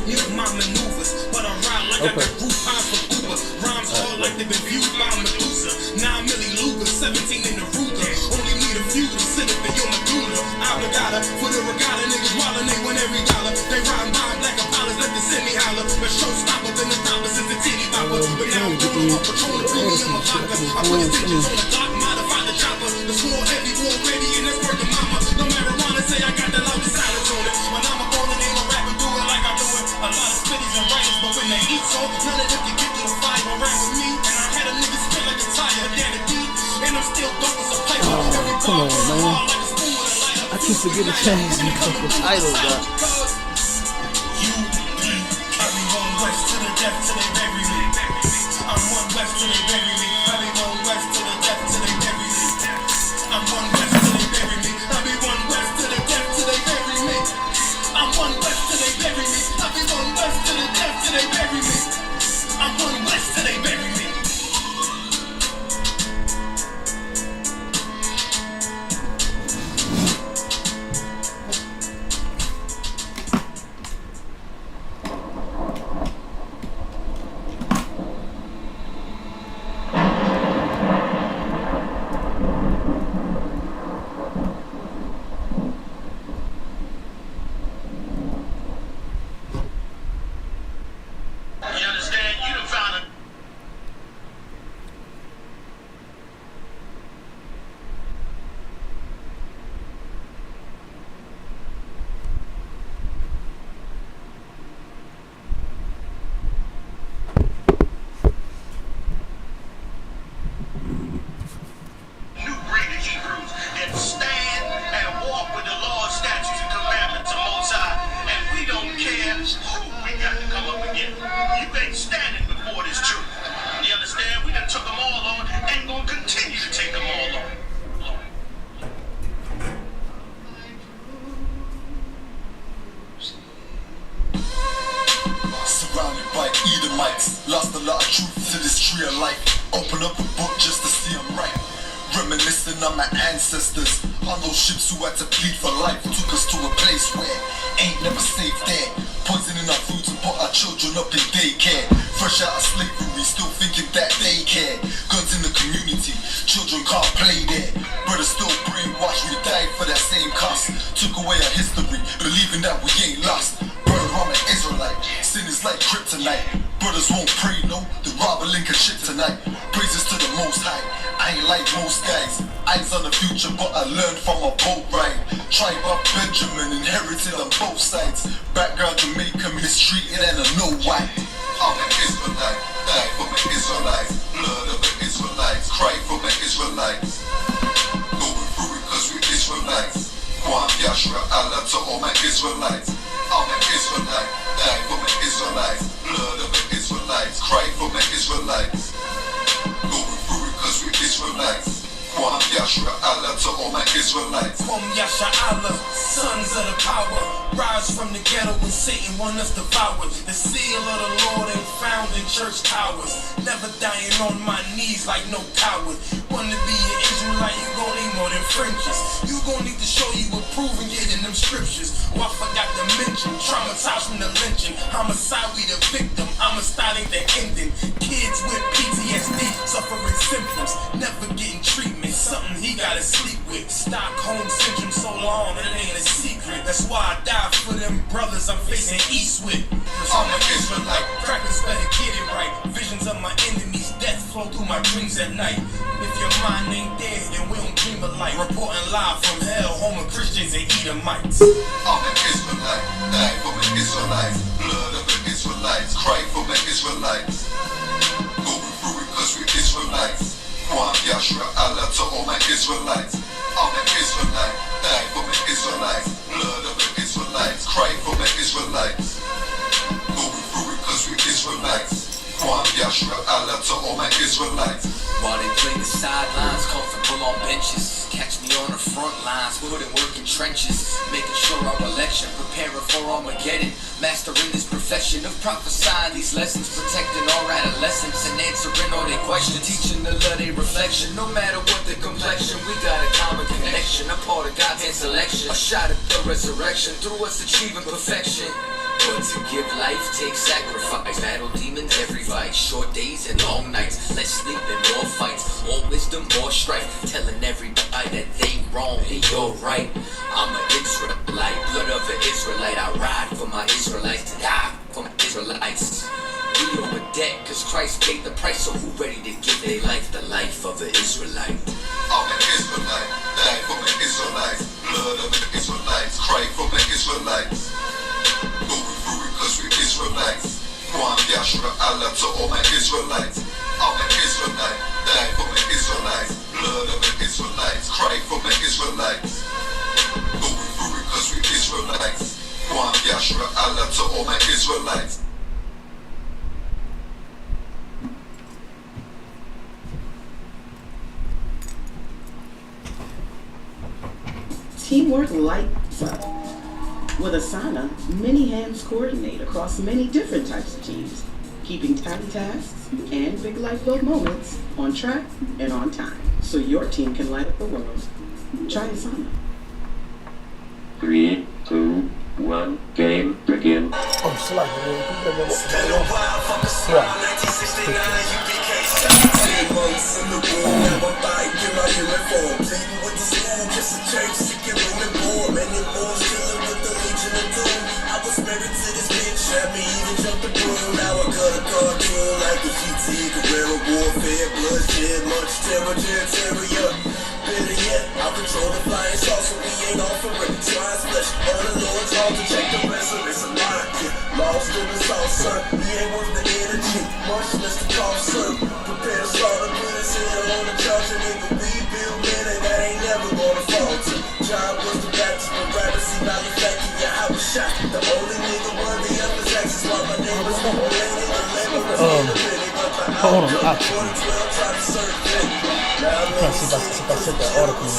mute my maneuvers, but I ride like I got roof pies for Uber. Rhymes hard like they've been viewed by Medusa. 9 milli Luger, 17 in the Ruger. Only need a few to sit up in your medulla. Obligata for the regatta, niggas wildin', they win every dollar. They rhyme by black Apollos, let the semi holler. But showstopper than the topper since the titty bopper. But now I'm going up, patrol the premium of vodka. I put the digits on the clock, modify the chopper. The swore heavy, war ready, and that's worth the mama. No marijuana, say I got the loudest silence on it. When I'm a ballin', ain't no rapper, do it like I do it. A lot of spitties and writers, but when they eat so, none of them can get through the fire and rap with me. And I had a nigga spit like a tire, down the deep. And I'm still dope as a paper. Every Come on, bar man. hard like a spoon with a lighter. I keep forgetting to change these fucking titles, bro. Every one west to the death till they bury me. I'm one west till they bury me. Every one west to the death till they bury me. I'm one west till they bury me. Every one west to the death till they bury me. I'm one west till they bury me. Every one west to the death till they bury me. I'm one west till they bury me. Lost a lot of truth to this tree of life. Open up a book just to see them right. Reminiscing on my ancestors, on those ships who had to plead for life. Took us to a place where ain't never safe there. Poisoning our foods and put our children up in daycare. Fresh out of slavery, still thinking that they care. Guns in the community, children can't play there. Brothers still brainwashed, we died for that same cause. Took away our history, believing that we ain't lost. Brother, I'm an Israelite, sin is like kryptonite. Brothers won't pray, no, the robber link and shit tonight. Praises to the most high, I ain't like most guys. Eyes on the future, but I learned from a boat ride. Tribe of Benjamin, inherited on both sides. Background Jamaica, mistreated and I know why. I'm an Israelite, die for my Israelites. Blood of the Israelites, cry for my Israelites. Going through it cause we Israelites. Kwam Yashra Allah to all my Israelites. I'm an Israelite, die for my Israelites. Blood of the Israelites, cry for my Israelites. Going through it cause we Israelites. Kwam Yashra Allah to all my Israelites. Kwam Yasha Allah, sons of the power. Rise from the ghetto when Satan want us devoured. The seal of the Lord ain't found in church towers. Never dying on my knees like no coward. Wanna be an Israelite, you gon' need more than fringes. You gon' need to show you approving it in them scriptures. Oh, I forgot to mention, traumatized from the lynching. Homicide, we the victim, homicide ain't the ending. Kids with PTSD, suffering symptoms, never getting treatment. Something he gotta sleep with. Stockholm syndrome so long, it ain't a secret. That's why I die for them brothers I'm facing east with. Cause I'm an Israelite, crackers better get it right. Visions of my enemies, death flow through my dreams at night. If your mind ain't dead, then we don't dream alike. Reporting live from hell, home of Christians and Edomites. I'm an Israelite, die for my Israelites. Blood of the Israelites, cry for my Israelites. Going through it cause we Israelites. Kwam Yashra Allah to all my Israelites. I'm an Israelite, die for my Israelites. Blood of the Israelites, cry for my Israelites. Going through it cause we Israelites. Kwam Yashra Allah to all my Israelites. While they play the sidelines, comfortable on benches. Catch me on the front lines, putting work in trenches. Making sure our election, preparing for Armageddon. Mastering this profession of prophesying these lessons. Protecting our adolescents and answering all their questions. Teaching the love they reflection. No matter what the complexion, we got a common connection. A part of God's hand selection. A shot at the resurrection, through us achieving perfection. But to give life takes sacrifice. Battle demons every fight. Short days and long nights. Less sleep and more fights. More wisdom, more strife. Telling everybody that they wrong and you're right. I'm an Israelite, blood of an Israelite. I ride for my Israelites, to die for my Israelites. We owe a debt, cause Christ paid the price. So who ready to give their life the life of an Israelite? I'm an Israelite, die for my Israelites. Blood of the Israelites, cry for my Israelites. Going through it cause we Israelites. Kwam Yashua Allah to all my Israelites. I'm an Israelite, die for my Israelites. Blood of the Israelites, cry for my Israelites. Going through it cause we Israelites. Kwam Yashua Allah to all my Israelites. Teamwork lights up. With Asana, many hands coordinate across many different types of teams, keeping tiny tasks and big life build moments on track and on time, so your team can light up the world. Try Asana. 3, 2, 1, game begin. Oh, slack, man. Stand on wild, fuck a smile, 1969, UPK. 10 months in the room, now I'm back in my uniform. Pleading with the school, just a church, seeking room and board. Many more chilling with the Legion of Doom. I was married to this bitch, had me even jump the broom. Now I cut a cartoon like a GT, guerrilla warfare, bloodshed, much terror, terrier. Better yet, I control the flying saucer, we ain't offering. Swine's flesh on the Lord's altar, check the wrestle, it's a lot, yeah. Lost in the sauce, son, we ain't worth the energy, much less the cost, son. Prepare to start a put us in on the charge, and nigga, we build men, and that ain't never gonna falter. Job was the Baptist, but privacy, value factory, yeah, I was shot. The only nigga worthy of his access, while my name was related, the label was independent, but the hold on, outcome, 2012 tried to serve it. Can't see if I said that article in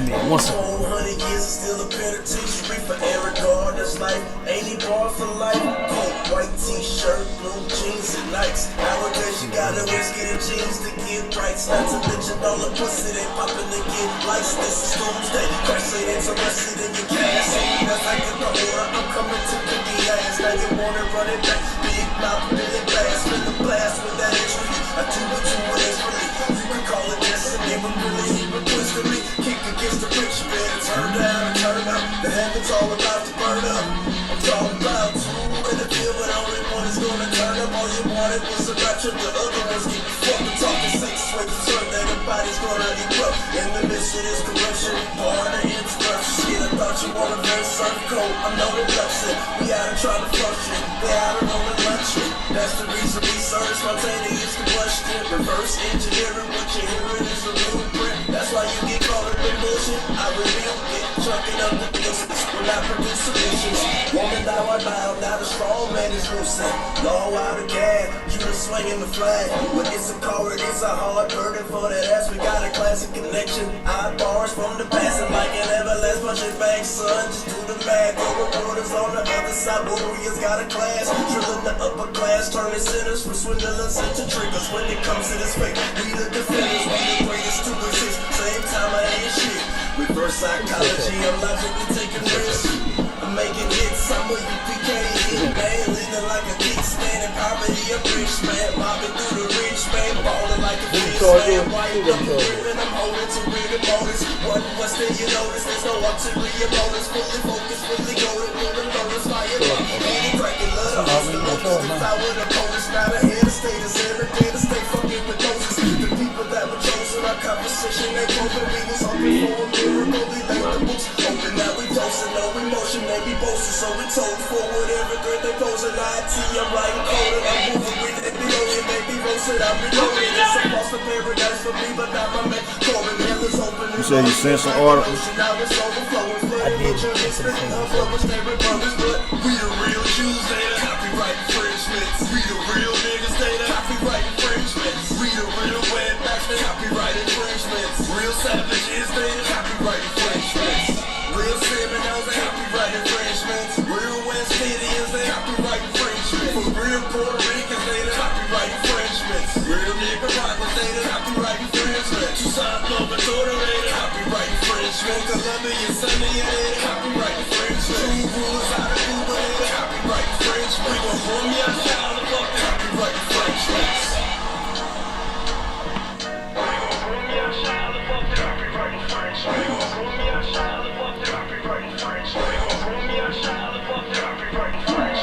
email. 1 second. 100 years is still a penitentiary for every guard that's life. 80 bar for life. Coat, white t-shirt, blue jeans and Nikes. Nowadays you gotta risk it in jeans to get rights. Not to mention all the pussy they poppin' to get likes. This is doomsday. Crash ain't interested in your cash. That's like in the order. I'm coming to kick the ass. Now you wanna run it back. Big mouth, Billy Bass. Spin the blast with that entry. I do what you want instantly. You can call it destiny, but really even twisted me. Kick against the rich, better turn down and turn up. The heavens all about to burn up. I'm talking about two in the field, but only one is gonna turn up. All you wanted was a rapture, the other ones get you fucked. I'm talking sex, switch, turn that the body's gonna erupt. In the midst of this corruption, born to interrupt. Shit, I thought you wanted very certain code. I'm no reduction. We out and trying to function. They out and on the luncheon. That's the reason we search spontaneous combustion. Reverse engineering, what you're hearing is a blueprint. That's why you get caught up in bullshit. I reveal it, chucking up the distance when I produce solutions. Woman, now I bow, now the strong man is loosened. Law out of gas, Judah swinging the flag. But it's a car, it is a hard burden for that ass. We got a classic connection. I bars from the past and like an everlast punching back, son. Just do the math. Your reporters on the other side, warriors got a class. Drilling the upper class, turning sinners from swindlers into triggers. When it comes to this fake, we the defenders, we the greatest to exist. Same time I ain't shit. Reverse psychology, I'm logically taking risks. I'm making hits, I'm a UPK hit man. Leaning like a geek, standing poverty, a rich man. Mobbing through the rich man, balling like a fish man. White up the ribbon, I'm holding to real motives. What's there you notice? There's no ulterior motives. Fully focused, fully goaded, moving notice, fire up. Any cracking love, the locals, if I were the opponents, not ahead of status, every day to stay fucking with noses. The people that were chosen, our conversation ain't broken. We was hoping for a miracle, we laid the books open. Now we toasting, no emotion, they be boasting. So we told for whatever good they posing. IT, I'm writing code and I'm moving with it. Billion, they be roasted, I'm reloading. It's a foster paradise for me, but not my man. Corbin, hell is open. You said you sent some articles. Now it's overflowing, I did. We the real Jews, they the copyright infringements. We the real niggas, they the copyright infringements. We the real wetbacks, they copyright infringements. Real savages, they the copyright infringements. Real Seminoles, they copyright infringements. Real West Indians, they copyright infringements. For real Puerto Ricans, they the copyright infringements. Real Nicaraguans, they the copyright infringements. Tucson, Florida, they the copyright infringements. Colombian, Sunday, yeah, copyright French. True rules, how to do it, copyright French. We gon' run me out, shout the fuck, copyright French. We gon' run me out, shout the fuck, copyright French. We gon' run me out, shout the fuck, copyright French. We gon' run me out, shout the fuck, copyright French.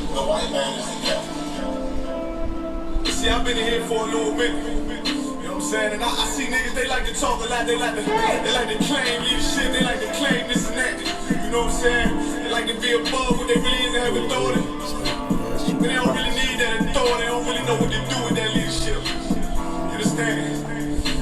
The white man is the devil. See, I've been in here for a little minute. You know what I'm saying? And I see niggas, they like to talk a lot. They like to claim leadership. They like to claim this and that. You know what I'm saying? They like to be above what they really is and have authority. But they don't really need that authority. They don't really know what to do with that leadership. You understand?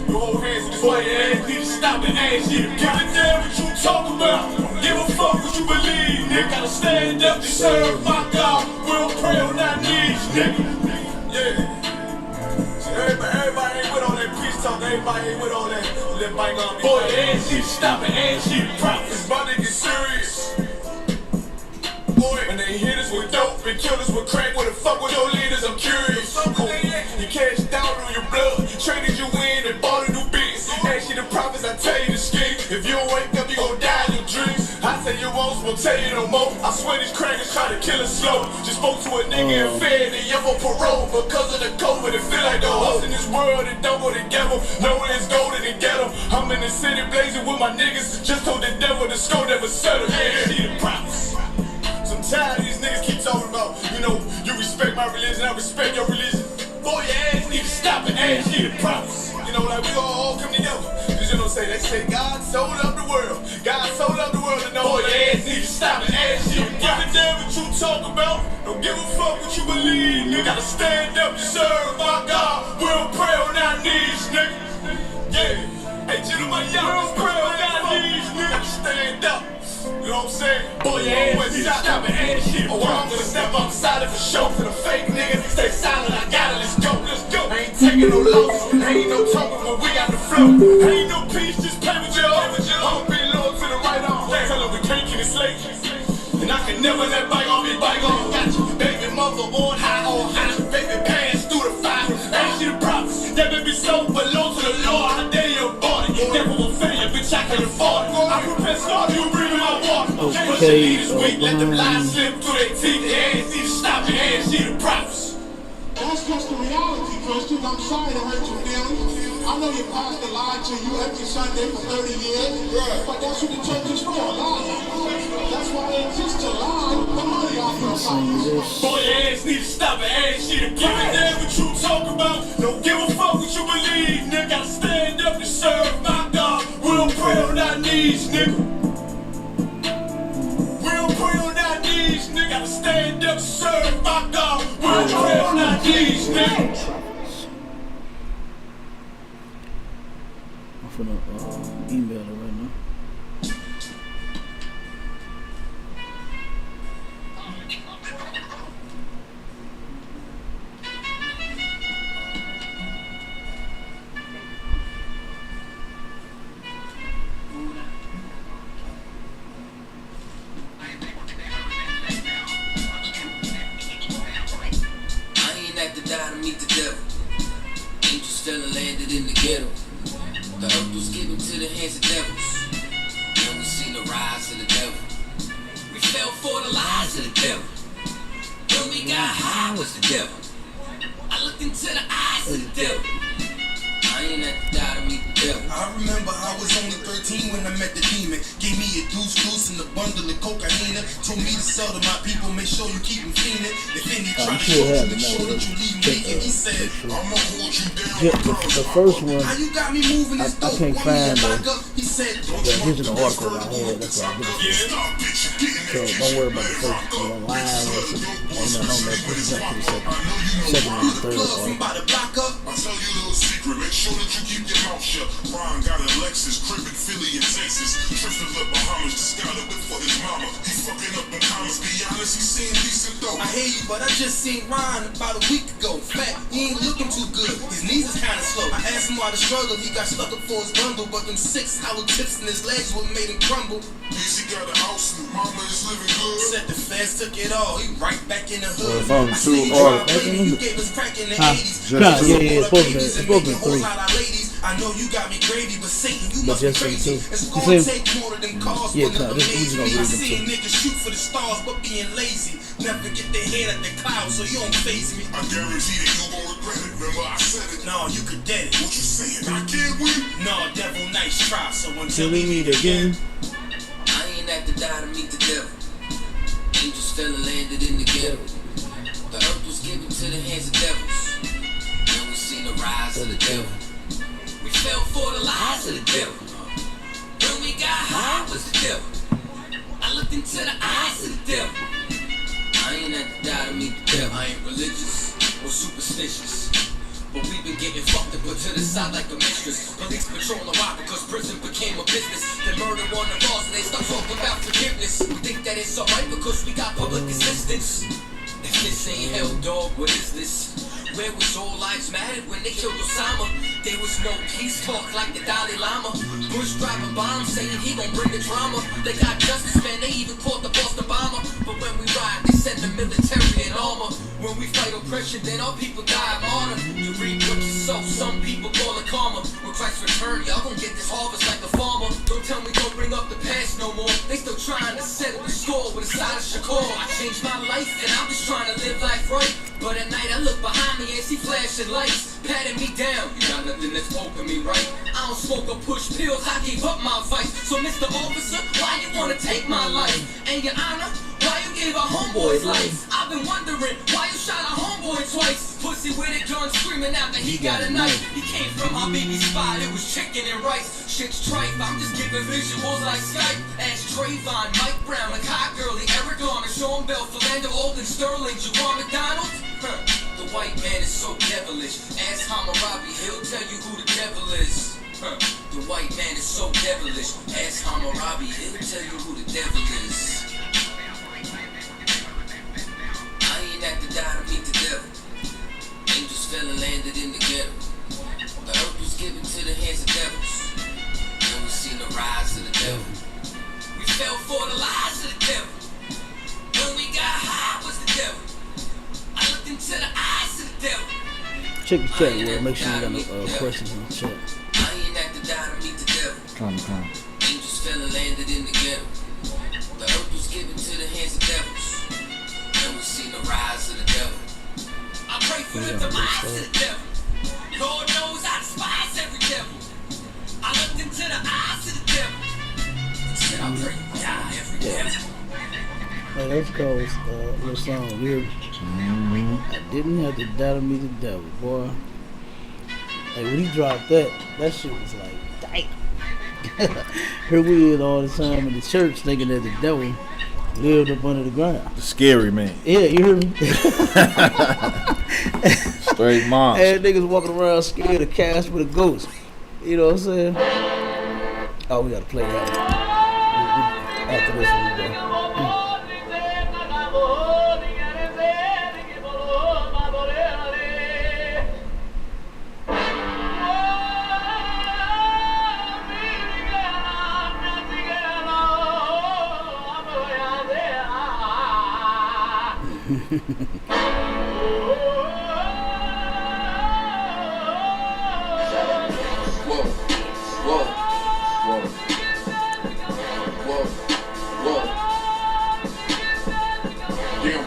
You hold hands with this white ass. Need to stop and ask you to give a damn what you talk about. Give a fuck what you believe, nigga. Gotta stand up to serve my God. We'll pray on our knees, nigga. Yeah. So everybody ain't with all that peace talk. Everybody ain't with all that bygone. Boy, ass shit, stop it, ass shit, prophets. My nigga serious. Boy, when they hit us with dope and kill us with crack, what the fuck with your leaders? I'm curious. You cashed down on your blood, you traded you in and bought a new biz. Ask you the prophets, I tell you the scheme. If you don't wake up, you gon' die in your dreams. I say you won't, won't tell you no more. I swear these crackers try to kill us slow. Just spoke to a nigga and fed the young on parole because of the COVID. It feel like the hoes in this world that don't go together. Know it's golden and ghetto. I'm in the city blazing with my niggas. Just told the devil the skull never settle. Yeah, see the prophets. So I'm tired of these niggas keep talking about, you know, you respect my religion, I respect your religion. Boy, your ass need to stop and ask you the prophets. You know, like we all come together. Cause you know, they say God sold up the world. God sold up the world to know. Boy, your ass need to stop and ask you. Give a damn what you talk about. Don't give a fuck what you believe, nigga. Gotta stand up to serve my God. We'll pray on our knees, nigga. Yeah. Hey, gentlemen, y'all, we'll pray on our knees, nigga. Stand up. You know what I'm saying? Boy, your ass need to stop and ask shit. Oh, I'm gonna step outside of a show for the fake niggas. Stay silent, I got it, let's go, let's go. I ain't taking no losses, ain't no talking, but we got the flow. Ain't no peace, just play with your own. I'ma be loyal to the right arm. Tell them we can't keep it slave. And I can never let bygone be bygone. Got you, baby mother on high, baby pants through the fire. Ain't she the prophets? That baby soul belong to the Lord. I dare you bought it. Never will fail you, bitch, I can afford it. I prepare start, you bring me my water. Okay, let them lies slip through their teeth. They ain't see to stop it, ain't see the prophets. That's just the reality, Christians. I'm sorry to hurt your feelings. I know your pastor lied to you every Sunday for 30 years, but that's what the church is for, lying. That's why they exist to lie the money off your pockets. Boy, your ass need to stop it, ass shit. Give a damn what you talk about. Don't give a fuck what you believe, nigga. Gotta stand up to serve my God. We'll pray on our knees, nigga. We'll pray on our knees, nigga. Gotta stand up to serve my God. We'll pray on our knees, nigga. I'm finna email her right now. Die to meet the devil. Angels fell and landed in the ghetto. The earth was given to the hands of devils. Then we seen the rise of the devil. We fell for the lies of the devil. When we got high was the devil. I looked into the eyes of the devil. I ain't have to die to meet the devil. I remember I was only 13 when I met the demon. Gave me a deuce and a bundle of cocaine. Told me to sell to my people, make sure you keep them fiending. If any try to show you, make sure that you leave me naked. He said, I'ma hold you down. The first one, how you got me moving this dope? I can't find He said, here's an article I had. That's why I did it. So don't worry about the first one. Online or something. Ain't nothing on that. Put it up to the second and the third article. I'll tell you a little secret. Make sure that you keep your mouth Porsche. Ron got a Lexus, crib in Philly and Texas. Tristan left Bahamas, just got a whip for his mama. He fucking up on commas, be honest, he seem decent though. I hear you, but I just seen Ron about a week ago. Fat, he ain't looking too good. His knees is kinda slow. I asked him why the struggle, he got stuck up for his bundle. But them 6 hollow tips in his legs what made him crumble. Easy got a house and mama is living good. Said the feds took it all, he right back in the hood. Well, I see you drive lady, you gave us crack in the 80s. Nah, yeah, it's supposed to be 3. I know you got me gravy, but Satan, you But must be just crazy. two. It's You gonna see? take more than cars Yeah, for nah, them this amaze is gonna me. read I them see too. niggas shoot for the stars, but being lazy. Never get their head at the clouds, so you don't faze me. I guarantee that you gon' regret it. Remember I said it. No, you could dead it. What you saying? I can't win. No, devil, nice try. So until Till we meet again. I ain't have to die to meet the devil. Angels fell and landed in the ghetto. The earth was given to the hands of devils. Then we seen the rise of the devil. We fell for the lies of the devil. When we got high was the devil. I looked into the eyes of the devil. I ain't have to die to meet the devil. I ain't religious or superstitious. But we've been getting fucked and put to the side like a mistress. Police patrol why because prison became a business. They murdered one of ours and they start talking about forgiveness. We think that it's alright because we got public assistance. If this ain't hell, dog, what is this? Where was all lives mattered when they killed Osama? There was no peace talk like the Dalai Lama. Bush driving bombs saying he gon' bring the drama. They got justice, man, they even caught the Boston bomber. But when we ride, they send the military in armor. When we fight oppression, then our people die of honor. You reap what you sow, some people call it karma. When Christ return, y'all gon' get this harvest like a farmer. Don't tell me don't bring up the past no more. They still trying to settle the score with a side of Shakur. I changed my life and I'm just trying to live life right. But at night I look behind me and see flashing lights, patting me down. You got nothing that's poking me right. I don't smoke or push pills, I gave up my vice. So Mr. Officer, why you wanna take my life? And your honor, why you gave our homeboys life? I've been wondering why you shot our homeboy twice. Pussy with a gun screaming out that he got a knife. He came from our baby spot, it was chicken and rice. Shit's tripe, I'm just giving visuals like Skype. Ask Trayvon, Mike Brown, like Hot Girlie, Eric Garner, Sean Bell, Philando, Olden, Sterling, Jawan McDonald. The white man is so devilish. Ask Hammurabi, he'll tell you who the devil is. The white man is so devilish. Ask Hammurabi, he'll tell you who the devil is. I ain't have to die to meet the devil. Angels fell and landed in the ghetto. The earth was given to the hands of devils. Then we seen the rise of the devil. We fell for the lies of the devil. When we got high was the devil. I looked into the eyes of the devil. Check the chat, well, make sure you got no questions in the chat. I ain't have to die to meet the devil. Come. Angels fell and landed in the ghetto. The earth was given to the hands of devils. Then we seen the rise of the devil. I pray for the demise of the devil. Lord knows I despise every devil. I looked into the eyes of the devil. Said I pray to die every devil. Hey, that's called little song, Weird. I didn't have to die to meet the devil, boy. Hey, when he dropped that shit was like, damn. Here we is all the time in the church thinking that the devil lived up under the ground. Scary man. Yeah, you hear me? Straight monster. And niggas walking around scared of cast with a ghost. You know what I'm saying? Oh, we gotta play that one. After this one, we go.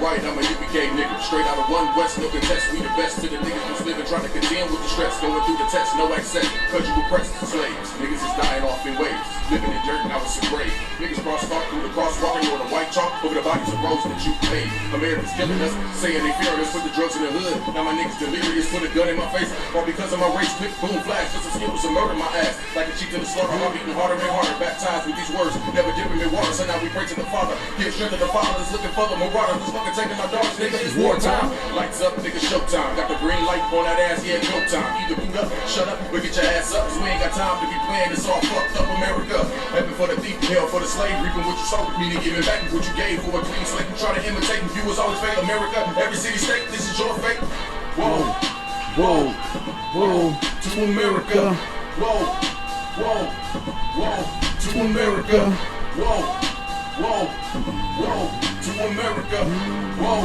I'm a UPK nigga, straight out of one West, no contest. We the best to the niggas who's living, trying to contend with the stress, going through the test, no access, cause you oppressed slaves. Niggas is dying off in waves, living in dirt and I was some grave. Niggas crosswalk through the crosswalk, you on a white chalk over the bodies of roads that you paid. Americans killing us, saying they fearing us, put the drugs in the hood. Now my niggas delirious, put a gun in my face, all because of my race, quick boom flash, just a skill was a murder my ass. Like a chief in the slaughter, I'm beating harder and harder, baptized with these words, never dipping in water, so now we pray to the Father. Give strength to the fathers, looking for the marauders, just fucking taking our dogs, nigga, it's wartime. Lights up, nigga, showtime. Got the green light on that ass, yeah, go time. Either boot up, shut up, or get your ass up. Cause we ain't got time to be playing this all fucked up America. Heaven for the thief, hell for the slave. Reaping what you sowed, meaning giving back what you gave for a clean slate. You try to imitate and viewers always fake America. Every city, state, this is your fate. Whoa, Whoa, whoa, to America. Whoa, whoa, whoa, to America. Whoa, whoa, whoa, to America. Whoa,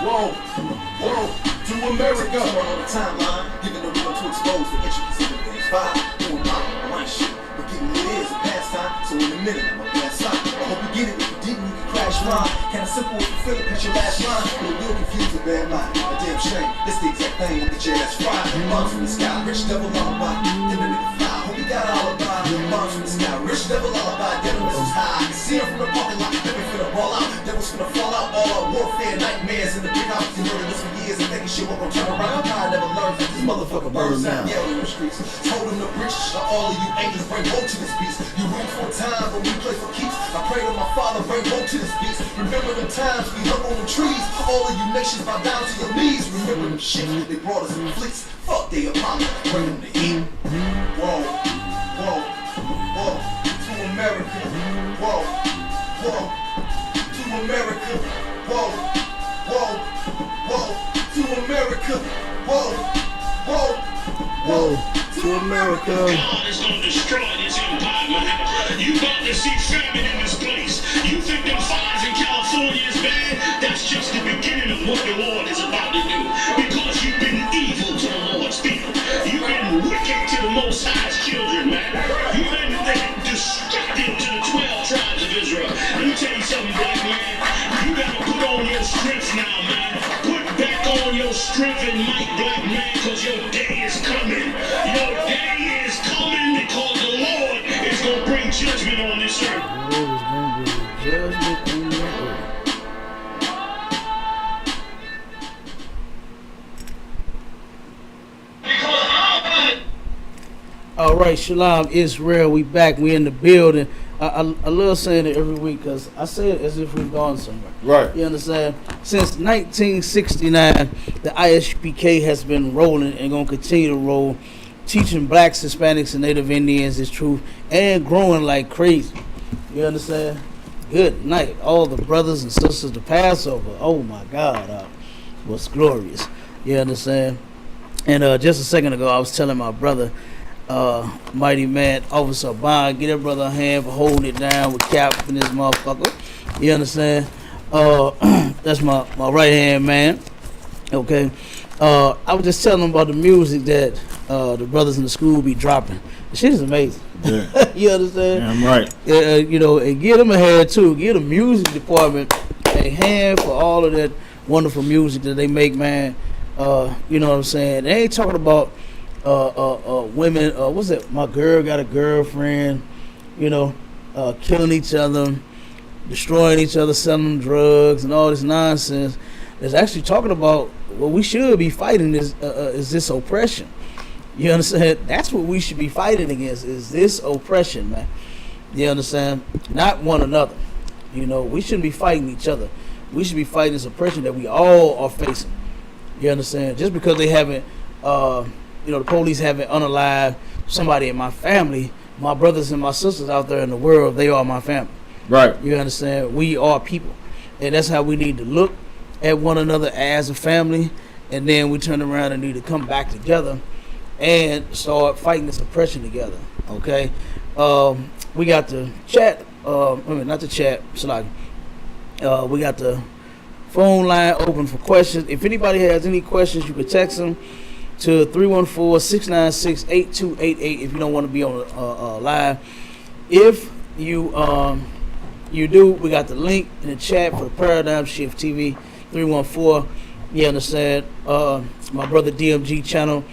whoa, whoa, to America. On the timeline, giving the room to expose the intricacies of things. Five, doing pop, I ain't shit, but getting what it is a pastime. So in a minute, I'm a pass sign. I hope you get it. If you didn't, you can crash mine. Kinda simple if you feel it, catch your last line. But it will confuse a bad mind. A damn shame. It's the exact thing with the jet that's fried. Bombs from the sky, rich devil lullaby. Then the nigga fly. Hope you got an alibi. Bombs from the sky, rich devil lullaby. Devil is high. I can see him from the parking lot. Never finna ball out. Devil's finna fall out. All our warfare, nightmares in the big house. You heard this for years and thinking shit won't gon' turn around. I never learned that this motherfucker burns out. Yelling in the streets. Told him to preach. Now all of you angels bring woe to this beast. You root for time, but we play for keeps. I pray to my father, bring woe to this beast. Remember the times we hung on the trees. All of you nations bow down to your knees. Remember them shit, they brought us in fleets. Fuck they Apollo, bring them to heat. Whoa, whoa, whoa, to America. Whoa, whoa, to America. Whoa, whoa, whoa, to America. Whoa, whoa, whoa, to America. God is gonna destroy this empire, man. You about to see famine in this place. You think them fires in California is bad? That's just the beginning of what the Lord is about to do. Because you've been evil to the Lord's people. You've been wicked to the Most High's children, man. You've been destructive to the 12 tribes of Israel. Let me tell you something, black man. You gotta put on your strength now, man. Put back on your strength and might, black man, because your day is coming. Your day is coming because the Lord is gonna bring judgment on this earth. The Lord is going to bring judgment on the earth. All right, Shalom Israel, we back. We in the building. I love saying it every week because I say it as if we've gone somewhere. Right. You understand? Since 1969, the ISPK has been rolling and going to continue to roll, teaching blacks, Hispanics, and Native Indians this truth and growing like crazy. You understand? Good night, all the brothers and sisters. The Passover, oh my God, was glorious. You understand? And just a second ago, I was telling my brother, mighty man, Officer Bond, get that brother a hand for holding it down with Cap and this motherfucker. You understand? That's my right hand man. Okay. I was just telling him about the music that the brothers in the school be dropping. The shit is amazing. Yeah. You understand? Yeah, I'm right. You know, and give them a hand too. Give the music department a hand for all of that wonderful music that they make, man. You know what I'm saying? They ain't talking about women, what's it? My girl got a girlfriend, you know, killing each other, destroying each other, selling drugs, and all this nonsense. It's actually talking about what we should be fighting is this oppression. You understand? That's what we should be fighting against, is this oppression, man. You understand? Not one another. You know, we shouldn't be fighting each other. We should be fighting this oppression that we all are facing. You understand? Just because they haven't, you know, the police haven't unalived somebody in my family, my brothers and my sisters out there in the world, they are my family. Right. You understand? We are people. And that's how we need to look at one another as a family. And then we turn around and need to come back together and start fighting this oppression together. Okay? We got the chat, not the chat, it's like, we got the phone line open for questions. If anybody has any questions, you can text them to 314-696-8288 if you don't want to be on live. If you you do, we got the link in the chat for the Paradigm Shift TV 314. You understand? My brother DMG channel.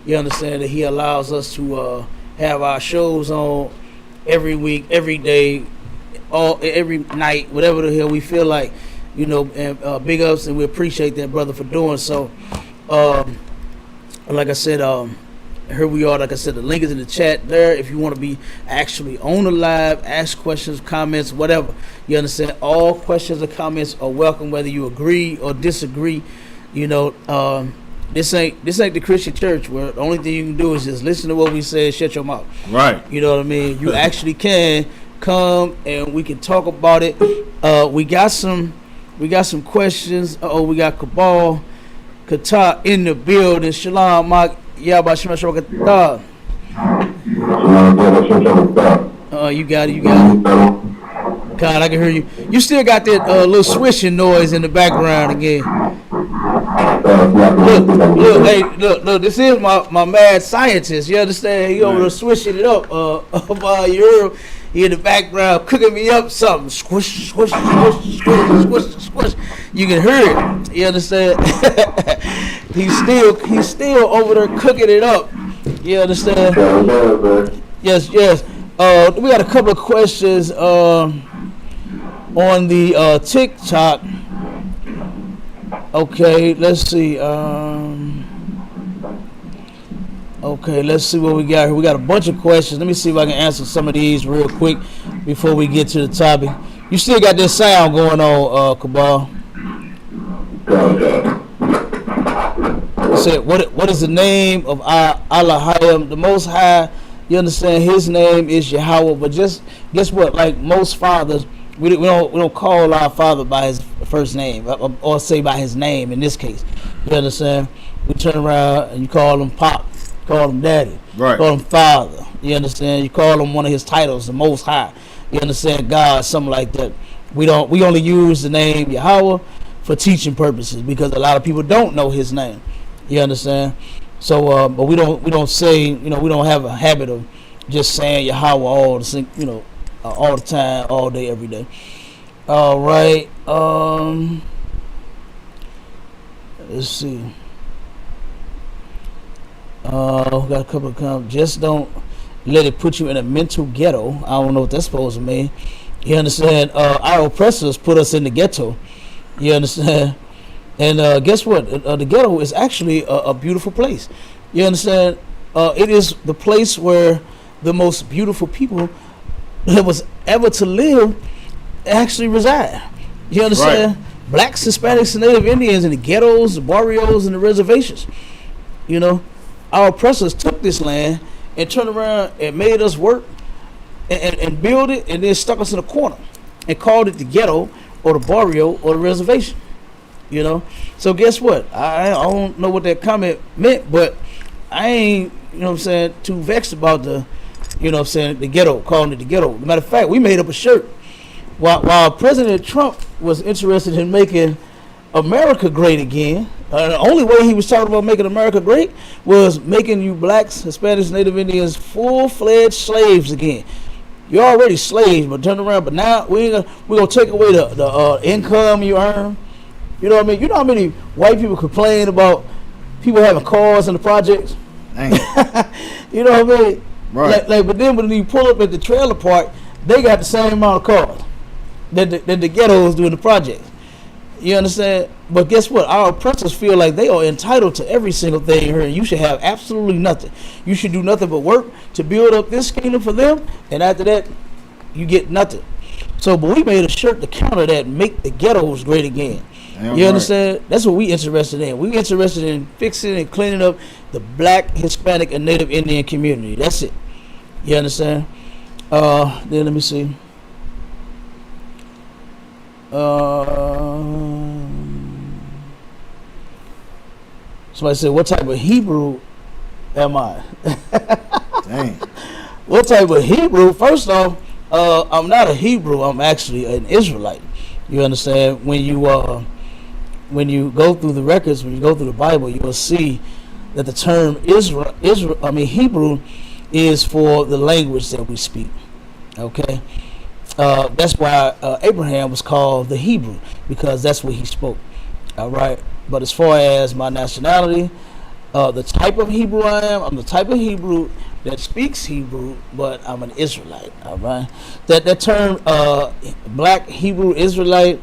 You understand that he allows us to have our shows on every week, every day, every night, whatever the hell we feel like. You know, and big ups, and we appreciate that brother for doing so. Like I said, here we are. Like I said, the link is in the chat there. If you want to be actually on the live, ask questions, comments, whatever. You understand? All questions or comments are welcome, whether you agree or disagree. You know, This ain't the Christian church where the only thing you can do is just listen to what we say and shut your mouth. Right. You know what I mean? You actually can come and we can talk about it. We got some questions. We got Cabal Kata in the building. Shalom, Mark. Yabba Shema Shokata. You got it. God, I can hear you. You still got that little swishing noise in the background again. Look. This is my mad scientist. You understand? He over there swishing it up. You're in the background cooking me up something. Squish, squish, squish, squish, squish, squish. You can hear it. You understand? He's still over there cooking it up. You understand? Yes. We got a couple of questions on the TikTok. Okay, let's see. Let's see what we got here. We got a bunch of questions. Let me see if I can answer some of these real quick before we get to the topic. You still got this sound going on, Cabal. It said, what is the name of Allahayim, the Most High? You understand? His name is Yahweh. But just guess what? Like most fathers, we don't call our father by his first name or say by his name. In this case, you understand? We turn around and you call him Pop, call him Daddy, right? Call him Father. You understand? You call him one of his titles, the Most High. You understand? God, something like that. We only use the name Yahweh for teaching purposes because a lot of people don't know his name. You understand? So, but we don't say, we don't have a habit of just saying Yahweh all the time, all day, every day. All right. Let's see. We got a couple of comments. Just don't let it put you in a mental ghetto. I don't know what that's supposed to mean. You understand? Our oppressors put us in the ghetto. You understand? And guess what? The ghetto is actually a beautiful place. You understand? It is the place where the most beautiful people that was ever to live actually reside. You understand? Right. Blacks, Hispanics, and Native Indians in the ghettos, the barrios, and the reservations. Our oppressors took this land and turned around and made us work and build it, and then stuck us in a corner and called it the ghetto or the barrio or the reservation. So guess what? I don't know what that comment meant, but I ain't, too vexed about the, the ghetto, calling it the ghetto. Matter of fact, we made up a shirt. While President Trump was interested in making America great again, the only way he was talking about making America great was making you blacks, Hispanics, Native Indians full-fledged slaves again. You're already slaves, but turn around. But now we're gonna take away the income you earn. You know what I mean? You know how many white people complain about people having cars in the projects? You know what I mean? Right. But then when you pull up at the trailer park, they got the same amount of cars that the ghettos do in the projects. You understand? But guess what? Our oppressors feel like they are entitled to every single thing here, and you should have absolutely nothing. You should do nothing but work to build up this kingdom for them, and after that, you get nothing. So, but we made a shirt to counter that, make the ghettos great again. You understand? Right. That's what we interested in. We interested in fixing and cleaning up the black, Hispanic, and Native Indian community. That's it. You understand? Then let me see. Somebody said, what type of Hebrew am I? Dang. What type of Hebrew? First off, I'm not a Hebrew. I'm actually an Israelite. You understand? When you go through the records, when you go through the Bible, you will see that the term Hebrew is for the language that we speak. Okay? That's why Abraham was called the Hebrew, because that's what he spoke. All right? But as far as my nationality, the type of Hebrew I am, I'm the type of Hebrew that speaks Hebrew, but I'm an Israelite. All right? That term, black Hebrew Israelite,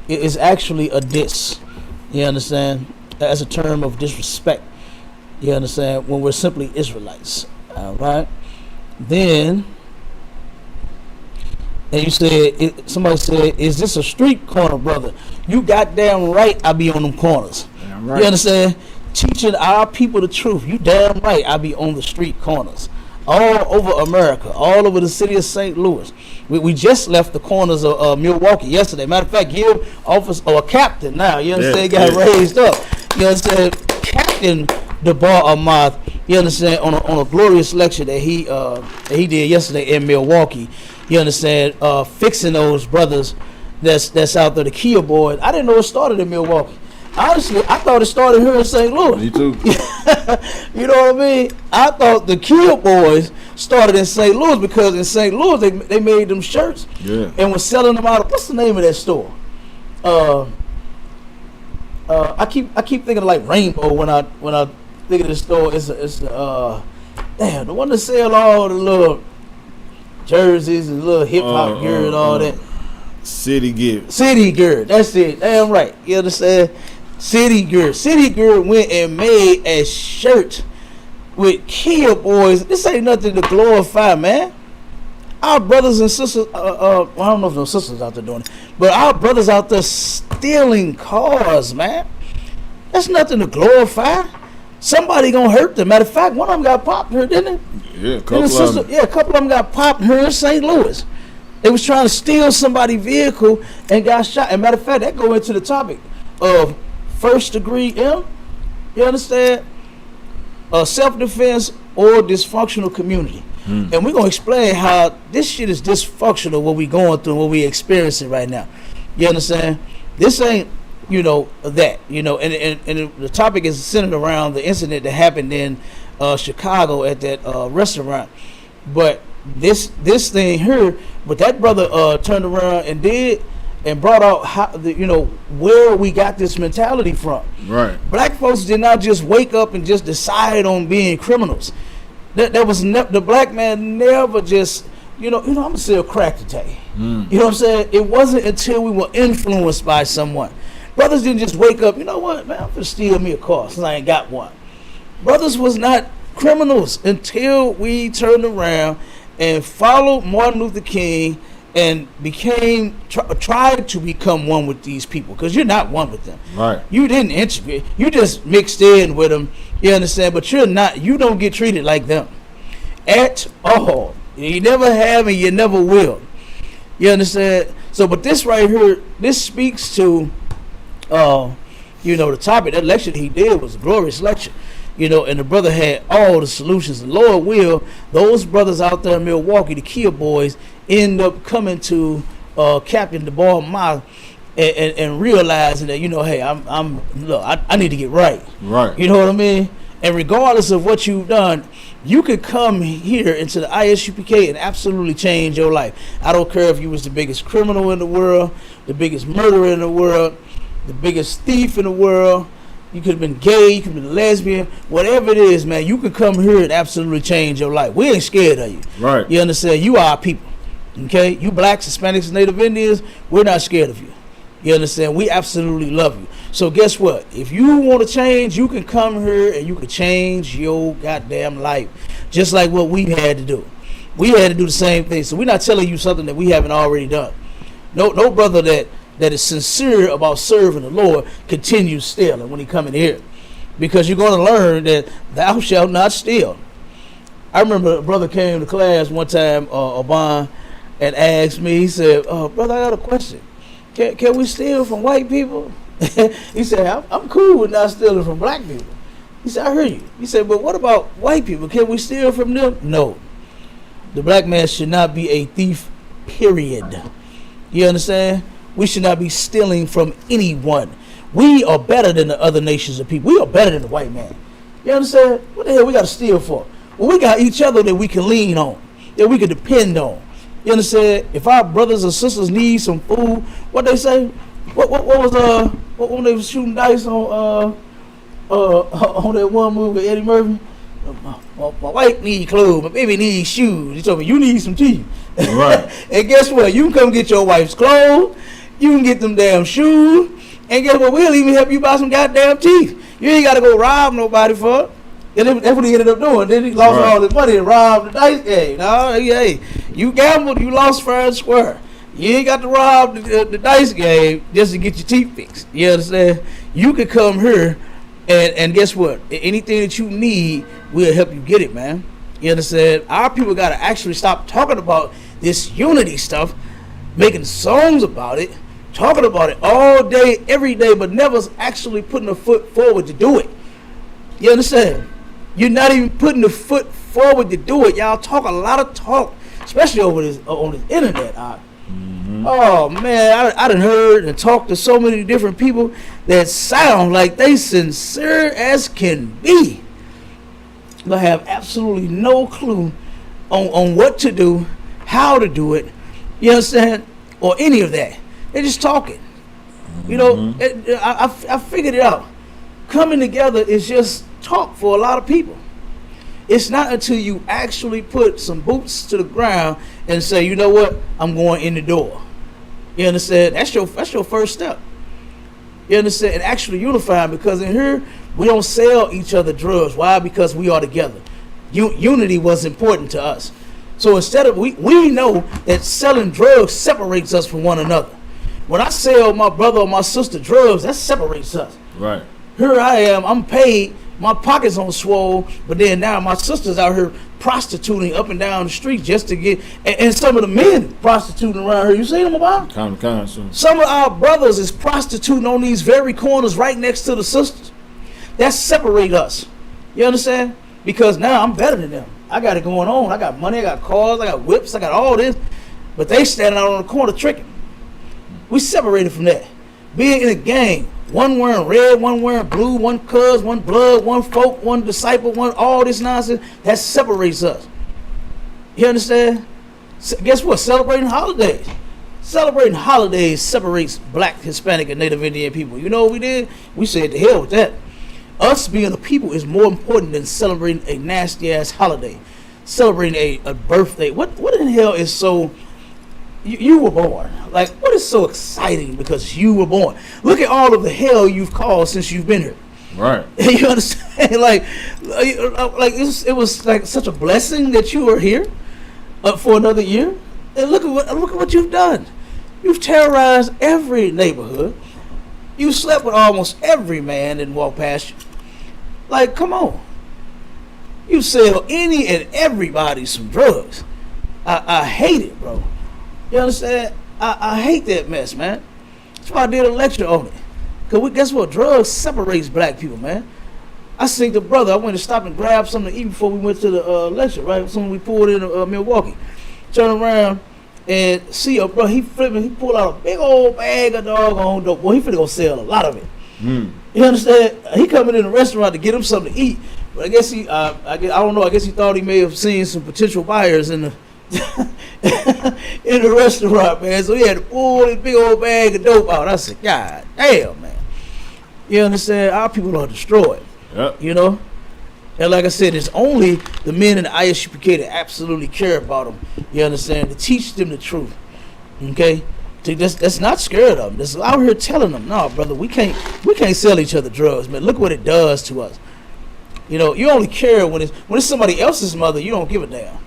is actually a diss. You understand? As a term of disrespect. You understand? When we're simply Israelites. All right? Then, and you said, somebody said, is this a street corner, brother? You goddamn right I be on them corners. Right. You understand? teaching our people the truth. You damn right. I be on the street corners, all over America, all over the city of St. Louis. We just left the corners of Milwaukee yesterday. Matter of fact, Gil, officer or captain now, you understand, got raised up. You understand, Captain DeBar Ahmad, you understand, on a glorious lecture that he did yesterday in Milwaukee. You understand, fixing those brothers that's out there, the Kia boys. I didn't know it started in Milwaukee. Honestly, I thought it started here in St. Louis. Me too. You know what I mean? I thought the Kia boys started in St. Louis because in St. Louis they made them shirts and was selling them out of, what's the name of that store? I keep thinking of like Rainbow when I think of the store. It's damn, the one that sell all the little jerseys and little hip hop gear and all that. City Gear. City Gear, that's it. Damn right. You understand? City Gear. City Gear went and made a shirt with Kia boys. This ain't nothing to glorify, man. Our brothers and sisters, well, I don't know if no sisters out there doing it, but our brothers out there stealing cars, man. That's nothing to glorify. Somebody gonna hurt them. Matter of fact, one of them got popped here, didn't it? Yeah, a couple of them. Yeah, a couple of them got popped here in St. Louis. They was trying to steal somebody's vehicle and got shot. And matter of fact, that go into the topic of first degree M. You understand? Self-defense or dysfunctional community. And we're going to explain how this shit is dysfunctional, what we going through, what we experiencing right now. You understand? This ain't, that. And the topic is centered around the incident that happened in Chicago at that restaurant. But this thing here, but that brother turned around and did and brought out how where we got this mentality from. Right. Black folks did not just wake up and just decide on being criminals. That was the black man never just I'm gonna sell crack today. You know what I'm saying? It wasn't until we were influenced by someone. Brothers didn't just wake up. You know what, man? I'm gonna steal me a car since I ain't got one. Brothers was not criminals until we turned around and followed Martin Luther King and tried to become one with these people, because you're not one with them. Right. You didn't interview. You just mixed in with them. You understand? But you're not. You don't get treated like them at all. You never have, and you never will. You understand? So, but this right here, this speaks to, the topic. That lecture he did was a glorious lecture. And the brother had all the solutions. The Lord will, those brothers out there in Milwaukee, the Kia boys, end up coming to Captain DeBar Ahmad and realizing that, hey, I need to get right. Right. You know what I mean? And regardless of what you've done, you could come here into the ISUPK and absolutely change your life. I don't care if you was the biggest criminal in the world, the biggest murderer in the world, the biggest thief in the world. You could have been gay, you could have been lesbian, whatever it is, man. You could come here and absolutely change your life. We ain't scared of you. Right. You understand? You are our people. Okay? You blacks, Hispanics, and Native Indians, we're not scared of you. You understand? We absolutely love you. So guess what? If you want to change, you can come here and you can change your goddamn life. Just like what we had to do. We had to do the same thing. So we're not telling you something that we haven't already done. No brother that is sincere about serving the Lord continues stealing when he come in here, because you're going to learn that thou shalt not steal. I remember a brother came to class one time, Obama, and asked me, he said, brother, I got a question. Can we steal from white people? He said, I'm cool with not stealing from black people. He said, I hear you. He said, but what about white people? Can we steal from them? No. The black man should not be a thief, period. You understand? We should not be stealing from anyone. We are better than the other nations of people. We are better than the white man. You understand? What the hell we got to steal for? Well, we got each other that we can lean on, that we can depend on. You understand? If our brothers and sisters need some food, what they say? What was when they was shooting dice on that one movie with Eddie Murphy? My wife need clothes, my baby needs shoes. He told me, you need some teeth. Right. And guess what? You can come get your wife's clothes. You can get them damn shoes. And guess what? We'll even help you buy some goddamn teeth. You ain't got to go rob nobody for it. And that's what he ended up doing. Then he lost all his money and robbed the dice game. No, hey, you gambled, you lost fair and square. You ain't got to rob the dice game just to get your teeth fixed. You understand? You could come here And guess what? Anything that you need, we'll help you get it, man. You understand? Our people got to actually stop talking about this unity stuff, making songs about it, talking about it all day, every day, but never actually putting a foot forward to do it. You understand? You're not even putting the foot forward to do it. Y'all talk a lot of talk, especially over this on the internet. Oh man, I done heard and talked to so many different people that sound like they sincere as can be, but have absolutely no clue on what to do, how to do it. You understand? Or any of that. They're just talking. You know, I figured it out. Coming together is just talk for a lot of people. It's not until you actually put some boots to the ground and say, you know what, I'm going in the door. You understand? That's your first step. You understand? And actually unifying, because in here we don't sell each other drugs. Why? Because we are together. Unity was important to us. So instead of we know that selling drugs separates us from one another. When I sell my brother or my sister drugs, that separates us. Right. Here I am, I'm paid, my pockets on swole, but then now my sister's out here prostituting up and down the street just to get, and some of the men prostituting around here. You see them about? Some of our brothers is prostituting on these very corners right next to the sisters. That separate us. You understand? Because now I'm better than them. I got it going on. I got money, I got cars, I got whips, I got all this. But they standing out on the corner tricking. We separated from that. Being in a gang, one wearing red, one wearing blue, one cuz, one blood, one folk, one disciple, one all this nonsense, that separates us. You understand? Guess what? Celebrating holidays. Celebrating holidays separates black, Hispanic, and Native Indian people. You know what we did? We said to hell with that. Us being a people is more important than celebrating a nasty ass holiday. Celebrating a birthday. What in the hell is so... You were born. Like, what is so exciting because you were born? Look at all of the hell you've caused since you've been here. Right. You understand? Like it was like such a blessing that you were here for another year. And look at what you've done. You've terrorized every neighborhood. You slept with almost every man that walked past you. Like, come on. You sell any and everybody some drugs. I hate it, bro. You understand? I hate that mess, man. That's why I did a lecture on it. Because guess what? Drugs separates black people, man. I seen the brother. I went to stop and grab something to eat before we went to the lecture, right? Something we pulled in Milwaukee. Turn around and see a bro. He flipping. He pulled out a big old bag of doggone dope. Boy, he finna go sell a lot of it. You understand? He coming in the restaurant to get him something to eat. But I guess I don't know. I guess he thought he may have seen some potential buyers in the in the restaurant, man. So he had to pull this big old bag of dope out. I said, God damn, man. You understand? Our people are destroyed. Yep. You know? And like I said, it's only the men in the ISUPK that absolutely care about them. You understand? To teach them the truth. Okay? That's not scared of them. That's out here telling them, no, brother, we can't sell each other drugs, man. Look what it does to us. You know, you only care when it's somebody else's mother, you don't give a damn.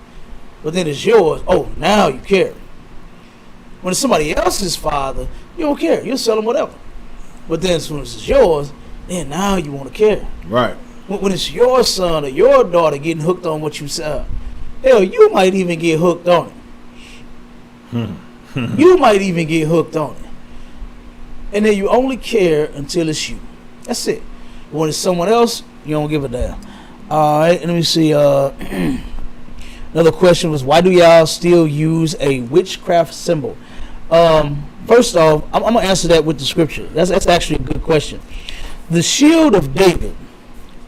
But then it's yours. Oh, now you care. When it's somebody else's father, you don't care. You'll sell them whatever. But then as soon as it's yours, then now you want to care. Right. When it's your son or your daughter getting hooked on what you sell, hell, you might even get hooked on it. You might even get hooked on it. And then you only care until it's you. That's it. When it's someone else, you don't give a damn. All right, let me see. Another question was, why do y'all still use a witchcraft symbol? First off, I'm going to answer that with the scripture. That's actually a good question. The shield of David,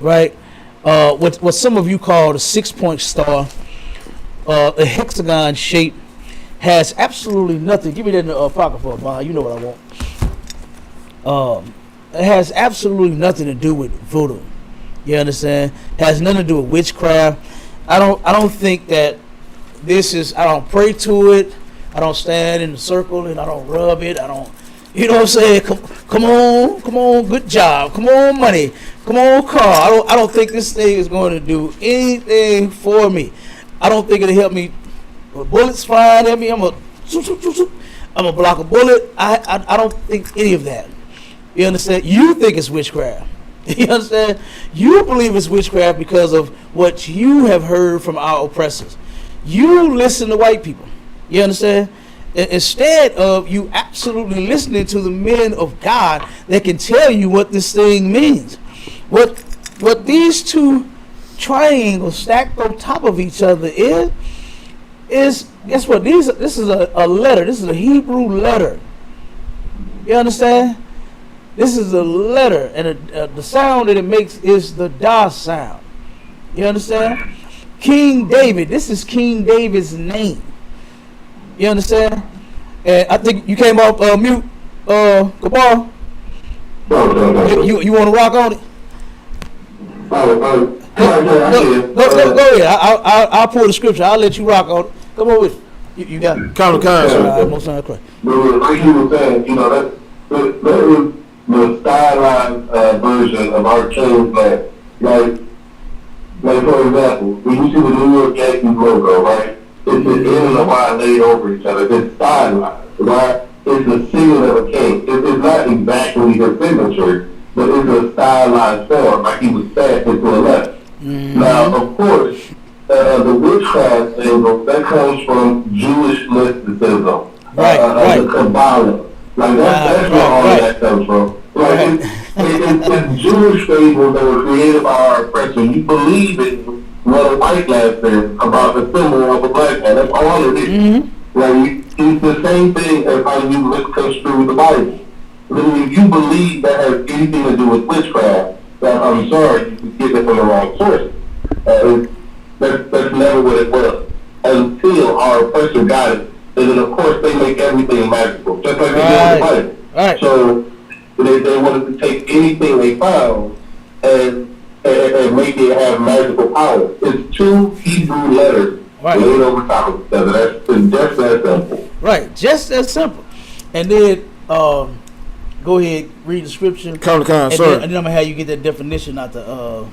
right, what some of you call the 6-point star, a hexagon shape, has absolutely nothing. Give me that in the pocket for a while. You know what I want. It has absolutely nothing to do with voodoo. You understand? It has nothing to do with witchcraft. I don't think that this is. I don't pray to it. I don't stand in the circle and I don't rub it. I don't. You know what I'm saying? Come on, good job. Come on, money. Come on, car. I don't think this thing is going to do anything for me. I don't think it'll help me. Bullets flying at me, I'm gonna block a bullet. I don't think any of that. You understand? You think it's witchcraft. You understand? You believe it's witchcraft because of what you have heard from our oppressors. You listen to white people. You understand? Instead of you absolutely listening to the men of God that can tell you what this thing means. What these two triangles stacked on top of each other is guess what? This is a letter. This is a Hebrew letter. You understand? This is a letter, and the sound that it makes is the Da sound. You understand? King David. This is King David's name. You understand? And I think you came off mute, Cabal. You want to rock on it? Go ahead. I'll pull the scripture. I'll let you rock on it. Come on with it. You got it. Common kind. Most time correct. Like you were saying, that is the stylized version of our king flag. Like for example, when you see the New York Yankees logo, right? It's the N and the Y laid over each other. It's stylized, right? It's the seal of a king. It's not exactly his signature, but it's a stylized form, like he was stamped into a letter. Mm-hmm. Now, of course, the witchcraft symbol, that comes from Jewish mysticism. Right. The Kabbalah. Like, that's where all that comes from. Like, it's Jewish fables that were created by our oppressor. You believe in what a white guy says about the symbol of a black man. That's all it is. Mm-hmm. Like, it's the same thing as how you misconstrue the Bible. Literally, if you believe that has anything to do with witchcraft, then I'm sorry, you can get it from the wrong source. That's never what it was. Until our oppressor got it. And then, of course, they make everything magical, just like they do in the Bible. Right. So they wanted to take anything they found and make it have magical power. It's two Hebrew letters laid over top of each other. That's just that simple. Right, just that simple. And then go ahead, read the scripture. Sir. And then I'm gonna have you get that definition out the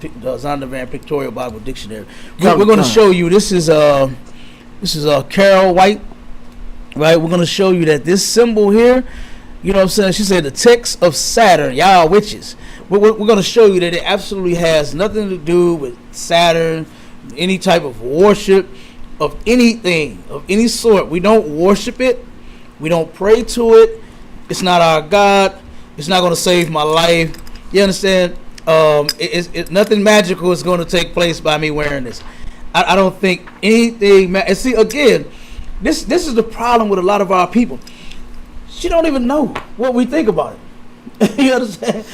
Zondervan Pictorial Bible Dictionary. We're going to show you. This is Carol White, right? We're going to show you that this symbol here, you know what I'm saying? She said the text of Saturn, y'all witches. We're going to show you that it absolutely has nothing to do with Saturn, any type of worship of anything, of any sort. We don't worship it. We don't pray to it. It's not our God. It's not going to save my life. You understand? Nothing magical is going to take place by me wearing this. I don't think anything. And see, again, this is the problem with a lot of our people. She don't even know what we think about it. You understand?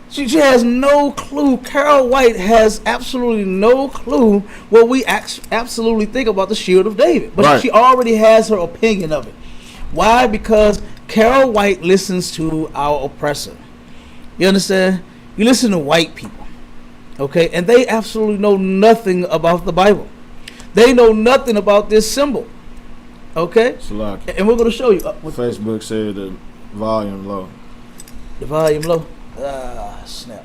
She has no clue. Carol White has absolutely no clue what we absolutely think about the Shield of David. But she already has her opinion of it. Why? Because Carol White listens to our oppressor. You understand? You listen to white people, okay? And they absolutely know nothing about the Bible. They know nothing about this symbol, okay? Salaki. And we're going to show you. Facebook said the volume low. The volume low? Snap.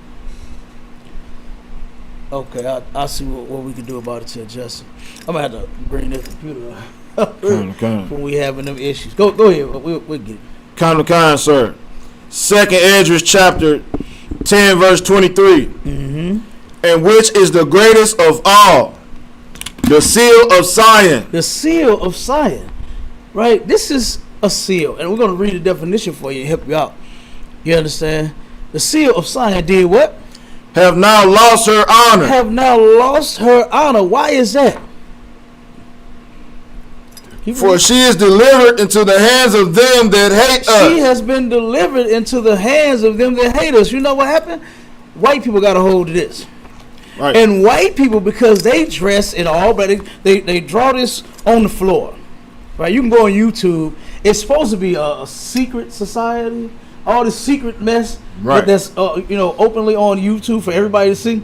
Okay, I'll see what we can do about it to adjust it. I'm going to have to bring this computer up when we having them issues. Go ahead. We'll get it. Kind, sir. 2nd Esdras chapter 10 verse 23. Mm-hmm. And which is the greatest of all? The seal of Zion. The seal of Zion. Right? This is a seal. And we're going to read the definition for you and help you out. You understand? The seal of Zion did what? Have now lost her honor. Have now lost her honor. Why is that? For she is delivered into the hands of them that hate us. She has been delivered into the hands of them that hate us. You know what happened? White people got a hold of this. Right. And white people, because they dress in all, but they draw this on the floor. Right? You can go on YouTube. It's supposed to be a secret society. All this secret mess. Right. That's openly on YouTube for everybody to see.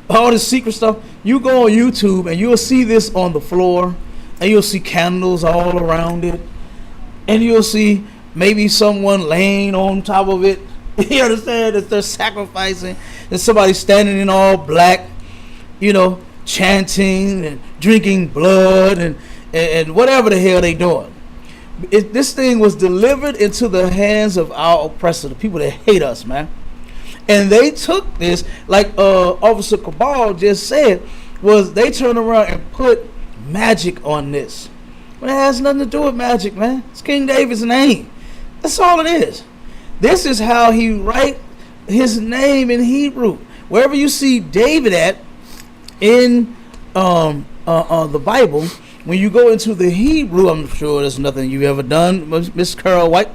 All this secret stuff. You go on YouTube and you'll see this on the floor. And you'll see candles all around it. And you'll see maybe someone laying on top of it. You understand? That they're sacrificing. And somebody standing in all black, chanting and drinking blood and whatever the hell they doing. This thing was delivered into the hands of our oppressor, the people that hate us, man. And they took this, like Officer Cabal just said, was they turned around and put magic on this. But it has nothing to do with magic, man. It's King David's name. That's all it is. This is how he write his name in Hebrew. Wherever you see David at in the Bible, when you go into the Hebrew, I'm sure there's nothing you've ever done, Miss Carol White.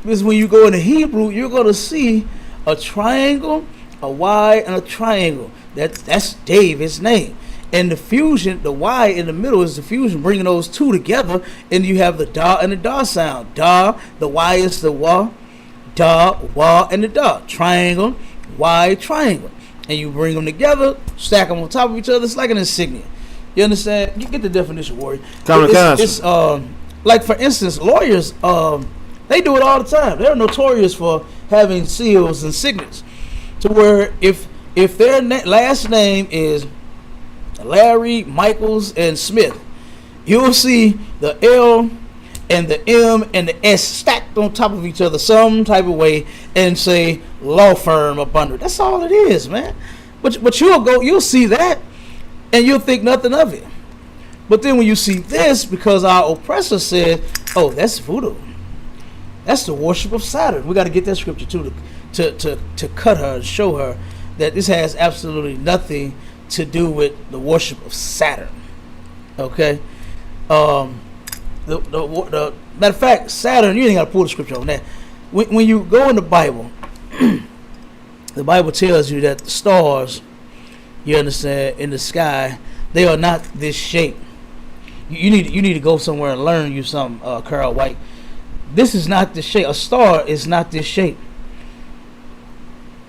Because when you go into Hebrew, you're going to see a triangle, a Y, and a triangle. That's David's name. And the fusion, the Y in the middle is the fusion, bringing those two together, and you have the da and the da sound. Da, the Y is the wa, da, wa, and the da. Triangle, Y, triangle. And you bring them together, stack them on top of each other. It's like an insignia. You understand? You get the definition, Warrior. It's like, for instance, lawyers, they do it all the time. They're notorious for having seals and signets, to where if their last name is Larry, Michaels, and Smith, you'll see the L and the M and the S stacked on top of each other some type of way and say law firm up under it. That's all it is, man. But you'll see that and you'll think nothing of it. But then when you see this, because our oppressor said, oh, that's voodoo. That's the worship of Saturn. We got to get that scripture too to cut her and show her that this has absolutely nothing to do with the worship of Saturn. Okay. The matter of fact, Saturn, you ain't got to pull the scripture on that. When you go in the Bible, the Bible tells you that the stars, you understand, in the sky, they are not this shape. You need to go somewhere and learn you something, Carl White. This is not this shape. A star is not this shape.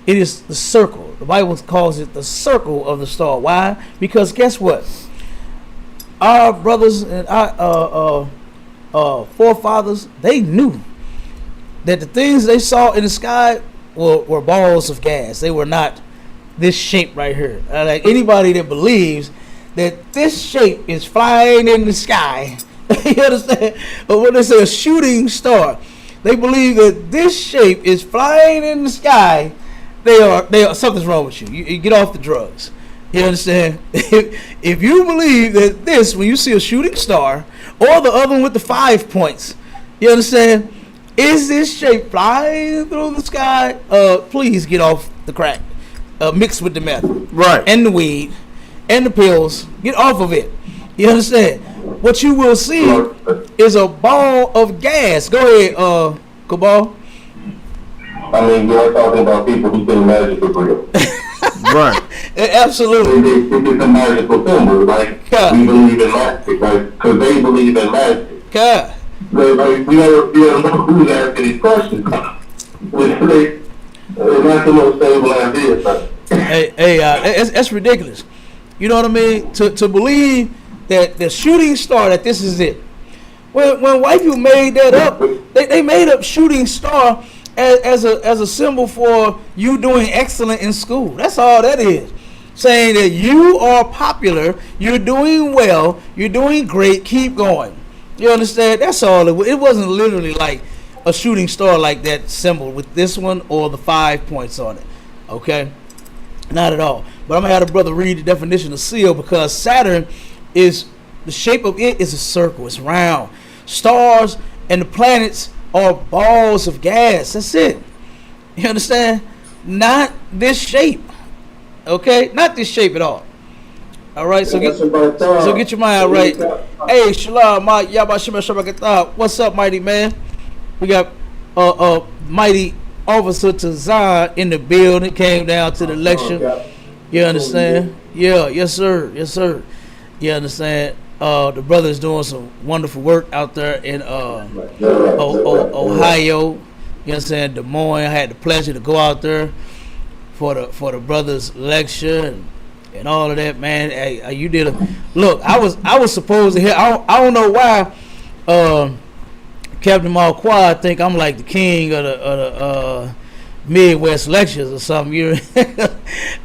It is the circle. The Bible calls it the circle of the star. Why? Because guess what? Our brothers and our forefathers, they knew that the things they saw in the sky were balls of gas. They were not this shape right here. Like anybody that believes that this shape is flying in the sky, you understand? But when they say a shooting star, they believe that this shape is flying in the sky. They are something's wrong with you. You get off the drugs. You understand? If you believe that this, when you see a shooting star, or the other one with the 5 points, you understand? Is this shape flying through the sky? Please get off the crack, mixed with the meth, right, and the weed, and the pills. Get off of it. You understand? What you will see is a ball of gas. Go ahead, Cabal. I mean, you're talking about people who think magic is real. Right. Absolutely. It's a magical symbol, like we believe in magic, like, because they believe in magic. God. Like, we don't know who's asking these questions. It's not the most stable idea. Hey, that's ridiculous. You know what I mean? To believe that the shooting star, that this is it. When white people made that up, they made up shooting star as a symbol for you doing excellent in school. That's all that is. Saying that you are popular, you're doing well, you're doing great, keep going. You understand? That's all it wasn't literally like a shooting star like that symbol with this one or the 5 points on it. Okay? Not at all. But I'm going to have the brother read the definition of seal, because Saturn is, the shape of it is a circle. It's round. Stars and the planets are balls of gas. That's it. You understand? Not this shape. Okay? Not this shape at all. All right? So get your mind right. Hey, Shalom, what's up, mighty man? We got mighty Officer Tazan in the building. Came down to the lecture. You understand? Yeah, yes sir, yes sir. You understand? The brother's doing some wonderful work out there in Ohio. You understand? Des Moines. I had the pleasure to go out there for the brother's lecture and all of that, man. Hey, you did a look. I was supposed to hear. I don't know why. Captain Marquardt, I think I'm like the king of the Midwest lectures or something.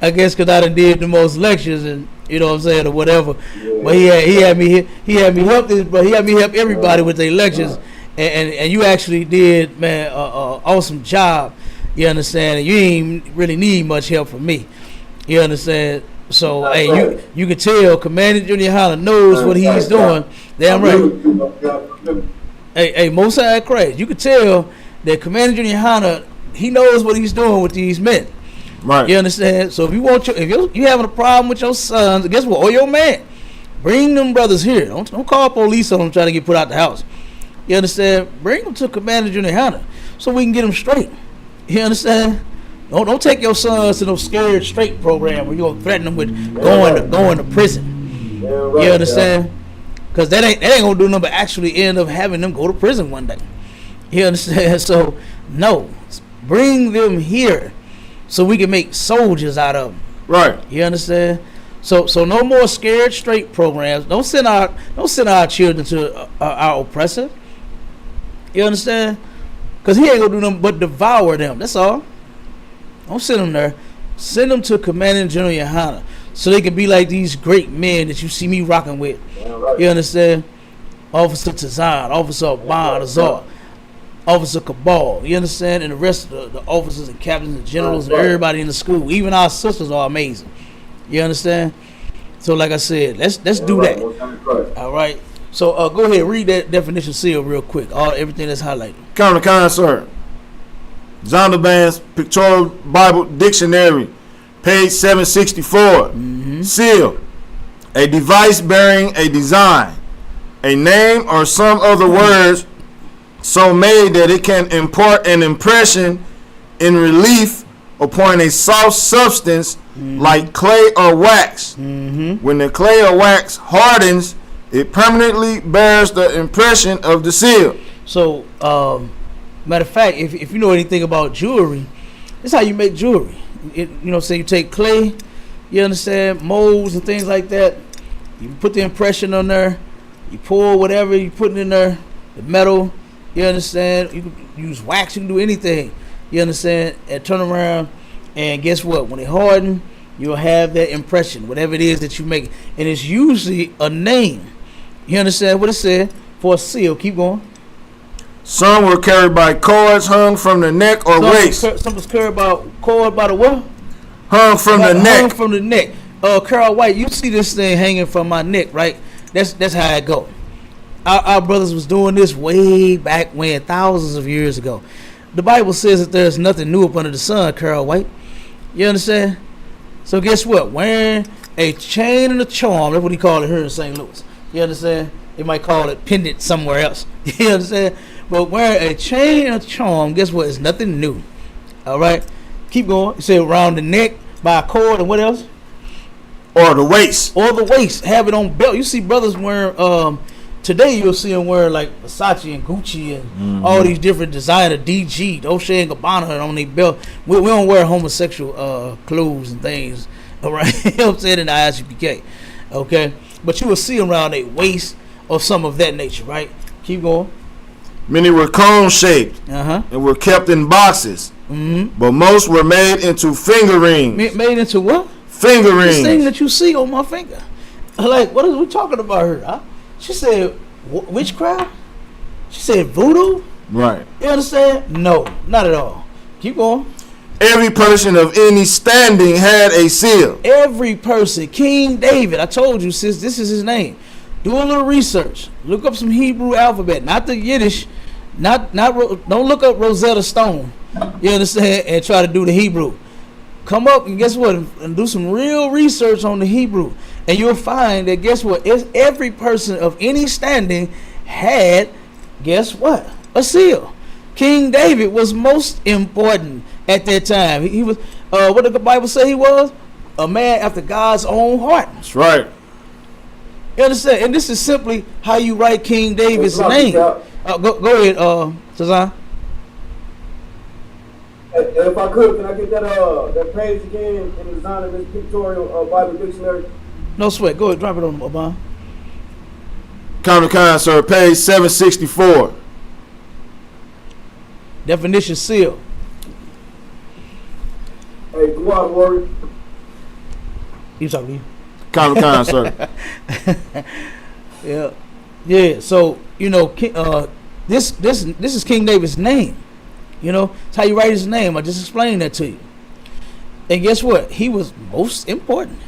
I guess because I done did the most lectures, and you know what I'm saying, or whatever. Yeah. But he had me help this, but he had me help everybody with their lectures, and you actually did, man, awesome job. You understand? And you ain't really need much help from me. You understand? So That's hey, right. you can tell Commander Junior Hunter knows what he's doing. Damn right. Hey, Most High Christ, you can tell that Commander Junior Hunter, he knows what he's doing with these men. Right. You understand? So if you want you having a problem with your sons, guess what? Or your man, bring them brothers here. Don't call police on them trying to get put out the house. You understand? Bring them to Commander Junior Hunter so we can get them straight. You understand? Don't take your sons to no scared straight program where you're gonna threaten them with going to prison. You understand? Because that ain't gonna do nothing but actually end up having them go to prison one day. You understand? So no, bring them here so we can make soldiers out of them. Right. You understand? So no more scared straight programs. Don't send our children to our oppressor. You understand? Because he ain't gonna do nothing but devour them. That's all. Don't send them there. Send them to Commander General Yohana so they can be like these great men that you see me rocking with. You understand? Officer Tazan, Officer Bond, Azar, Officer Cabal. You understand? And the rest of the officers and captains and generals and everybody in the school. Even our sisters are amazing. You understand? So like I said, let's do that. All right. So go ahead, read that definition seal real quick. Everything that's highlighted. Counter, sir. Zondervan's Pictorial Bible Dictionary, page 764. Seal, a device bearing a design, a name or some other words so made that it can impart an impression in relief upon a soft substance like clay or wax. When the clay or wax hardens, it permanently bears the impression of the seal. So, matter of fact, if you know anything about jewelry, this is how you make jewelry. Say you take clay, you understand, molds and things like that. You put the impression on there. You pour whatever you put in there, the metal. You understand? You can use wax. You can do anything. You understand? And turn around, and guess what? When it harden, you'll have that impression, whatever it is that you make, and it's usually a name. You understand what it said for a seal? Keep going. Some were carried by cords hung from the neck or waist. Some was carried by cord by the what? Hung from the neck. Hung from the neck. Carl White, you see this thing hanging from my neck, right? That's how it go. Our brothers was doing this way back when, thousands of years ago. The Bible says that there's nothing new up under the sun, Carl White. You understand? So guess what? Wearing a chain and a charm, that's what he called it here in St. Louis. You understand? They might call it pendant somewhere else. You understand? But wearing a chain and a charm, guess what? It's nothing new. All right? Keep going. You say around the neck by a cord, and what else? Or the waist. Or the waist. Have it on belt. You see brothers wearing, today you'll see them wearing like Versace and Gucci and all these different designer DG, Dolce and Gabbana on their belt. We don't wear homosexual clothes and things. All right? You know what I'm saying? In the ISUPK. Okay? But you will see them around their waist or some of that nature, right? Keep going. Many were cone-shaped and were kept in boxes. But most were made into finger rings. Made into what? Finger rings. This thing that you see on my finger. Like, what is we talking about here? Huh? She said, witchcraft? She said voodoo? Right. You understand? No, not at all. Keep going. Every person of any standing had a seal. Every person. King David. I told you, sis, this is his name. Do a little research. Look up some Hebrew alphabet, not the Yiddish. Don't look up Rosetta Stone. You understand? And try to do the Hebrew. Come up and guess what? And do some real research on the Hebrew. And you'll find that, guess what? Every person of any standing had, guess what? A seal. King David was most important at that time. He was, what did the Bible say he was? A man after God's own heart. That's right. You understand? And this is simply how you write King David's name. Go ahead, Tazan. If I could, can I get that page again in the design of this pictorial Bible dictionary? No sweat. Go ahead, drop it on them, Obama. Common sir, page 764. Definition seal. Hey, go out, warrior. You talking to you? Common sir. Yeah. So this is King David's name. You know, it's how you write his name. I just explained that to you. And guess what? He was most important.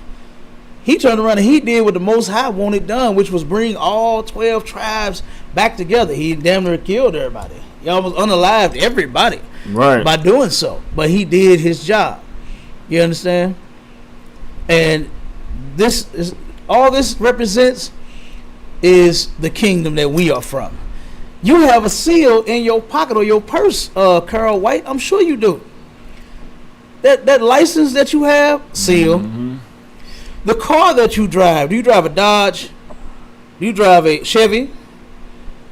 He turned around and he did what the Most High wanted done, which was bring all 12 tribes back together. He damn near killed everybody. He almost unalived everybody by doing so. But he did his job. You understand? And this is all this represents is the kingdom that we are from. You have a seal in your pocket or your purse, Carl White. I'm sure you do. That license that you have, seal. Mm-hmm. The car that you drive, do you drive a Dodge? Do you drive a Chevy?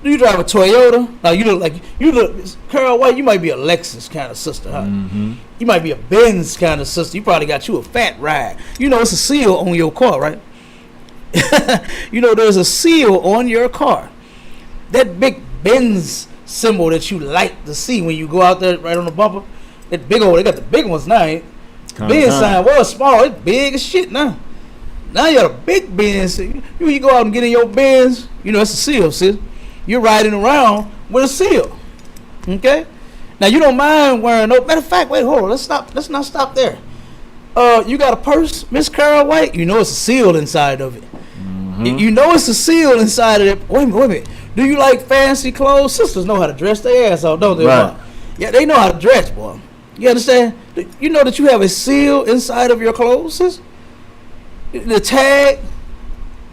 Do you drive a Toyota? Now you look Carl White, you might be a Lexus kind of sister, huh? Mm-hmm. You might be a Benz kind of sister. You probably got you a fat ride. You know it's a seal on your car, right? You know there's a seal on your car. That big Benz symbol that you like to see when you go out there right on the bumper. That big old, they got the big ones now, ain't Benz sign was small, it's big as shit now. Now you got a big Benz. You go out and get in your Benz, you know it's a seal, sis. You're riding around with a seal. Okay? Now you don't mind wearing no matter of fact, wait, hold on, let's not stop there. You got a purse, Miss Carol White, you know it's a seal inside of it. Mm-hmm. You know it's a seal inside of it. Wait a minute. Do you like fancy clothes? Sisters know how to dress their ass off, don't they? Right. Yeah, they know how to dress, boy. You understand? You know that you have a seal inside of your clothes, sis? The tag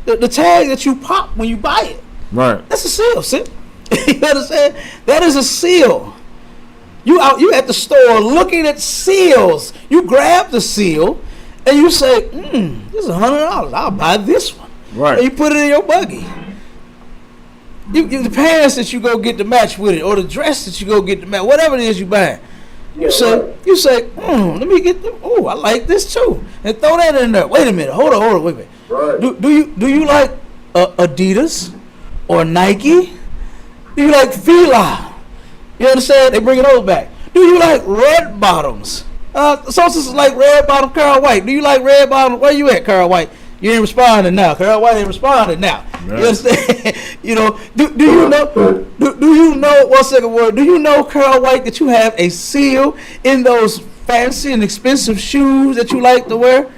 that you pop when you buy it. Right. That's a seal, sis. You understand? That is a seal. You at the store looking at seals. You grab the seal and you say, this is $100. I'll buy this one. Right. And you put it in your buggy. The pants that you go get to match with it, or the dress that you go get to match, whatever it is you buy. You say, let me get them. Oh, I like this too, and throw that in there. Wait a minute, hold on, wait a minute. Right. Do you like Adidas or Nike? Do you like Fila? You understand? They bringing those back. Do you like red bottoms? Some sisters like red bottom. Carl White. Do you like red bottom? Where you at, Carl White? You ain't responding now. Carl White ain't responding now. Right. You understand? You know, do you know? Do you know? One second word. Do you know, Carl White, that you have a seal in those fancy and expensive shoes that you like to wear?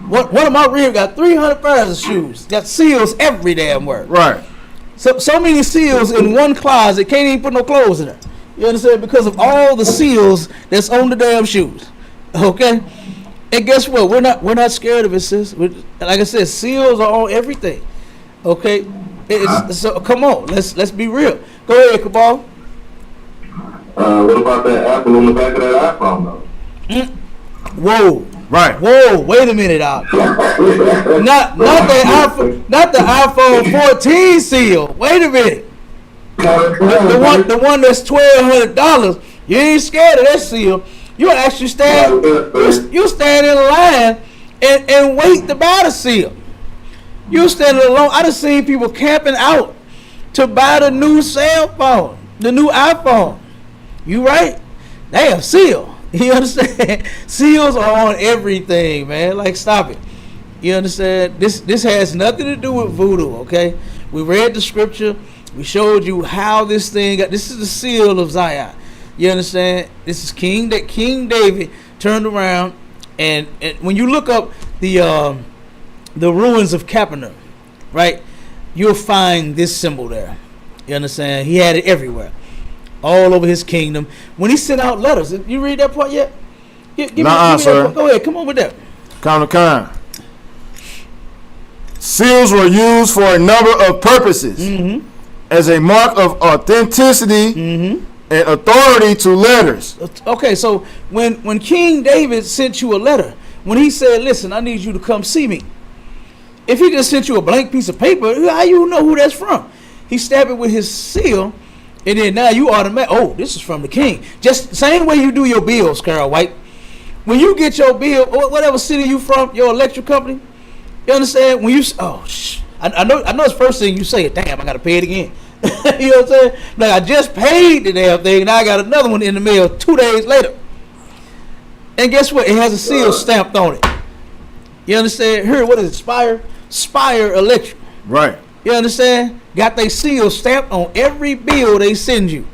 One of my ribs got 300 pairs of shoes. Got seals every damn word. Right. So many seals in one closet. Can't even put no clothes in there. You understand? Because of all the seals that's on the damn shoes. Okay. And guess what? We're not scared of it, sis. Like I said, seals are on everything. Okay, so come on, let's be real. Go ahead, Cabal. What about that Apple on the back of that iPhone, though? Whoa, right. Whoa, wait a minute, out. not the iPhone 14 seal. Wait a minute. The one that's $1,200. You ain't scared of that seal. You actually stand in line and wait to buy the seal. You standing alone. I done seen people camping out to buy the new cell phone, the new iPhone. You right? Damn, seal. You understand? Seals are on everything, man. Like, stop it. You understand? This has nothing to do with voodoo, okay? We read the scripture. We showed you how this thing got. This is the seal of Zion. You understand? This is King David turned around, and when you look up the ruins of Capernaum, right, you'll find this symbol there. You understand? He had it everywhere, all over his kingdom. When he sent out letters, you read that part yet? Give me sir. Go ahead, come on with that. Kind. Seals were used for a number of purposes, as a mark of authenticity. And authority to letters. Okay, so when King David sent you a letter, when he said, listen, I need you to come see me. If he just sent you a blank piece of paper, how you know who that's from? He stamped it with his seal, and then now you automatically, this is from the king. Just same way you do your bills, Carol White. When you get your bill, whatever city you from, your electric company, you understand? When you, I know it's first thing you say, damn, I got to pay it again. You know what I'm saying? Like, I just paid the damn thing, and I got another one in the mail 2 days later. And guess what? It has a seal stamped on it. You understand? Here, what is it? Spire Electric. Right. You understand? Got they seal stamped on every bill they send you.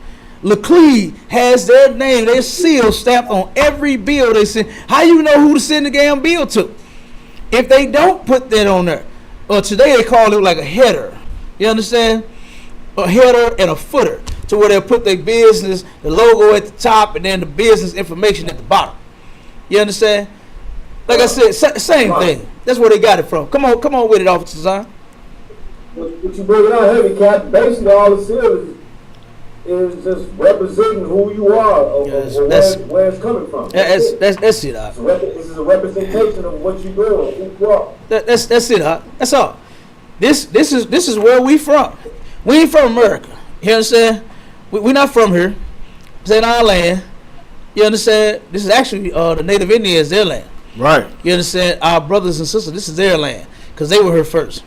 Laclede has their name, their seal stamped on every bill they send. How you know who to send the damn bill to? If they don't put that on there, or today they call it like a header. You understand? A header and a footer, to where they'll put their business, the logo at the top, and then the business information at the bottom. You understand? Like I said, same thing. That's where they got it from. Come on with it, Officer Zahn. What you bringing out heavy, Cap? Basically, all the seal is just representing who you are or where it's coming from. That's it. This is a representation of what you're doing, who you are. That's it. That's all. This is where we from. We ain't from America. You understand? We're not from here. It's in our land. You understand? This is actually the Native Indians, their land. Right. You understand? Our brothers and sisters, this is their land because they were here first.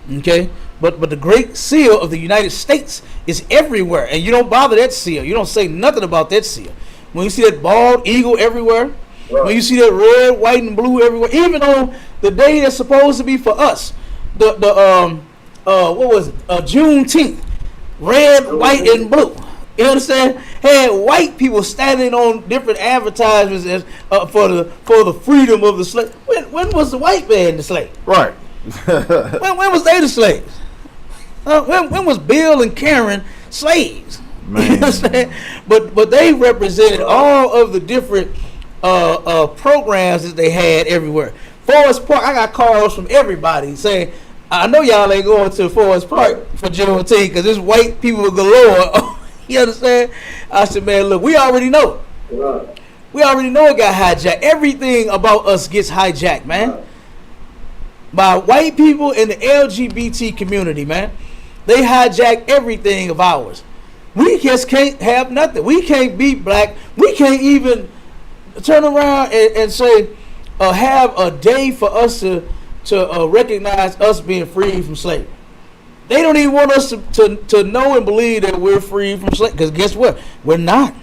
Okay? But the Great Seal of the United States is everywhere, and you don't bother that seal. You don't say nothing about that seal. When you see that bald eagle everywhere, when you see that red, white, and blue everywhere, even on the day that's supposed to be for us, what was it? Juneteenth, red, white, and blue. You understand? Had white people standing on different advertisements as, for the freedom of the slave. When was the white man the slave? Right. when was they the slaves? When was Bill and Karen slaves? Man. You understand? But they represented all of the different programs that they had everywhere. Forest Park, I got calls from everybody saying, I know y'all ain't going to Forest Park for Juneteenth because there's white people galore. You understand? I said, man, look, we already know. We already know it got hijacked. Everything about us gets hijacked, man. By white people in the LGBT community, man. They hijack everything of ours. We just can't have nothing. We can't be black. We can't even turn around and say, have a day for us to recognize us being free from slavery. They don't even want us to know and believe that we're free from slavery. Because guess what? We're not.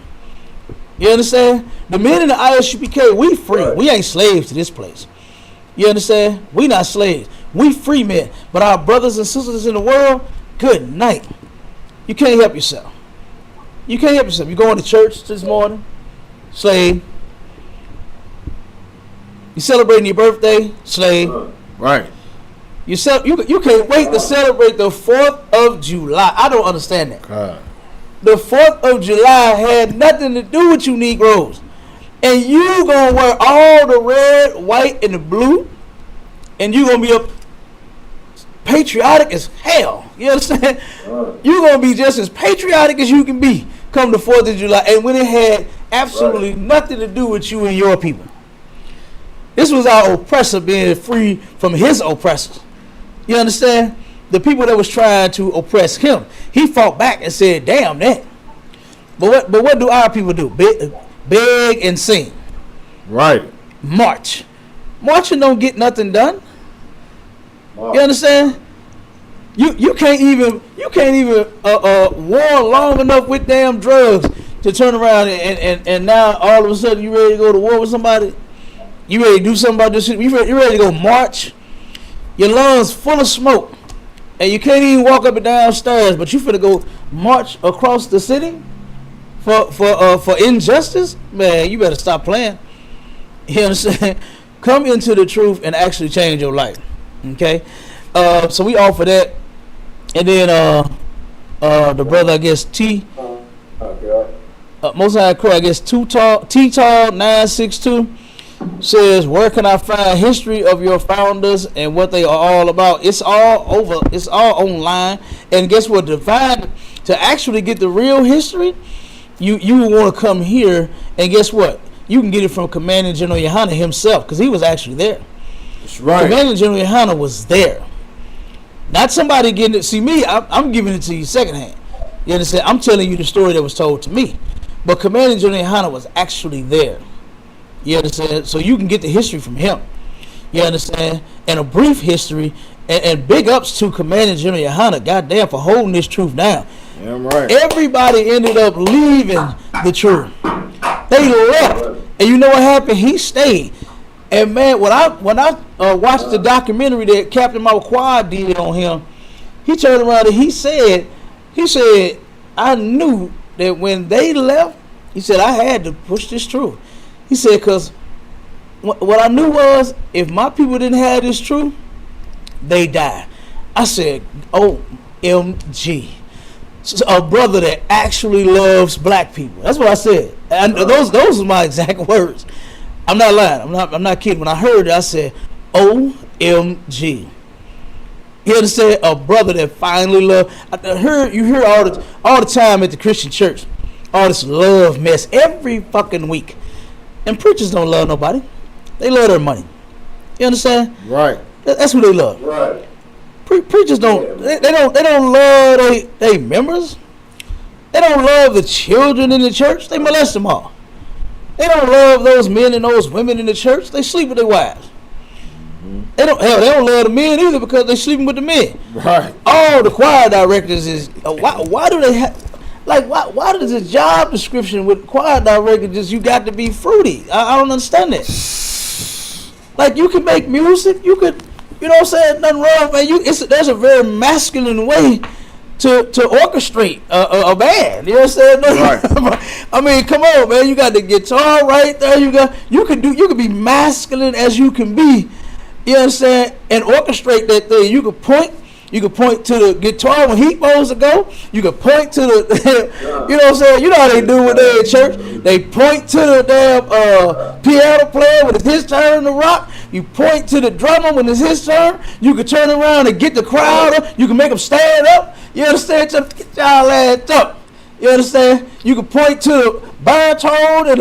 You understand? The men in the ISUPK, we free. We ain't slaves to this place. You understand? We not slaves. We free men. But our brothers and sisters in the world, good night. You can't help yourself. You can't help yourself. You going to church this morning, slave. You celebrating your birthday, slave. Right. You can't wait to celebrate the 4th of July. I don't understand that. The 4th of July had nothing to do with you Negroes. And you gonna wear all the red, white, and the blue, and you gonna be up patriotic as hell. You understand? You gonna be just as patriotic as you can be come the 4th of July, and when it had absolutely nothing to do with you and your people. This was our oppressor being free from his oppressors. You understand? The people that was trying to oppress him, he fought back and said, damn that. But what do our people do? Beg and sing. Right. March. Marching don't get nothing done. You understand? You can't even war long enough with damn drugs to turn around and now all of a sudden you ready to go to war with somebody? You ready to do something about this shit? You ready to go march? Your lungs full of smoke, and you can't even walk up and down stairs, but you finna go march across the city for injustice? Man, you better stop playing. You understand? Come into the truth and actually change your life. Okay? So we offer that. And then the brother, I guess, Most High Crow, I guess, T-Tall 962 says, where can I find history of your founders and what they are all about? It's all over. It's all online. And guess what? To actually get the real history, you want to come here, and guess what? You can get it from Commanding General Yohana himself, because he was actually there. That's right. Commanding General Yohana was there. Not somebody getting it. See, me, I'm giving it to you secondhand. You understand? I'm telling you the story that was told to me. But Commanding General Yohana was actually there. You understand? So you can get the history from him. You understand? And a brief history. And big ups to Commanding General Yohana, goddamn, for holding this truth down. Yeah, right. Everybody ended up leaving the truth. They left. And you know what happened? He stayed. And man, when I watched the documentary that Captain Mawquad did on him, he turned around and he said, I knew that when they left, he said, I had to push this truth. He said, because what I knew was, if my people didn't have this truth, they die. I said, OMG. So a brother that actually loves black people. That's what I said. And those are my exact words. I'm not lying. I'm not kidding. When I heard it, I said, OMG. You understand? A brother that finally loved. You hear all the time at the Christian church, all this love mess every fucking week. And preachers don't love nobody. They love their money. You understand? Right. That's what they love. Right. Preachers don't. They don't love they members. They don't love the children in the church. They molest them all. They don't love those men and those women in the church. They sleep with their wives. They don't love the men either because they sleeping with the men. Right. All the choir directors is why do they have why does the job description with choir director just you got to be fruity? I don't understand that. Like you can make music, you could, you know what I'm saying, nothing wrong, man. There's a very masculine way to orchestrate a band. You know what I'm saying? Right. I mean, come on, man. You got the guitar right there. You can be masculine as you can be. You know what I'm saying? And orchestrate that thing. You could point to the guitar when he's supposed to go. You could point to the, you know what I'm saying? You know how they do when they're in church. They point to the damn piano player when it's his turn to rock. You point to the drummer when it's his turn. You could turn around and get the crowd up. You can make them stand up. You understand? Just get y'all ass up. You understand? You can point to the baritone and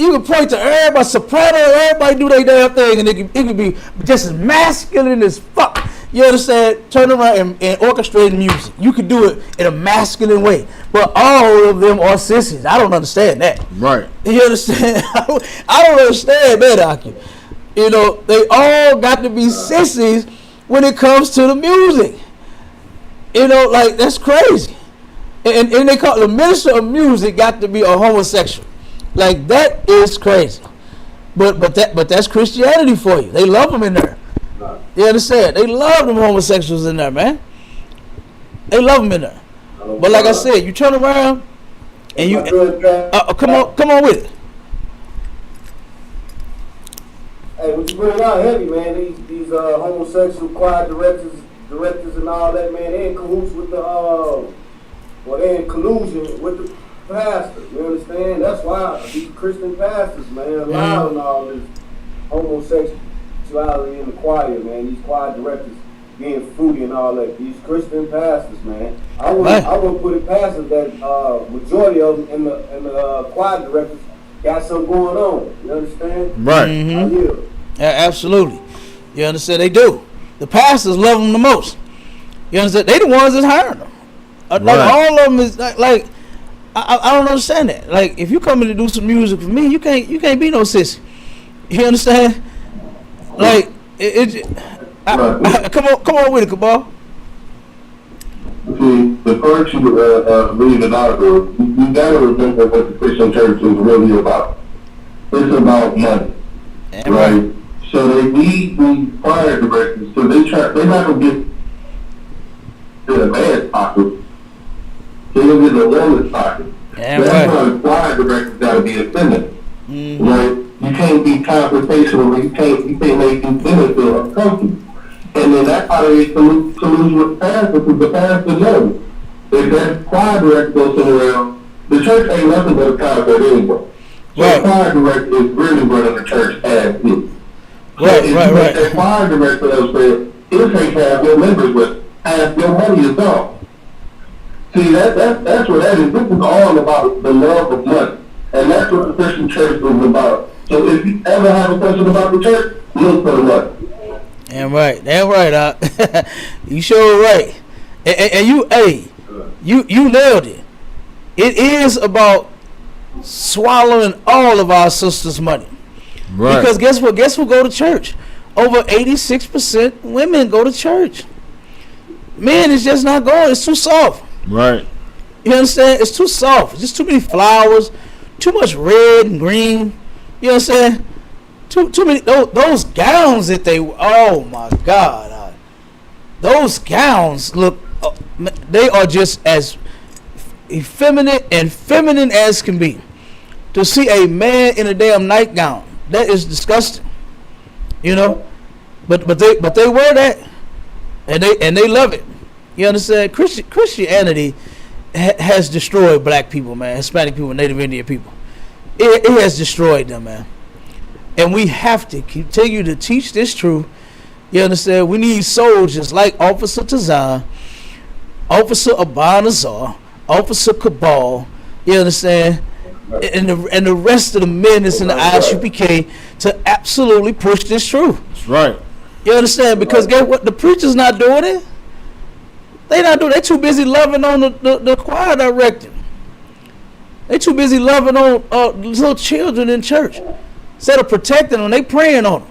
you can point to everybody, soprano, everybody do their damn thing, and it can be just as masculine as fuck. You understand? Turn around and orchestrate music. You can do it in a masculine way. But all of them are sissies. I don't understand that. Right. You understand? I don't understand that, Aki. You know, they all got to be sissies when it comes to the music. You know, like, that's crazy. And they call the minister of music got to be a homosexual. Like, that is crazy. But that's Christianity for you. They love them in there. You understand? They love them homosexuals in there, man. They love them in there. But like I said, you turn around and you come on with it. Hey, what you bring out heavy, man? These homosexual choir directors and all that, man. They in cahoots with they in collusion with the pastor. You understand? That's why these Christian pastors, man, allowing all this homosexuality in the choir, man. These choir directors being fruity and all that. These Christian pastors, man. I wouldn't put it past them that majority of them in the choir directors got something going on. You understand? Right. Mm-hmm. Yeah, absolutely. You understand? They do. The pastors love them the most. You understand? They the ones that's hiring them. Like all of them is like I don't understand that. Like if you coming to do some music for me, you can't be no sissy. You understand? Like come on with it, Cabal. See, the first you read an article, you gotta remember what the Christian church is really about. It's about money, right? So they need the choir directors, so they're not gonna get to the man's pocket. They're gonna get the woman's pocket. That's why the choir directors gotta be offended. Mm-hmm. Right? You can't be confrontational. You can't make these women feel uncomfortable. And then that's how they collude with the pastor, because the pastor knows if that choir director goes around, the church ain't nothing but a concert anyway. So the choir director is really running the church as is. Right. That choir director else said, he'll take half your members with half your money is gone. See, that's what that is. This is all about the love of money. And that's what the Christian church is about. So if you ever have a question about the church, look for the money. Damn right. You sure right. And you nailed it. It is about swallowing all of our sisters' money. Right. Because guess who go to church? Over 86% women go to church. Men is just not going. It's too soft. Right. You understand? It's too soft. It's just too many flowers, too much red and green. You know what I'm saying? Too many those gowns that oh my God, those gowns look, they are just as effeminate and feminine as can be. To see a man in a damn nightgown, that is disgusting. You know, but they wear that, and they love it. You understand? Christianity has destroyed black people, man, Hispanic people, Native Indian people. It has destroyed them, man. And we have to continue to teach this truth. You understand? We need soldiers like Officer Tazan, Officer Abanazar, Officer Cabal. You understand? And the rest of the men that's in the ISUPK to absolutely push this truth. That's right. You understand? Because guess what? The preacher's not doing it. They not doing it. They too busy loving on the choir director. They too busy loving on little children in church. Instead of protecting them, they praying on them.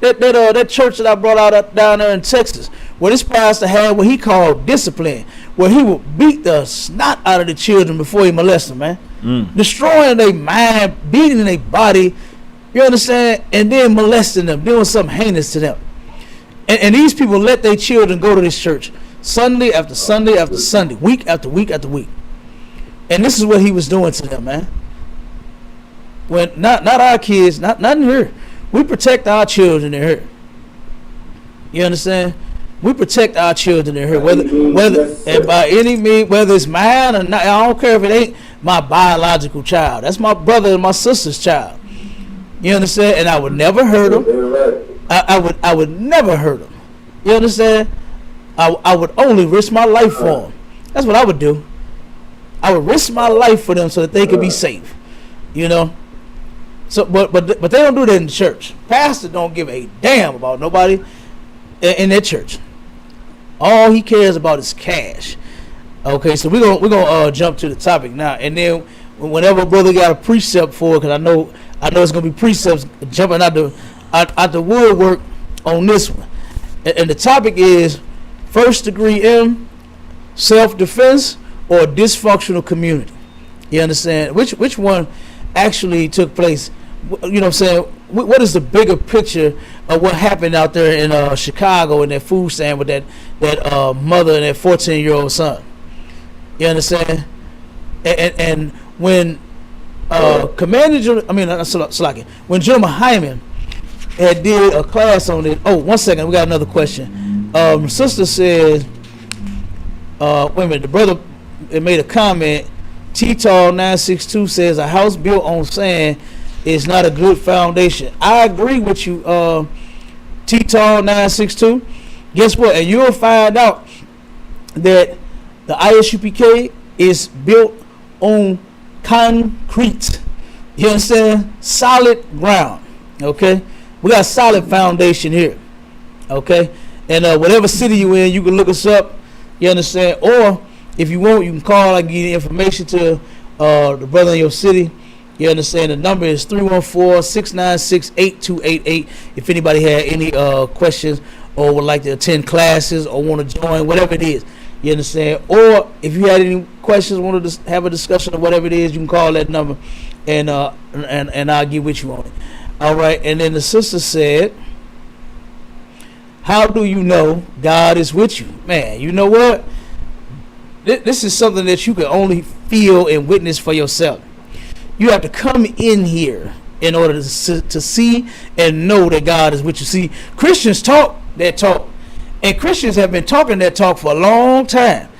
That church that I brought out down there in Texas, where this pastor had what he called discipline, where he would beat the snot out of the children before he molested them, man. Destroying their mind, beating their body, you understand, and then molesting them, doing something heinous to them. And these people let their children go to this church Sunday after Sunday after Sunday, week after week after week. And this is what he was doing to them, man. When not our kids, not in here. We protect our children in here. You understand? We protect our children in here, whether and by any means, whether it's mine or not. I don't care if it ain't my biological child. That's my brother and my sister's child. You understand? And I would never hurt them. I would never hurt them. You understand? I would only risk my life for them. That's what I would do. I would risk my life for them so that they could be safe. You know. So, but they don't do that in the church. Pastor don't give a damn about nobody in that church. All he cares about is cash. Okay, so we're gonna jump to the topic now, and then whenever brother got a precept for it, because I know it's gonna be precepts jumping out the woodwork on this one, and the topic is first degree M, self-defense, or dysfunctional community. You understand? Which one actually took place? You know what I'm saying? What is the bigger picture of what happened out there in Chicago in that food stand with that mother and that 14-year-old son? You understand? And when when General Hyman had did a class on it. Oh, 1 second, we got another question. Sister says, wait a minute, the brother made a comment. T-Tall 962 says a house built on sand is not a good foundation. I agree with you, T-Tall 962. Guess what? And you'll find out that the ISUPK is built on concrete. You understand? Solid ground. Okay? We got a solid foundation here. Okay? And whatever city you in, you can look us up. You understand? Or if you want, you can call. I can give you the information to the brother in your city. You understand? The number is 314-696-8288. If anybody had any questions or would like to attend classes or want to join, whatever it is. You understand? Or if you had any questions, wanted to have a discussion of whatever it is, you can call that number and I'll get with you on it. All right. And then the sister said, how do you know God is with you? Man, you know what? This is something that you can only feel and witness for yourself. You have to come in here in order to see and know that God is with you. See, Christians talk that talk, and Christians have been talking that talk for a long time.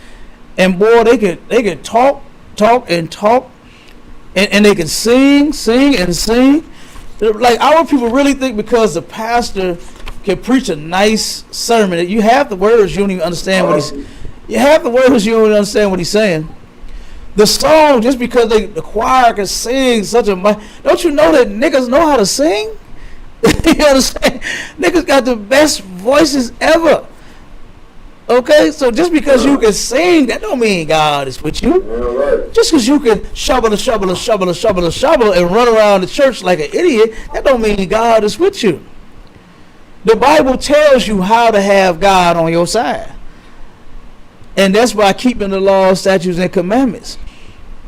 And boy, they can talk, and they can sing. Like, our people really think because the pastor can preach a nice sermon that you have the words, you don't even understand what he's. You have the words, you don't understand what he's saying. The song, just because the choir can sing such a, don't you know that niggas know how to sing? You understand? Niggas got the best voices ever. Okay, so just because you can sing, that don't mean God is with you. Just because you can shovel and run around the church like an idiot, that don't mean God is with you. The Bible tells you how to have God on your side. And that's by keeping the laws, statutes, and commandments.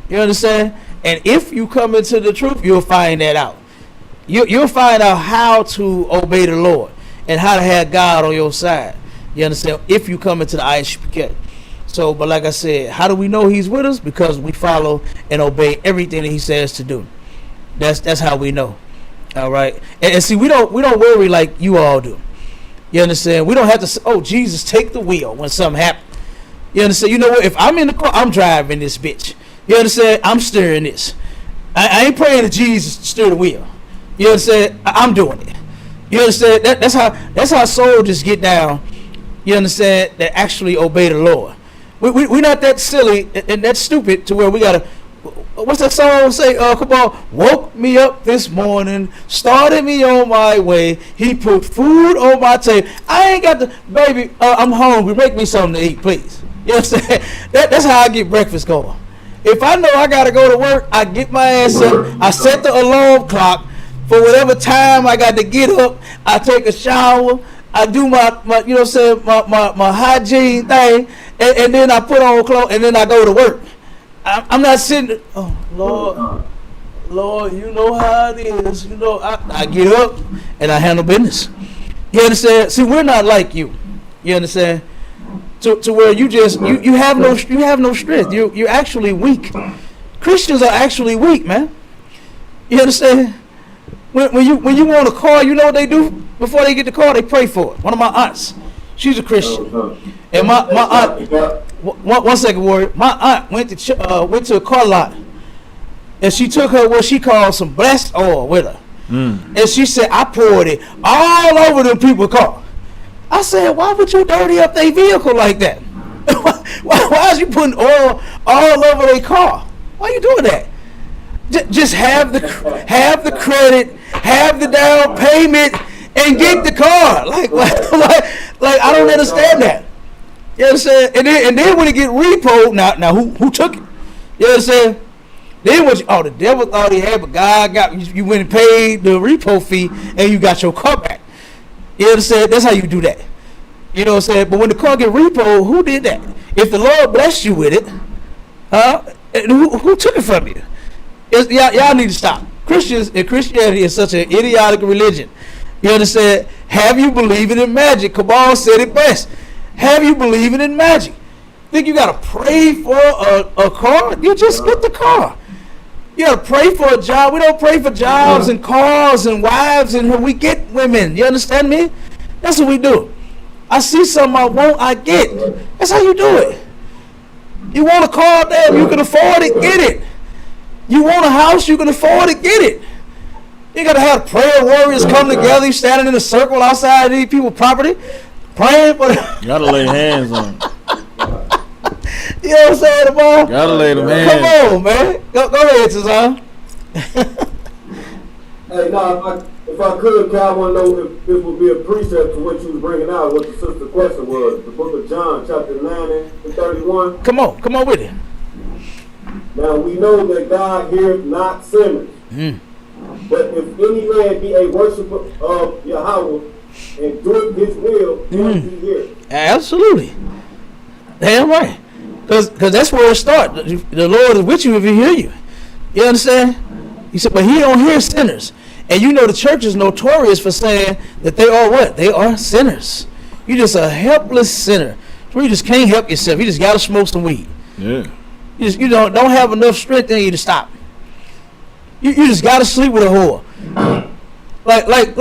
You understand? And if you come into the truth, you'll find that out. You'll find out how to obey the Lord and how to have God on your side. You understand? If you come into the ISUPK. So, but like I said, how do we know he's with us? Because we follow and obey everything that he says to do. That's how we know. All right. And see, we don't worry like you all do. You understand? We don't have to say, oh, Jesus, take the wheel when something happens. You understand? You know what? If I'm in the car, I'm driving this bitch. You understand? I'm steering this. I ain't praying to Jesus to steer the wheel. You understand? I'm doing it. You understand? That's how soldiers get down. You understand? That actually obey the Lord. We're not that silly and that stupid to where we gotta. What's that song say? Come on, woke me up this morning, started me on my way. He put food on my table. I ain't got the baby. I'm hungry. Make me something to eat, please. You understand? That's how I get breakfast going. If I know I gotta go to work, I get my ass up. I set the alarm clock for whatever time I got to get up. I take a shower. I do my you know what I'm saying, my hygiene thing, and then I put on clothes, and then I go to work. I'm not sitting. Oh Lord, you know how it is. You know, I get up and I handle business. You understand? See, we're not like you. You understand? To where you just you have no strength. You're actually weak. Christians are actually weak, man. You understand? When you want a car, you know what they do before they get the car? They pray for it. One of my aunts, she's a Christian, and my aunt. One second, Warrior. My aunt went to a car lot, and she took her what she called some blessed oil with her, and she said, I poured it all over them people's car. I said, why would you dirty up their vehicle like that? why is you putting oil all over their car? Why are you doing that? Just have the credit, have the down payment, and get the car. Like I don't understand that. You know what I'm saying? And then when it get repoed, now who took it? You know what I'm saying? Then the devil thought he had, but God got you went and paid the repo fee, and you got your car back. You know what I'm saying? That's how you do that. You know what I'm saying? But when the car get repoed, who did that? If the Lord blessed you with it, who took it from you? Y'all need to stop. Christianity is such an idiotic religion. You understand? Have you believing in magic? Cabal said it best. Have you believing in magic? Think you gotta pray for a car? You just get the car. You gotta pray for a job. We don't pray for jobs and cars and wives, and we get women. You understand me? That's what we do. I see something I want, I get. That's how you do it. You want a car, damn, you can afford it, get it. You want a house, you can afford it, get it. You gotta have prayer warriors come together. You standing in a circle outside these people's property, praying for them. You gotta lay hands on them. You know what I'm saying, Bob? Gotta lay them hands. Come on, man. Go ahead, Tazan. Hey, now, if I could, I want to know if this would be a precept to what you was bringing out, what the sister question was. The book of John, chapter 9 and 31. Come on with it. Now, we know that God hears not sinners. But if any man be a worshiper of Yahweh and doeth his will, can he hear? Absolutely. Damn right. Because that's where it starts. The Lord is with you if he hear you. You understand? He said, but he don't hear sinners. And you know the church is notorious for saying that they are what? They are sinners. You're just a helpless sinner. You just can't help yourself. You just got to smoke some weed. Yeah. You don't have enough strength in you to stop. You just got to sleep with a whore. Like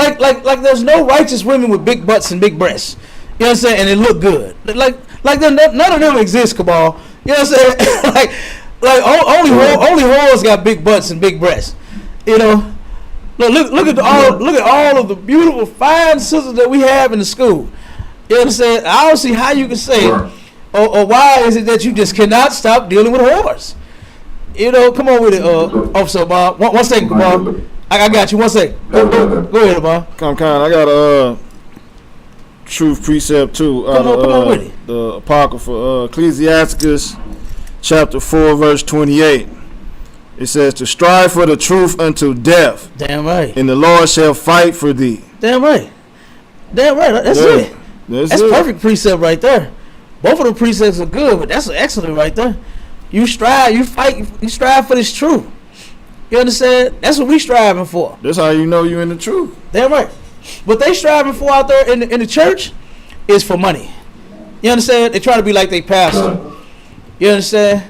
there's no righteous women with big butts and big breasts. You know what I'm saying? And they look good. Like none of them exist, Cabal. You know what I'm saying? only whores got big butts and big breasts. You know. Look at all of the beautiful, fine sisters that we have in the school. You know what I'm saying? I don't see how you can say, or why is it that you just cannot stop dealing with whores? You know, come on with it, Officer Bob. One second, Bob. I got you. 1 second. Go ahead, Bob. Come on. I got a truth precept too. Come on with it. The Apocrypha, Ecclesiasticus, chapter 4, verse 28. It says, to strive for the truth unto death. Damn right. And the Lord shall fight for thee. Damn right. That's it. That's perfect precept right there. Both of the precepts are good, but that's excellent right there. You strive, you fight, you strive for this truth. You understand? That's what we striving for. That's how you know you're in the truth. Damn right. What they striving for out there in the church is for money. You understand? They trying to be like they pastor. You understand?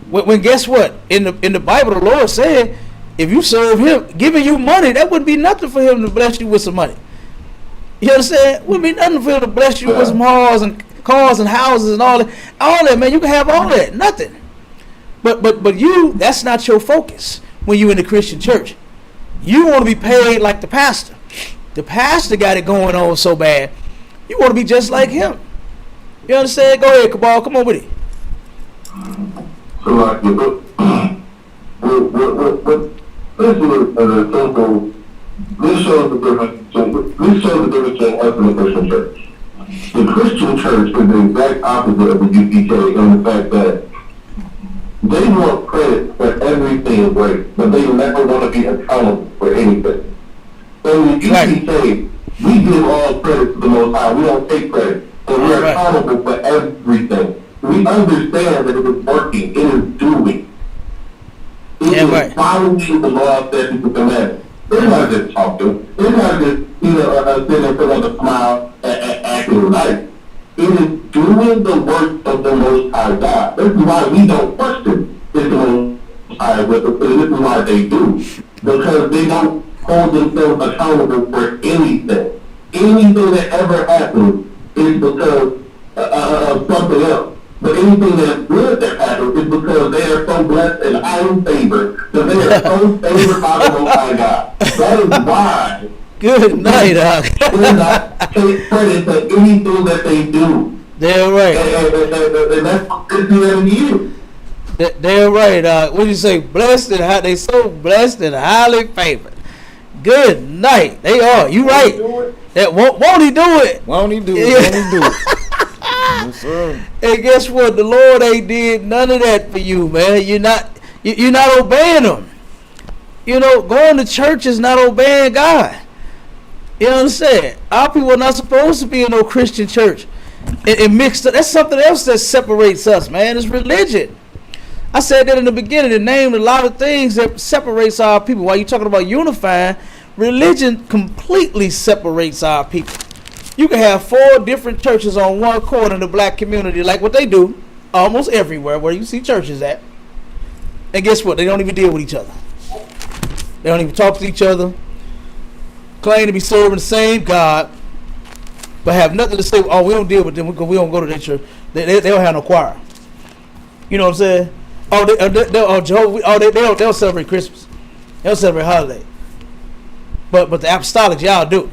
When guess what? In the Bible, the Lord said, if you serve Him, giving you money, that wouldn't be nothing for Him to bless you with some money. You understand? Wouldn't be nothing for Him to bless you with some cars and houses and all that. All that, man, you can have all that. Nothing. But you, that's not your focus when you in the Christian church. You want to be paid like the pastor. The pastor got it going on so bad. You want to be just like him. You understand? Go ahead, Cabal. Come on with it. So like, this is an example. This shows the difference. This shows the difference between us and the Christian church. The Christian church is the exact opposite of the UPK in the fact that they want credit for everything great, but they never want to be accountable for anything. In the UPK, we give all credit to the Most High. We don't take credit, but we're accountable for everything. We understand that it is working. It is doing. It is following the law, statutes, and commandments. They're not just talking. They're not just, sitting and putting on a smile and acting nice. It is doing the work of the Most High God. This is why we don't question the Most High, but this is why they do. Because they don't hold themselves accountable for anything. Anything that ever happens is because of something else. But anything that's good that happens is because they are so blessed and highly favored. Because they are so favored by the Most High God. That is why. Good night, Doc. They're not take credit for anything that they do. They're right. And that's what Christianity is. They're right, Doc. What do you say? Blessed and they so blessed and highly favored. Good night. They are. You right. That won't he do it? Won't he do it? Won't he do it? Yes, sir. And guess what? The Lord ain't did none of that for you, man. You're not obeying Him. You know, going to church is not obeying God. You understand? Our people are not supposed to be in no Christian church. It mixed up. That's something else that separates us, man. It's religion. I said that in the beginning. It named a lot of things that separates our people. While you're talking about unifying, religion completely separates our people. You can have 4 different churches on one corner in the black community, like what they do almost everywhere where you see churches at. And guess what? They don't even deal with each other. They don't even talk to each other. Claim to be serving the same God, but have nothing to say. Oh, we don't deal with them because we don't go to their church. They don't have no choir. You know what I'm saying? They'll celebrate Christmas. They'll celebrate holiday. But the apostolics, y'all do.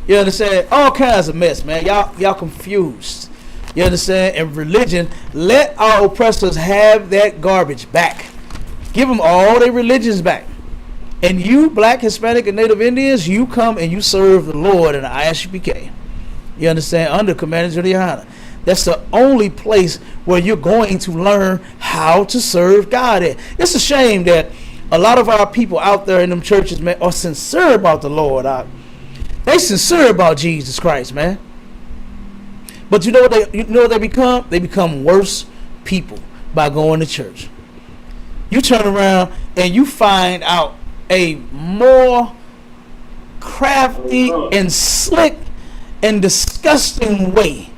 You understand? All kinds of mess, man. Y'all confused. You understand? And religion, let our oppressors have that garbage back. Give them all their religions back. And you, black, Hispanic, and Native Indians, you come and you serve the Lord in the ISUPK. You understand? Under Commander Juliana. That's the only place where you're going to learn how to serve God at. It's a shame that a lot of our people out there in them churches, man, are sincere about the Lord. They sincere about Jesus Christ, man. But you know what they become? They become worse people by going to church. You turn around and you find out a more crafty and slick and disgusting way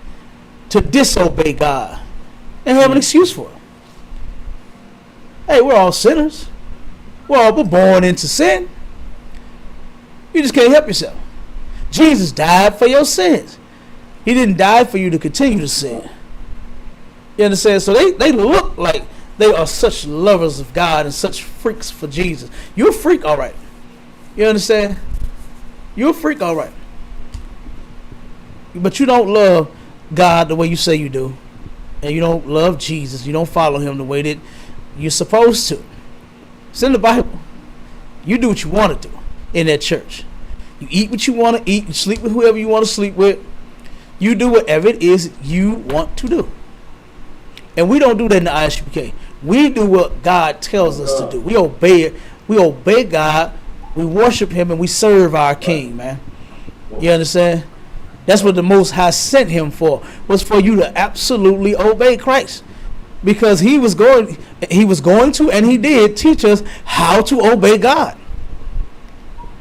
to disobey God and have an excuse for it. Hey, we're all sinners. We're all born into sin. You just can't help yourself. Jesus died for your sins. He didn't die for you to continue to sin. You understand? So they look like they are such lovers of God and such freaks for Jesus. You're a freak, all right. You understand? You're a freak, all right. But you don't love God the way you say you do. And you don't love Jesus. You don't follow Him the way that you're supposed to. It's in the Bible. You do what you want to do in that church. You eat what you want to eat. You sleep with whoever you want to sleep with. You do whatever it is you want to do. And we don't do that in the ISUPK. We do what God tells us to do. We obey it. We obey God. We worship Him and we serve our King, man. You understand? That's what the Most High sent Him for. Was for you to absolutely obey Christ. Because He was going to, and He did teach us how to obey God.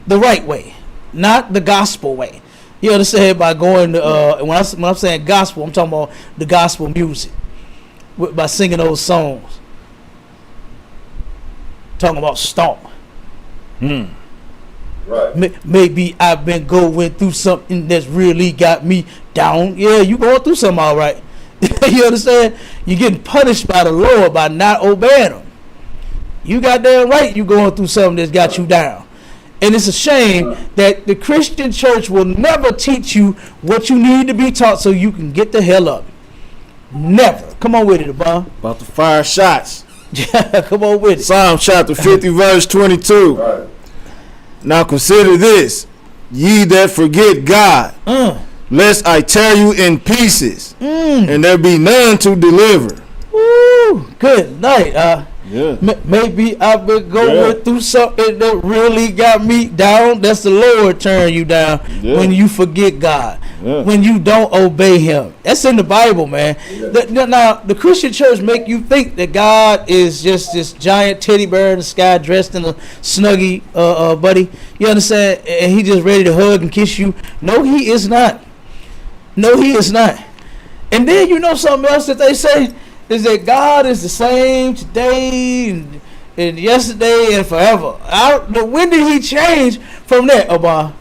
The right way. Not the gospel way. You understand? By going to, when I'm saying gospel, I'm talking about the gospel music. by singing those songs. Talking about stomp. Right. Maybe I've been going through something that's really got me down. Yeah, you going through something, all right. You understand? You're getting punished by the Lord by not obeying him. You got damn right you going through something that's got you down. And it's a shame that the Christian church will never teach you what you need to be taught so you can get the hell up. Never. Come on with it, Abba. About to fire shots. Come on with it. Psalm chapter 50, verse 22. Right. Now consider this, ye that forget God, lest I tear you in pieces, and there be none to deliver. Woo, good night. Yeah. Maybe I've been going through something that really got me down. That's the Lord tearing you down when you forget God, when you don't obey him. That's in the Bible, man. Now, the Christian church make you think that God is just this giant teddy bear in the sky dressed in a Snuggie, buddy. You understand? And he just ready to hug and kiss you. No, he is not. No, he is not. And then you know something else that they say? Is that God is the same today and yesterday and forever. When did he change from that, Obama?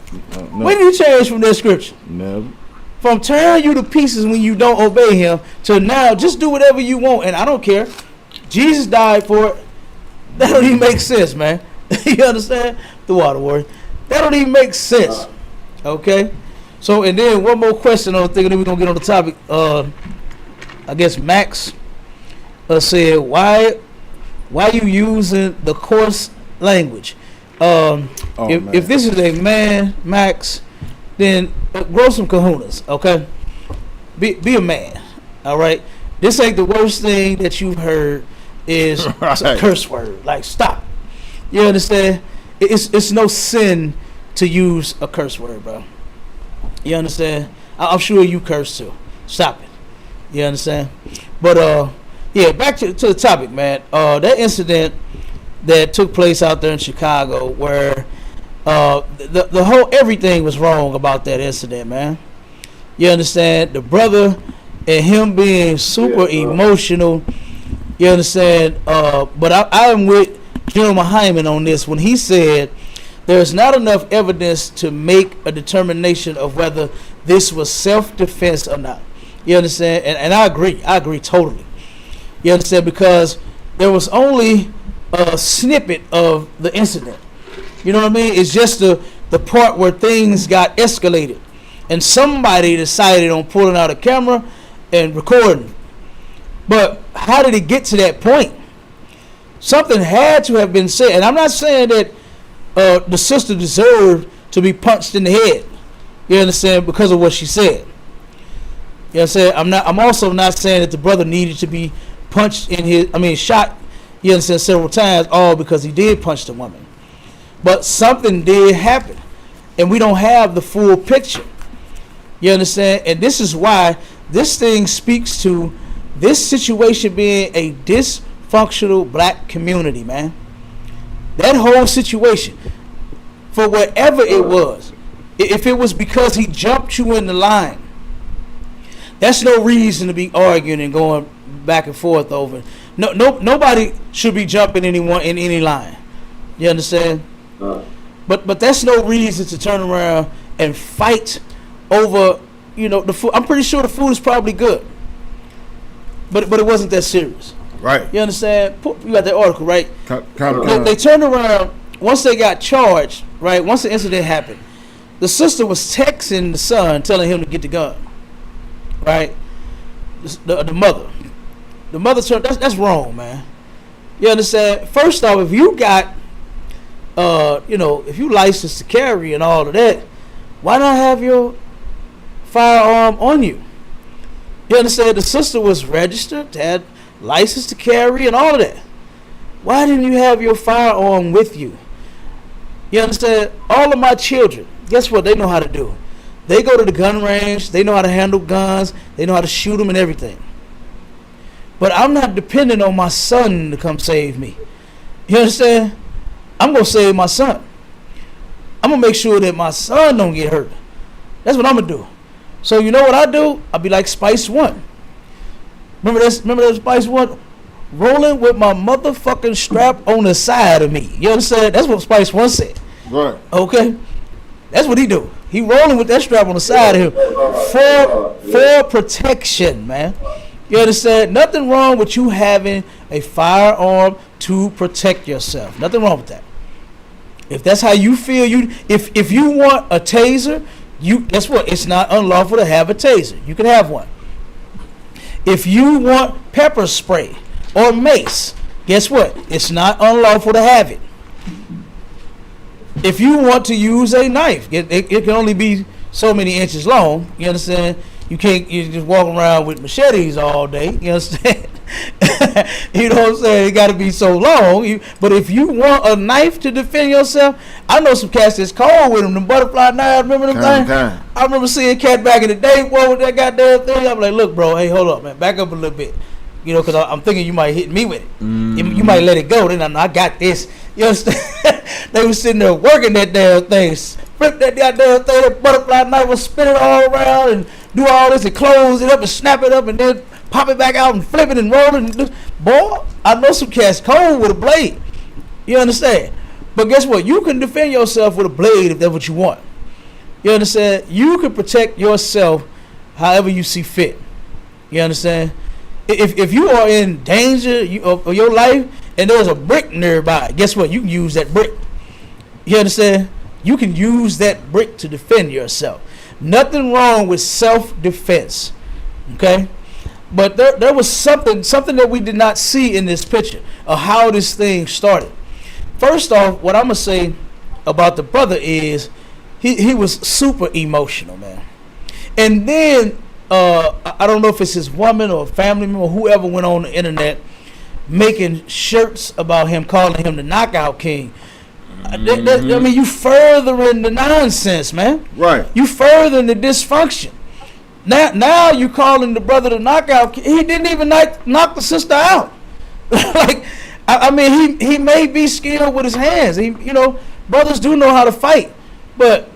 No. When did he change from that scripture? Never. From tearing you to pieces when you don't obey him to now just do whatever you want and I don't care. Jesus died for it. That don't even make sense, man. You understand? The water word. That don't even make sense. Okay? So, and then one more question on the thing, and then we're going to get on the topic. I guess Max said, why you using the coarse language? If this is a man, Max, then grow some kahunas, okay? Be a man, all right? This ain't the worst thing that you've heard is a curse word. Like, stop. You understand? It's no sin to use a curse word, bro. You understand? I'm sure you curse too. Stop it. You understand? But yeah, back to the topic, man. That incident that took place out there in Chicago, where the whole everything was wrong about that incident, man. You understand? The brother and him being super emotional. You understand? But I'm with General Hyman on this when he said there's not enough evidence to make a determination of whether this was self-defense or not. You understand? And I agree. I agree totally. You understand? Because there was only a snippet of the incident. You know what I mean? It's just the part where things got escalated. And somebody decided on pulling out a camera and recording. But how did it get to that point? Something had to have been said. And I'm not saying that the sister deserved to be punched in the head. You understand? Because of what she said. You know what I'm saying? I'm also not saying that the brother needed to be punched shot, you understand, several times, all because he did punch the woman. But something did happen. And we don't have the full picture. You understand? And this is why this thing speaks to this situation being a dysfunctional black community, man. That whole situation, for whatever it was, if it was because he jumped you in the line, that's no reason to be arguing and going back and forth over. Nobody should be jumping anyone in any line. You understand? But that's no reason to turn around and fight over, the food. I'm pretty sure the food is probably good, but it wasn't that serious. Right. You understand? You got that article, right? They turned around once they got charged, right? Once the incident happened, the sister was texting the son, telling him to get the gun. Right? The mother turned. That's wrong, man. You understand? First off, if you got, if you licensed to carry and all of that, why not have your firearm on you? You understand? The sister was registered, had license to carry and all of that. Why didn't you have your firearm with you? You understand? All of my children, guess what? They know how to do. They go to the gun range. They know how to handle guns. They know how to shoot them and everything. But I'm not depending on my son to come save me. You understand? I'm going to save my son. I'm going to make sure that my son don't get hurt. That's what I'm going to do. So you know what I do? I'll be like Spice One. Remember that Spice One? Rolling with my motherfucking strap on the side of me. You understand? That's what Spice One said. Right. Okay? That's what he do. He rolling with that strap on the side of him for protection, man. You understand? Nothing wrong with you having a firearm to protect yourself. Nothing wrong with that. If that's how you feel, if you want a taser, guess what? It's not unlawful to have a taser. You can have one. If you want pepper spray or mace, guess what? It's not unlawful to have it. If you want to use a knife, it can only be so many inches long. You understand? You just walk around with machetes all day. You understand? You know what I'm saying? It got to be so long. But if you want a knife to defend yourself, I know some cats that's cold with them. Them butterfly knives, remember them things? I remember seeing a cat back in the day, boy, with that goddamn thing. I'm like, look, bro, hey, hold up, man. Back up a little bit. You know, because I'm thinking you might hit me with it. You might let it go. Then I got this. You understand? They was sitting there working that damn thing. Flip that goddamn thing. That butterfly knife was spinning all around and do all this and close it up and snap it up and then pop it back out and flip it and roll it. Boy, I know some cats cold with a blade. You understand? But guess what? You can defend yourself with a blade if that's what you want. You understand? You can protect yourself however you see fit. You understand? If you are in danger of your life and there's a brick nearby, guess what? You can use that brick. You understand? You can use that brick to defend yourself. Nothing wrong with self-defense. Okay? But there was something that we did not see in this picture of how this thing started. First off, what I'm going to say about the brother is he was super emotional, man. And then I don't know if it's his woman or family member or whoever went on the internet making shirts about him, calling him the Knockout King. I mean, you furthering the nonsense, man. Right. You furthering the dysfunction. Now you calling the brother the Knockout King. He didn't even knock the sister out. Like, I mean, he may be skilled with his hands. Brothers do know how to fight, but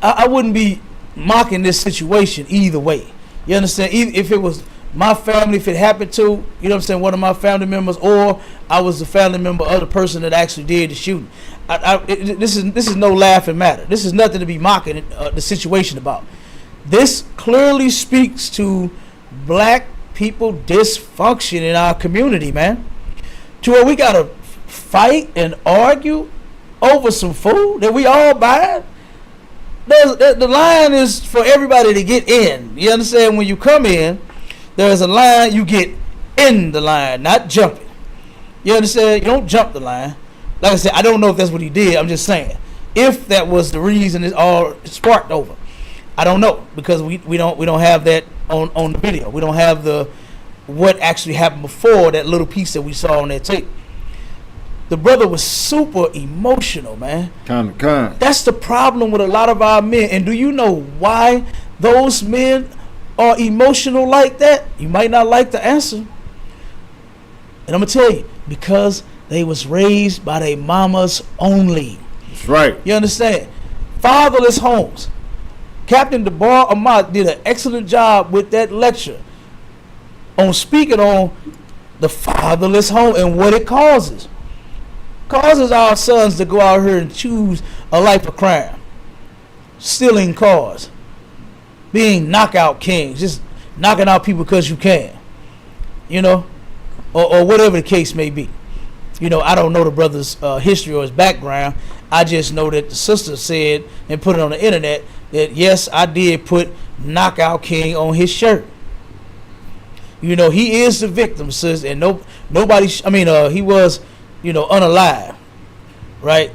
I wouldn't be mocking this situation either way. You understand? Even if it was my family, if it happened to, you know what I'm saying, one of my family members, or I was the family member of the person that actually did the shooting. This is no laughing matter. This is nothing to be mocking the situation about. This clearly speaks to black people dysfunction in our community, man. To where we gotta fight and argue over some food that we all buy. The line is for everybody to get in. You understand? When you come in, there's a line, you get in the line, not jumping. You understand? You don't jump the line. Like I said, I don't know if that's what he did. I'm just saying. If that was the reason it all sparked over. I don't know, because we don't have that on the video. We don't have what actually happened before that little piece that we saw on that tape. The brother was super emotional, man. Kind. That's the problem with a lot of our men. And do you know why those men are emotional like that? You might not like the answer. And I'm going to tell you, because they was raised by their mamas only. That's right. You understand? Fatherless homes. Captain Debar Ahmad did an excellent job with that lecture on speaking on the fatherless home and what it causes. Causes our sons to go out here and choose a life of crime, stealing cars, being knockout kings, just knocking out people because you can, or whatever the case may be. I don't know the brother's history or his background. I just know that the sister said and put it on the internet that yes, I did put Knockout King on his shirt. He is the victim, sis, and nobody. He was, unalive, right?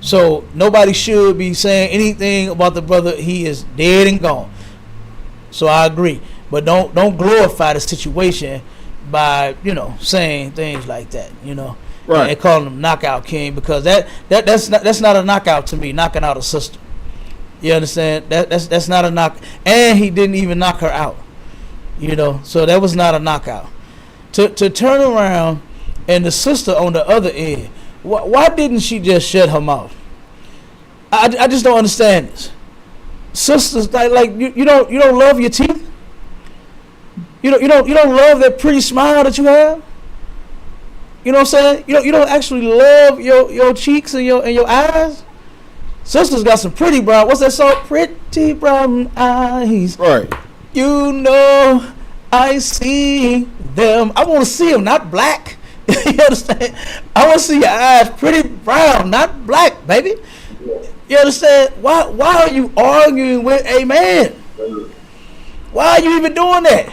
So nobody should be saying anything about the brother. He is dead and gone. So I agree, but don't glorify the situation by saying things like that, right, and calling him Knockout King, because that's not a knockout to me. Knocking out a sister, you understand? That's not a knock, and he didn't even knock her out. So that was not a knockout. To turn around and the sister on the other end, why didn't she just shut her mouth? I just don't understand this. Sisters, like you don't love your teeth. You don't love that pretty smile that you have. You know what I'm saying? You don't actually love your cheeks and your eyes. Sisters got some pretty brown. What's that song? Pretty brown eyes. Right. You know I see them. I want to see them, not black. You understand? I want to see your eyes pretty brown, not black, baby. You understand? Why are you arguing with a man? Why are you even doing that?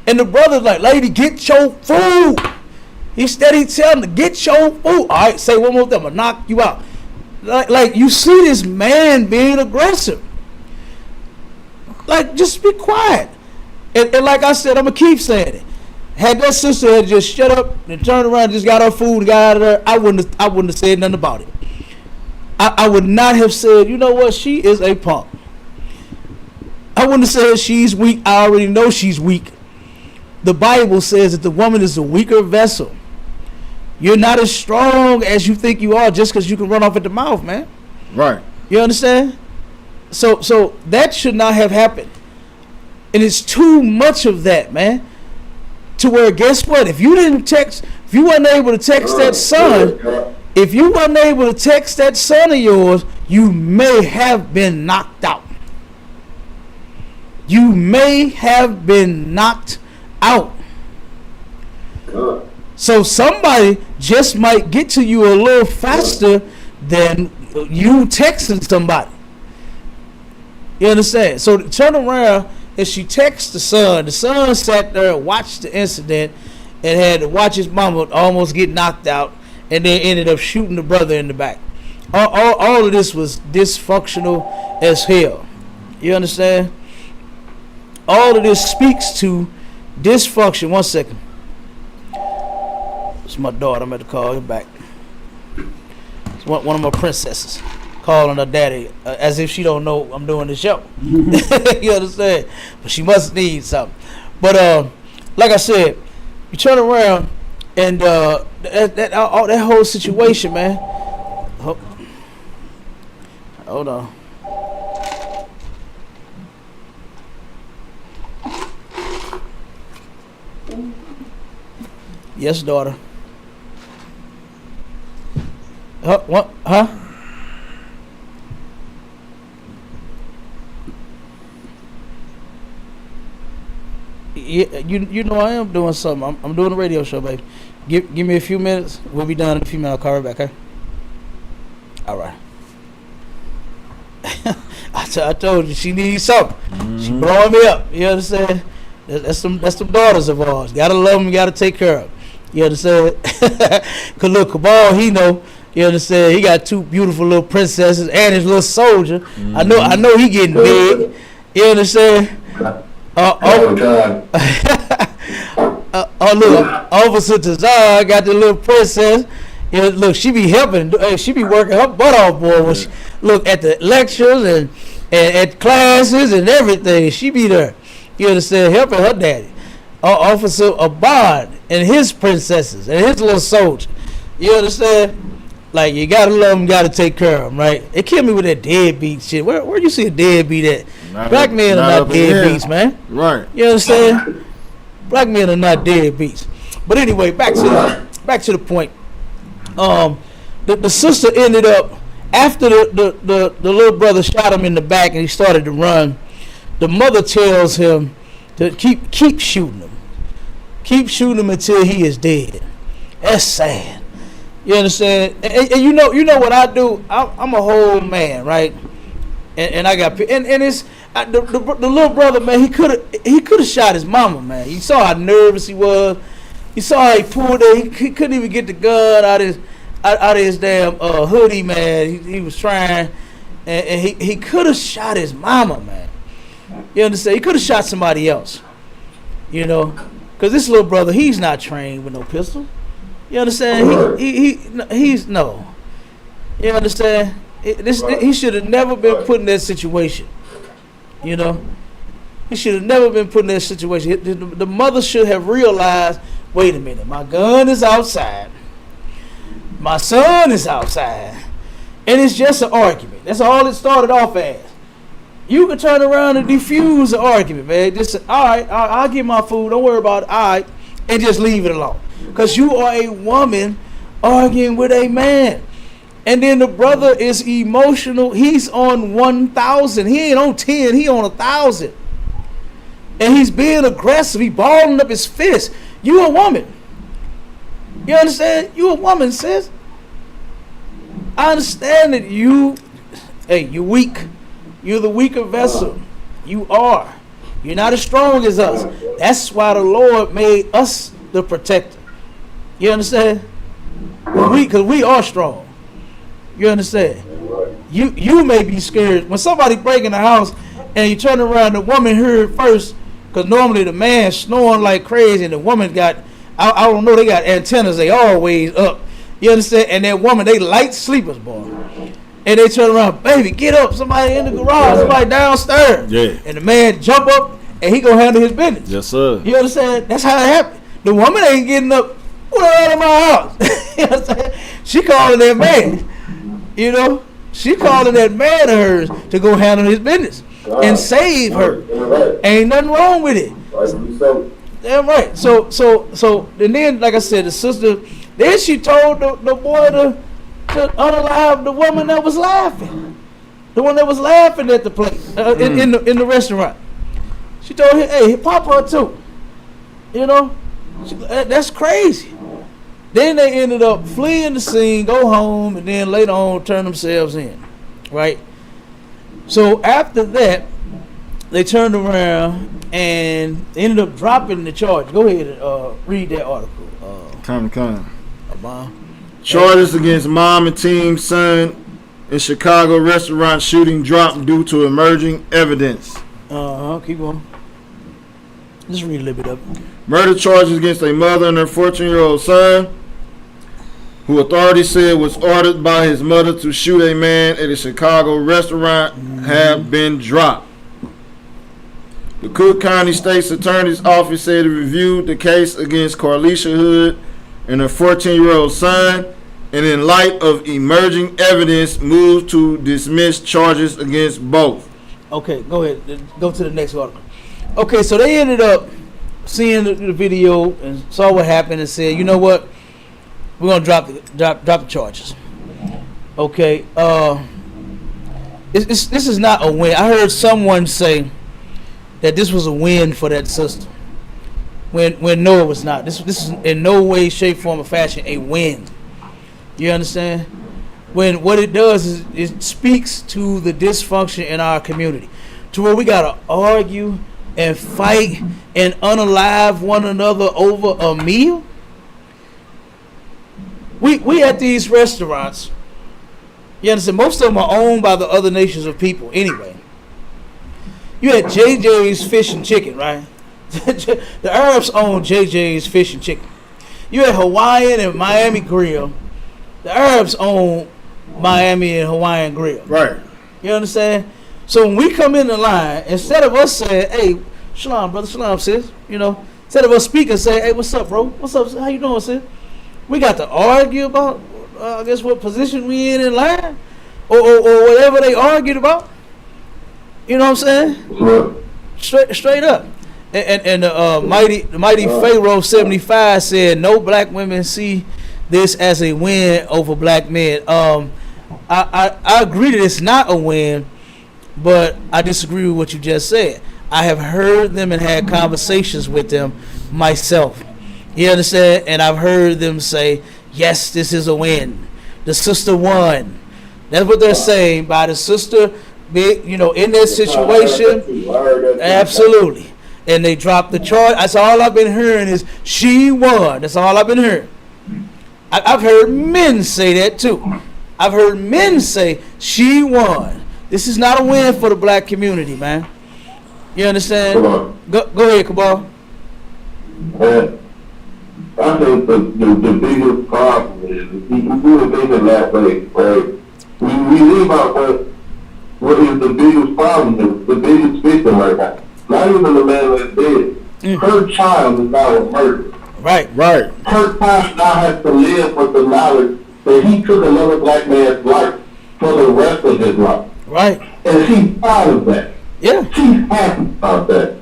And the brother's like, lady, get your food. He steady telling to get your food. All right, say one more thing, I'm gonna knock you out. Like you see this man being aggressive. Like, just be quiet. And like I said, I'm gonna keep saying it. Had that sister had just shut up and turned around and just got her food and got out of there, I wouldn't have said nothing about it. I would not have said, you know what, she is a punk. I wouldn't have said she's weak. I already know she's weak. The Bible says that the woman is a weaker vessel. You're not as strong as you think you are just because you can run off at the mouth, man. Right. You understand? So that should not have happened. And it's too much of that, man. To where, guess what? If you wasn't able to text that son of yours, you may have been knocked out. You may have been knocked out. So somebody just might get to you a little faster than you texting somebody. You understand? So turn around and she texts the son. The son sat there and watched the incident and had to watch his mama almost get knocked out and then ended up shooting the brother in the back. All of this was dysfunctional as hell. You understand? All of this speaks to dysfunction. 1 second. It's my daughter. I'm at the call. Get back. It's one of my princesses calling her daddy as if she don't know I'm doing the show. You understand? But she must need something. But like I said, you turn around and that whole situation, man. Hold on. Yes, daughter. What? Huh? Yeah, you know I am doing something. I'm doing a radio show, baby. Give me a few minutes. We'll be done in a few minutes. I'll call her back, okay? All right. I told you she needs something. Mm-hmm. She blowing me up. You understand? That's some daughters of ours. Gotta love them. Gotta take care of them. You understand? Cause look, Cabal, he know. You understand? He got two beautiful little princesses and his little soldier. Mm-hmm. I know he getting big. You understand? Look, Officer Tazar got the little princess. You know, look, she be helping. She be working her butt off, boy. When she look at the lectures and at classes and everything, she be there. You understand? Helping her daddy, Officer Abad and his princesses and his little soldier. You understand? Like, you gotta love them, gotta take care of them, right? It killed me with that deadbeat shit. Where you see a deadbeat at? Black men are not deadbeats, man. Right. You understand? Black men are not deadbeats. But anyway, back to the point. The sister ended up after the little brother shot him in the back and he started to run. The mother tells him to keep shooting him. Keep shooting him until he is dead. That's sad. You understand? And you know what I do? I'm a whole man, right? And I got and it's the little brother, man. He could have shot his mama, man. You saw how nervous he was. You saw how he pulled it. He couldn't even get the gun out of his damn hoodie, man. He was trying, and he could have shot his mama, man. You understand? He could have shot somebody else. You know, because this little brother, he's not trained with no pistol. You understand? He's no. You understand? He should have never been put in that situation. You know, he should have never been put in that situation. The mother should have realized, wait a minute, my gun is outside. My son is outside. And it's just an argument. That's all it started off as. You can turn around and defuse the argument, man. Just say, all right, I'll get my food. Don't worry about it. All right, and just leave it alone. Because you are a woman arguing with a man. And then the brother is emotional. He's on 1,000. He ain't on 10. He on 1,000. And he's being aggressive. He balling up his fist. You a woman. You understand? You a woman, sis. I understand that you're weak. You're the weaker vessel. You are. You're not as strong as us. That's why the Lord made us the protector. You understand? Because we are strong. You understand? You may be scared when somebody break in the house and you turn around. The woman heard first, because normally the man snoring like crazy and the woman got, I don't know, they got antennas. They always up. You understand? And that woman, they light sleepers, boy. And they turn around, baby, get up. Somebody in the garage, somebody downstairs. Yeah. And the man jump up and he gonna handle his business. Yes, sir. You understand? That's how it happened. The woman ain't getting up. Who the hell in my house? You understand? She calling that man. You know, she calling that man of hers to go handle his business and save her. Ain't nothing wrong with it. Damn right. So, and then, like I said, the sister, then she told the boy to unalive the woman that was laughing, the one that was laughing at the place in the restaurant. She told him, "Hey, pop her too." You know, that's crazy. Then they ended up fleeing the scene, go home, and then later on turn themselves in, right? So after that, they turned around and ended up dropping the charge. Go ahead and read that article. Come. Charges against mom and team son in Chicago restaurant shooting dropped due to emerging evidence. Keep going. Just read a little bit of it. Murder charges against a mother and her 14-year-old son, who authorities said was ordered by his mother to shoot a man at a Chicago restaurant, have been dropped. The Cook County State's Attorney's Office said it reviewed the case against Carlisha Hood and her 14-year-old son, and in light of emerging evidence, moved to dismiss charges against both. Okay, go ahead. Go to the next article. Okay, so they ended up seeing the video and saw what happened and said, you know what? We're gonna drop the charges. Okay. This is not a win. I heard someone say that this was a win for that sister. When no, it was not. This is in no way, shape, form, or fashion a win. You understand? When what it does is it speaks to the dysfunction in our community, to where we gotta argue and fight and unalive one another over a meal. We at these restaurants, you understand, most of them are owned by the other nations of people anyway. You had JJ's Fish and Chicken, right? The Arabs own JJ's Fish and Chicken. You had Hawaiian and Miami Grill. The Arabs own Miami and Hawaiian Grill. Right. You understand? So when we come in the line, instead of us saying, hey, shalom, brother, shalom, sis, you know, instead of us speaking, say, hey, what's up, bro? What's up? How you doing, sis? We got to argue about, I guess, what position we in line, or whatever they argued about. You know what I'm saying? Straight up. And the mighty Pharaoh 75 said, no black women see this as a win over black men. I agree that it's not a win, but I disagree with what you just said. I have heard them and had conversations with them myself. You understand? And I've heard them say, yes, this is a win. The sister won. That's what they're saying by the sister, you know, in that situation. Absolutely. And they dropped the charge. That's all I've been hearing is she won. That's all I've been hearing. I've heard men say that too. I've heard men say she won. This is not a win for the black community, man. You understand? Go ahead, Cabal. I think the biggest problem is we were thinking that way, right? We leave out what is the biggest problem, the biggest victim right now. Not even the man that's dead. Her child is now a murderer. Right. Her child now has to live with the knowledge that he took another black man's life for the rest of his life. Right. And she's proud of that. Yeah. She's happy about that.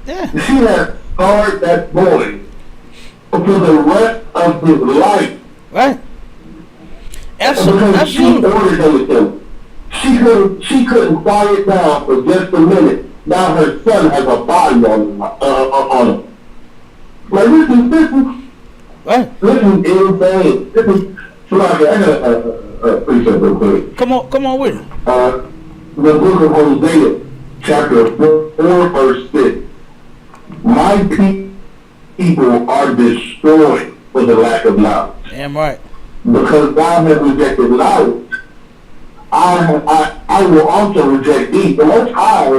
Yeah. She has scarred that boy for the rest of his life. Right. Because Absolutely. she ordered him to kill. She couldn't quiet down for just a minute. Now her son has a body on him. Like Right. this is insane. This is Slovakia. I got a precept real quick. Come on with it. The book of Hosea, chapter 4, verse 6. My people are destroyed for the lack of knowledge. Damn right. Because thou hast rejected knowledge, I will also reject thee. The Most High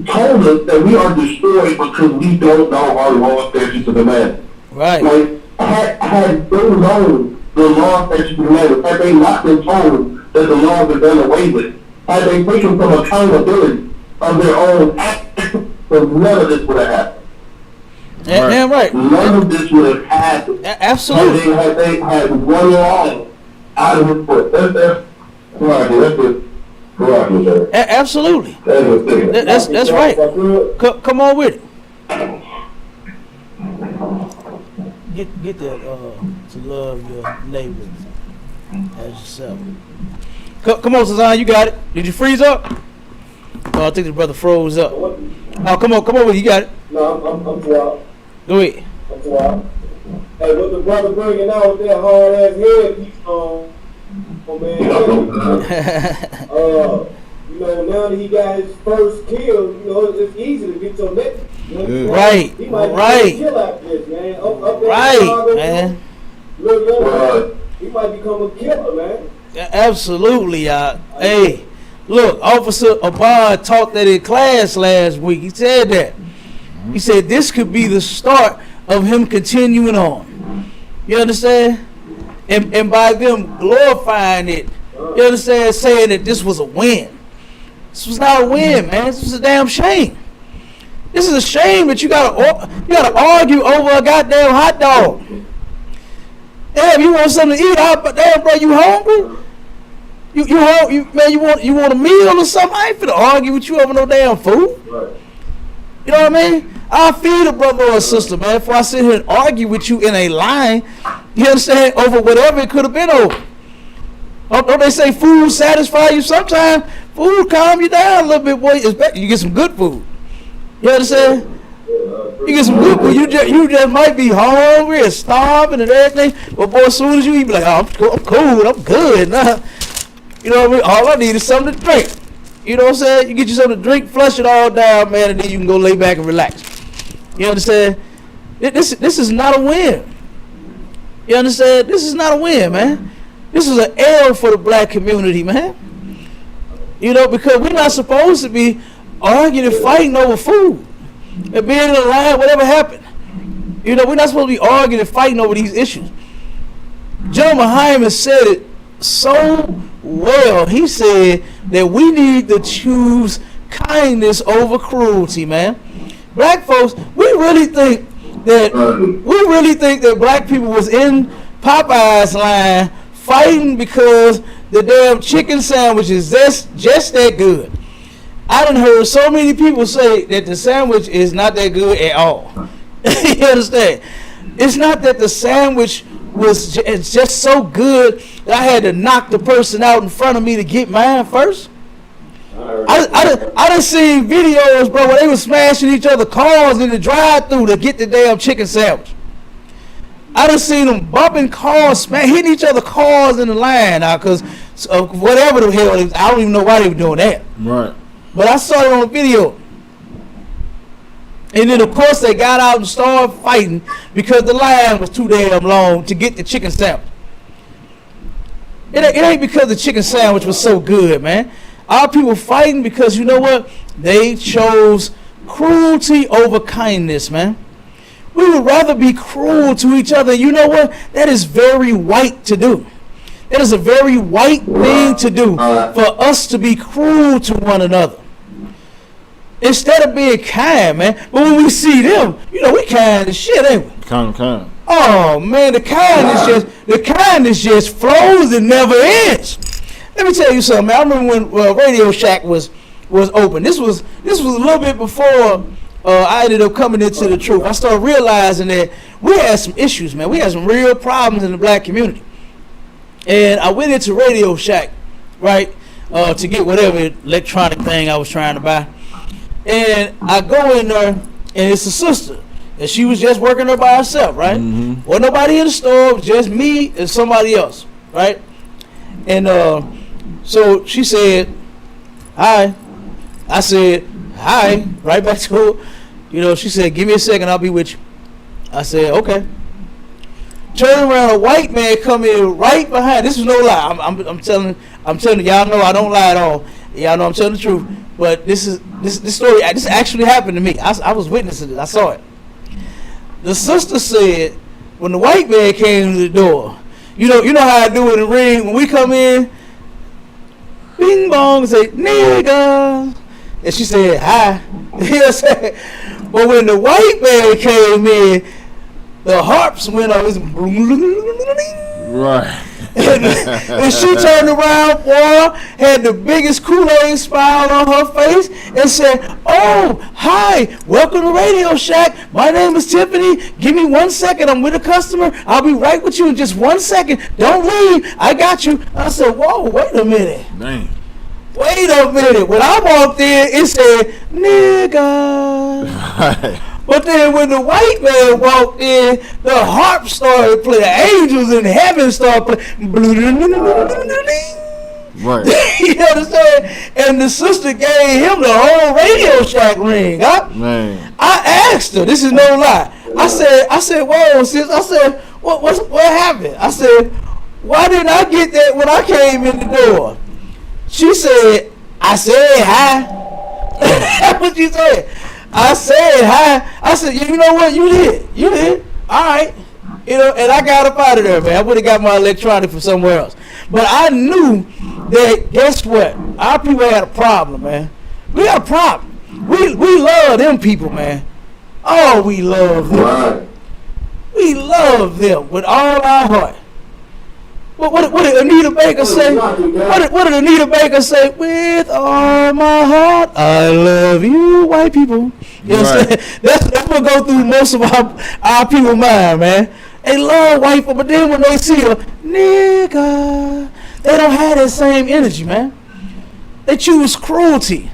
told us that we are destroyed because we don't know our law, statutes, and commandments. Right. Like, had they known the law, statutes, and commandments, had they not been told that the laws are done away with, had they taken some accountability of their own actions, then none of this would have happened. Damn right. None of this would have happened. Absolutely. Had they had one line out of his foot. That's Absolutely. That's right. Come on with it. Get that to love your neighbors as yourself. Come on, Sazan, you got it. Did you freeze up? Oh, I think the brother froze up. Oh, come on with it. You got it. No, I'm too out. Go ahead. I'm too out. Hey, what the brother bringing out with that hard ass headpiece on? Oh man, you know, now that he got his first kill, you know, it's easy to get your neck. You know, right. He might Right. kill after this, man. Up there Right, Chicago, man. Little young, he might become a killer, man. Absolutely, hey, look, Officer Abad taught that in class last week. He said that. He said this could be the start of him continuing on. You understand? And by them glorifying it, you understand, saying that this was a win. This was not a win, man. This was a damn shame. This is a shame that you gotta argue over a goddamn hot dog. Damn, you want something to eat? Damn, bro, you hungry? You want a meal or something? I ain't finna argue with you over no damn food. Right. You know what I mean? I'll feed a brother or a sister, man, before I sit here and argue with you in a line, you understand, over whatever it could have been over. Don't they say food satisfy you? Sometimes food calm you down a little bit, boy. You get some good food. You understand? You get some good food. You just might be hungry and starving and everything, but boy, as soon as you eat, be like, oh, I'm cool, I'm good. Nah. You know what I mean? All I need is something to drink. You know what I'm saying? You get you something to drink, flush it all down, man, and then you can go lay back and relax. You understand? This is not a win. You understand? This is not a win, man. This is an L for the black community, man. You know, because we're not supposed to be arguing and fighting over food. And being in a line, whatever happened. You know, we're not supposed to be arguing and fighting over these issues. Gentleman Hyman said it so well. He said that we need to choose kindness over cruelty, man. Black folks, we really think that black people was in Popeye's line fighting because the damn chicken sandwich is just that good. I done heard so many people say that the sandwich is not that good at all. You understand? It's not that the sandwich was just so good that I had to knock the person out in front of me to get mine first. I done seen videos, bro, where they was smashing each other cars in the drive-thru to get the damn chicken sandwich. I done seen them bumping cars, hitting each other cars in the line now, because whatever the hell it was, I don't even know why they were doing that. Right. But I saw it on video. And then, of course, they got out and started fighting because the line was too damn long to get the chicken sandwich. It ain't because the chicken sandwich was so good, man. Our people fighting because, you know what? They chose cruelty over kindness, man. We would rather be cruel to each other. You know what? That is very white to do. That is a very white thing to do, for us to be cruel to one another. Instead of being kind, man. But when we see them, you know, we kind as shit, ain't we? Kind. Oh man, the kindness just flows and never ends. Let me tell you something, man. I remember when Radio Shack was was open. This was a little bit before I ended up coming into the truth. I started realizing that we had some issues, man. We had some real problems in the black community. And I went into Radio Shack, right, to get whatever electronic thing I was trying to buy. And I go in there, and it's a sister. And she was just working there by herself, right? Mm-hmm. Wasn't nobody in the store, it was just me and somebody else, right? And so she said, hi. I said, hi, right back to her. You know, she said, give me a second, I'll be with you. I said, okay. Turn around, a white man come in right behind. This is no lie. I'm telling y'all know I don't lie at all. Y'all know I'm telling the truth. But this story, this actually happened to me. I was witnessing it. I saw it. The sister said, when the white man came to the door, you know how I do in the ring when we come in, bing bong, and say nigga, and she said hi. You know what I'm saying? But when the white man came in, the harps went off. Right. And she turned around, boy, had the biggest Kool-Aid smile on her face and said, oh, hi, welcome to Radio Shack. My name is Tiffany. Give me 1 second. I'm with a customer. I'll be right with you in just 1 second. Don't leave. I got you. I said, whoa, wait a minute. Dang. Wait a minute. When I walked in, it said, nigga. Right. But then when the white man walked in, the harp started playing. The angels in heaven started playing. Right. You understand? And the sister gave him the whole Radio Shack ring. Huh? Man. I asked her, this is no lie. I said, whoa, sis. I said, what happened? I said, why didn't I get that when I came in the door? She said, I said hi. That's what she said. I said hi. I said, you know what? You did. All right. You know, and I got up out of there, man. I would have got my electronic from somewhere else. But I knew that, guess what? Our people had a problem, man. We had a problem. We love them people, man. Oh, we love them. We love them with all our heart. What did Anita Baker say? What did Anita Baker say? With all my heart, I love you, white people. You know what I'm saying? That's what go through most of our people's mind, man. They love white people, but then when they see a nigga, they don't have that same energy, man. They choose cruelty.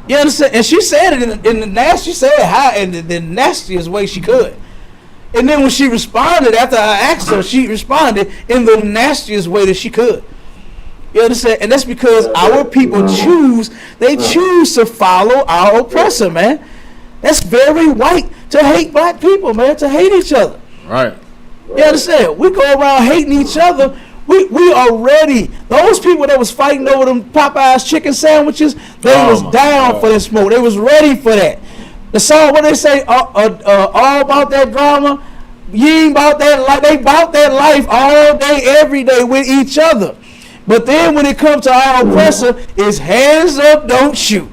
You understand? And she said it in the nasty, she said hi in the nastiest way she could. And then when she responded, after I asked her, she responded in the nastiest way that she could. You understand? And that's because our people choose to follow our oppressor, man. That's very white to hate black people, man, to hate each other. Right. You understand? We go around hating each other. We are ready. Those people that was fighting over them Popeyes chicken sandwiches, they was down for that smoke. They was ready for that. The song, what they say, all about that drama, you ain't about that life. They about that life all day, every day with each other. But then when it comes to our oppressor, it's hands up, don't shoot.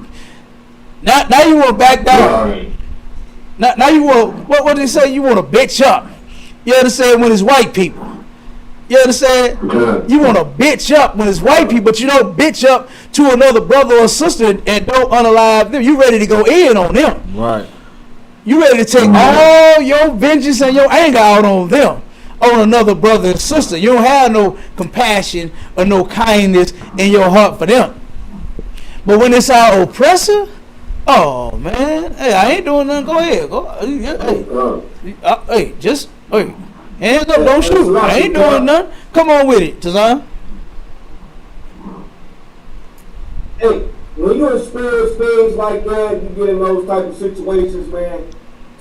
Now you want to back down. Now you want, what they say, you want to bitch up. You understand, when it's white people. You understand? You want to bitch up when it's white people, but you don't bitch up to another brother or sister and don't unalive them. You ready to go in on them. Right. You ready to take all your vengeance and your anger out on them, on another brother and sister. You don't have no compassion or no kindness in your heart for them. But when it's our oppressor, oh man, hey, I ain't doing nothing. Go ahead, go. Hey, hey, hands up, don't shoot. I ain't doing nothing. Come on with it, Tazan. Hey, when you experience things like that, you get in those type of situations, man.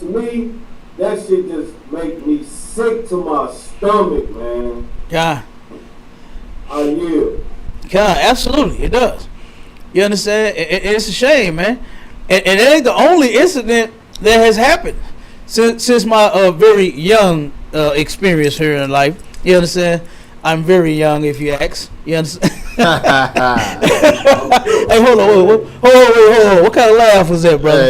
To me, that shit just make me sick to my stomach, man. Yeah. I yield. Yeah, absolutely, it does. You understand? It's a shame, man. And it ain't the only incident that has happened since my very young experience here in life. You understand? I'm very young, if you ask. You understand? Hey, hold on. What kind of laugh was that, brother?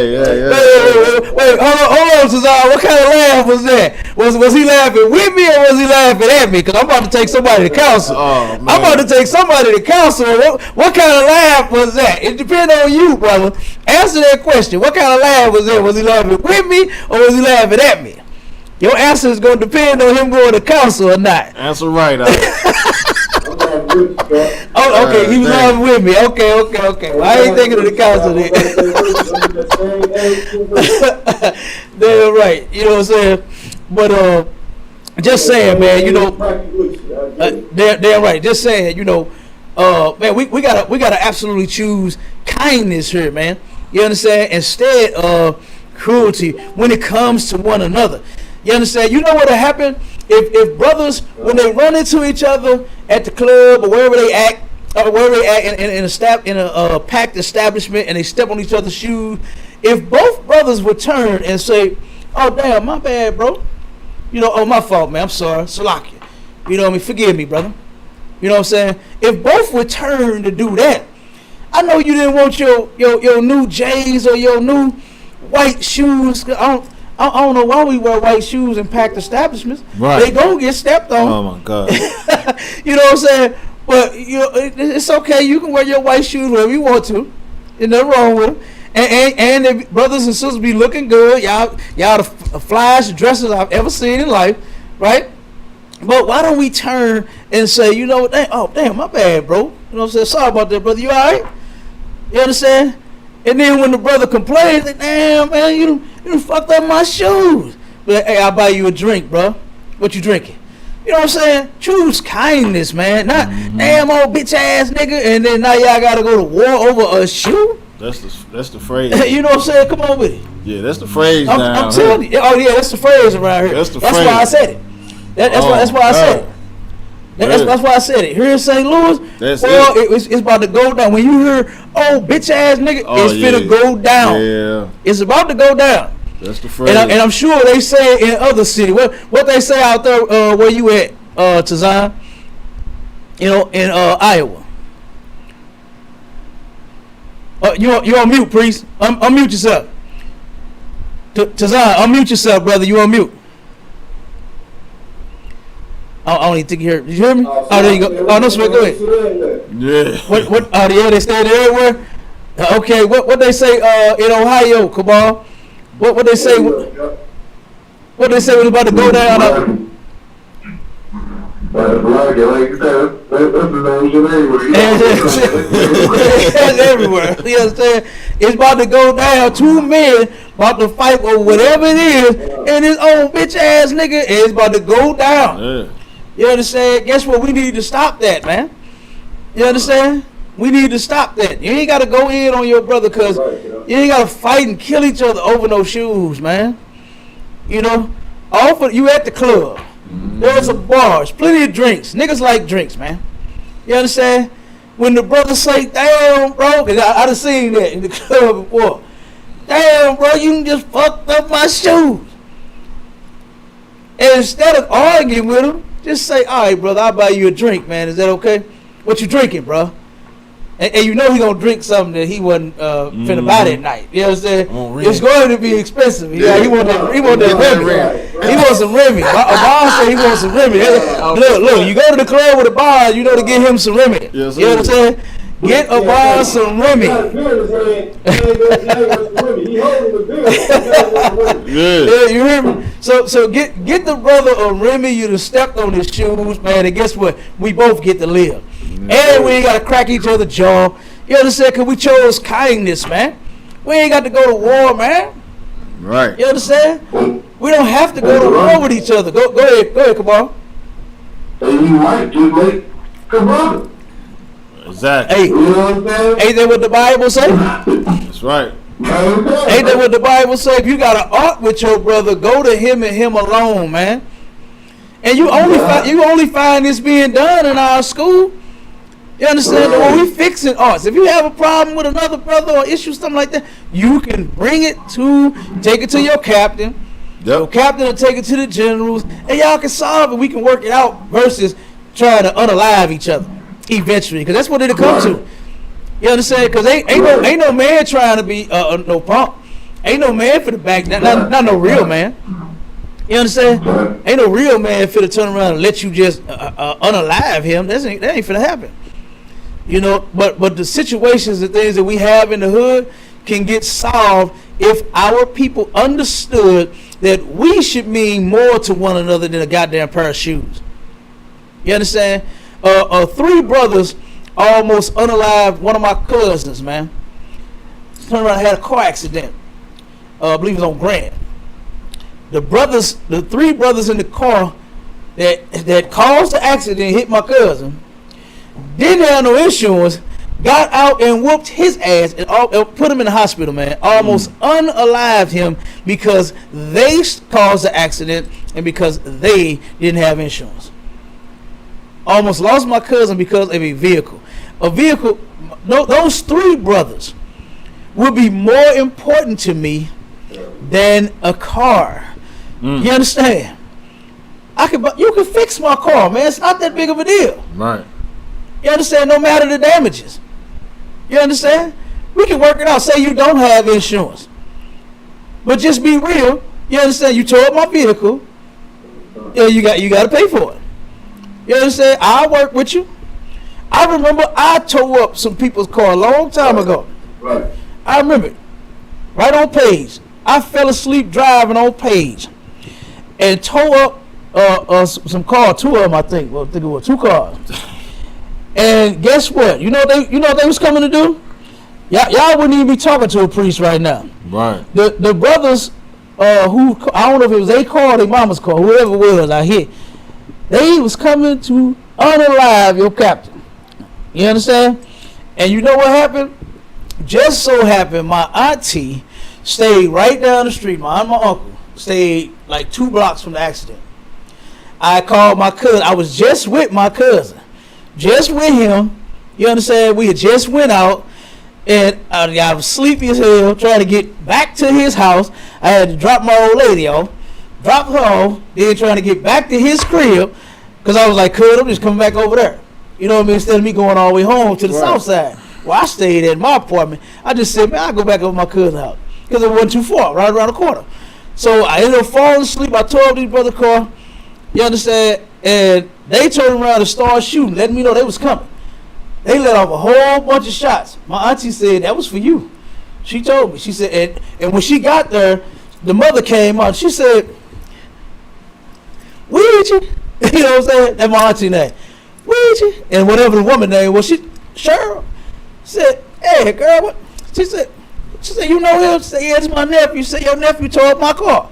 Wait, hold on, Cesar. What kind of laugh was that? Was he laughing with me or was he laughing at me? Because I'm about to take somebody to counsel. I'm about to take somebody to counsel. What kind of laugh was that? It depends on you, brother. Answer that question. What kind of laugh was that? Was he laughing with me or was he laughing at me? Your answer is going to depend on him going to counsel or not. Answer right. Oh, okay. He was laughing with me. Okay. Well, I ain't thinking of the counsel then. Damn right. You know what I'm saying? But just saying, man. You know, damn right. Just saying. You know, man. We gotta absolutely choose kindness here, man. You understand? Instead of cruelty when it comes to one another. You understand? You know what'll happen if brothers, when they run into each other at the club or wherever they act, in a packed establishment, and they step on each other's shoes. If both brothers would turn and say, "Oh damn, my bad, bro," you know, "Oh my fault, man, I'm sorry, Salakia," you know what I mean, "Forgive me, brother," you know what I'm saying? If both would turn to do that, I know you didn't want your new J's or your new white shoes. I don't know why we wear white shoes in packed establishments. Right. They gonna get stepped on. Oh my God. You know what I'm saying? But you know, it's okay. You can wear your white shoes wherever you want to. There's nothing wrong with them. And the brothers and sisters be looking good. Y'all the flyest dresses I've ever seen in life, right? But why don't we turn and say, you know, damn, my bad, bro. You know what I'm saying? Sorry about that, brother. You all right? You understand? And then when the brother complains, damn, man, you done fucked up my shoes. But hey, I'll buy you a drink, bro. What you drinking? You know what I'm saying? Choose kindness, man. Not damn old bitch ass nigga. And then now y'all gotta go to war over a shoe. That's the phrase. You know what I'm saying? Come on with it. Yeah, that's the phrase. I'm telling you. Oh yeah, that's the phrase around here. That's why I said it. That's why I said it. That's why I said it. Here in St. Louis, it's about to go down. When you hear, "Oh, bitch ass nigga," it's finna go down. Yeah. It's about to go down. That's the phrase. And I'm sure they say it in other cities. What they say out there where you at, Tazan? You know, in Iowa. You on mute, priest. Unmute yourself. Tazan, unmute yourself, brother. You on mute. I don't even think you heard. Did you hear me? Oh, there you go. Oh, no, sweat. Go ahead. Yeah. What? Oh, yeah, they stayed everywhere. Okay. What they say in Ohio, Kabal? What they say? What they say was about to go down? It's everywhere. You understand? It's about to go down. Two men about to fight over whatever it is, and this old bitch ass nigga is about to go down. Yeah. You understand? Guess what? We need to stop that, man. You understand? We need to stop that. You ain't got to go in on your brother because you ain't got to fight and kill each other over no shoes, man. You know? You at the club. There's a bars, plenty of drinks. Niggas like drinks, man. You understand? When the brothers say, "Damn, bro," because I done seen that in the club before. "Damn, bro, you just fucked up my shoes." And instead of arguing with them, just say, "All right, brother, I'll buy you a drink, man. Is that okay? What you drinking, bro?" And you know he gonna drink something that he wasn't finna buy that night. You know what I'm saying? It's going to be expensive. He want that Remy. He wants some Remy. Bob said he wants some Remy. Look, you go to the club with a bar, you know, to get him some Remy. Yes, you know what I'm saying? Get a bar some Remy. Yeah, you hear me? So get the brother a Remy. You done stepped on his shoes, man. And guess what? We both get to live. And we ain't got to crack each other's jaw. You understand? Because we chose kindness, man. We ain't got to go to war, man. Right. You understand? We don't have to go to war with each other. Go ahead, come on. And you right, just make come on. Exactly. Hey, ain't that what the Bible say? That's right. Ain't that what the Bible say? If you got an art with your brother, go to him and him alone, man. And you only find this being done in our school. You understand? When we fixing arts, if you have a problem with another brother or issue, something like that, you can take it to your captain. Yep. Your captain will take it to the generals, and y'all can solve it. We can work it out versus trying to unalive each other. eventually, because that's what it'll come to. You understand? Because ain't no man trying to be no punk. Ain't no man for the back. Not no real man. You understand? Ain't no real man for to turn around and let you just unalive him. That ain't finna happen. You know, but the situations and things that we have in the hood can get solved if our people understood that we should mean more to one another than a goddamn pair of shoes. You understand? 3 brothers almost unalived one of my cousins, man. Turned around and had a car accident. I believe it was on Grant. The 3 brothers in the car that caused the accident hit my cousin. Didn't have no insurance. Got out and whooped his ass and put him in the hospital, man. Almost unalived him because they caused the accident and because they didn't have insurance. Almost lost my cousin because of a vehicle. Those 3 brothers would be more important to me than a car. You understand? You can fix my car, man. It's not that big of a deal. Right. You understand? No matter the damages. You understand? We can work it out. Say you don't have insurance. But just be real. You understand? You tore up my vehicle. Yeah, you got to pay for it. You understand? I'll work with you. I remember I tore up some people's car a long time ago. Right. I remember it. Right on Page. I fell asleep driving on Page and tore up some car, 2 of them, I think. Well, I think it was 2 cars. And guess what? You know what they was coming to do? Y'all wouldn't even be talking to a priest right now. Right. The brothers who, I don't know if it was their car or their mama's car, whoever it was I hit, they was coming to unalive your captain. You understand? And you know what happened? Just so happened my auntie stayed right down the street. My aunt and my uncle stayed like 2 blocks from the accident. I called my cousin. I was just with my cousin. Just with him. You understand? We had just went out. And I was sleepy as hell trying to get back to his house. I had to drop my old lady off. Drop her off. Then trying to get back to his crib. Because I was like, I'm just coming back over there. You know what I mean? Instead of me going all the way home to the south side. Well, I stayed at my apartment. I just said, man, I'll go back over my cousin's house. Because it wasn't too far, right around the corner. So I ended up falling asleep. I tore up these brother car. You understand? And they turned around and started shooting, letting me know they was coming. They let off a whole bunch of shots. My auntie said, that was for you. She told me. She said, and when she got there, the mother came out. She said, Ouija. You know what I'm saying? That's my auntie name. Ouija. And whatever the woman name was, Cheryl. Said, hey, girl, what? She said, you know him? She said, yeah, it's my nephew. She said, your nephew tore up my car.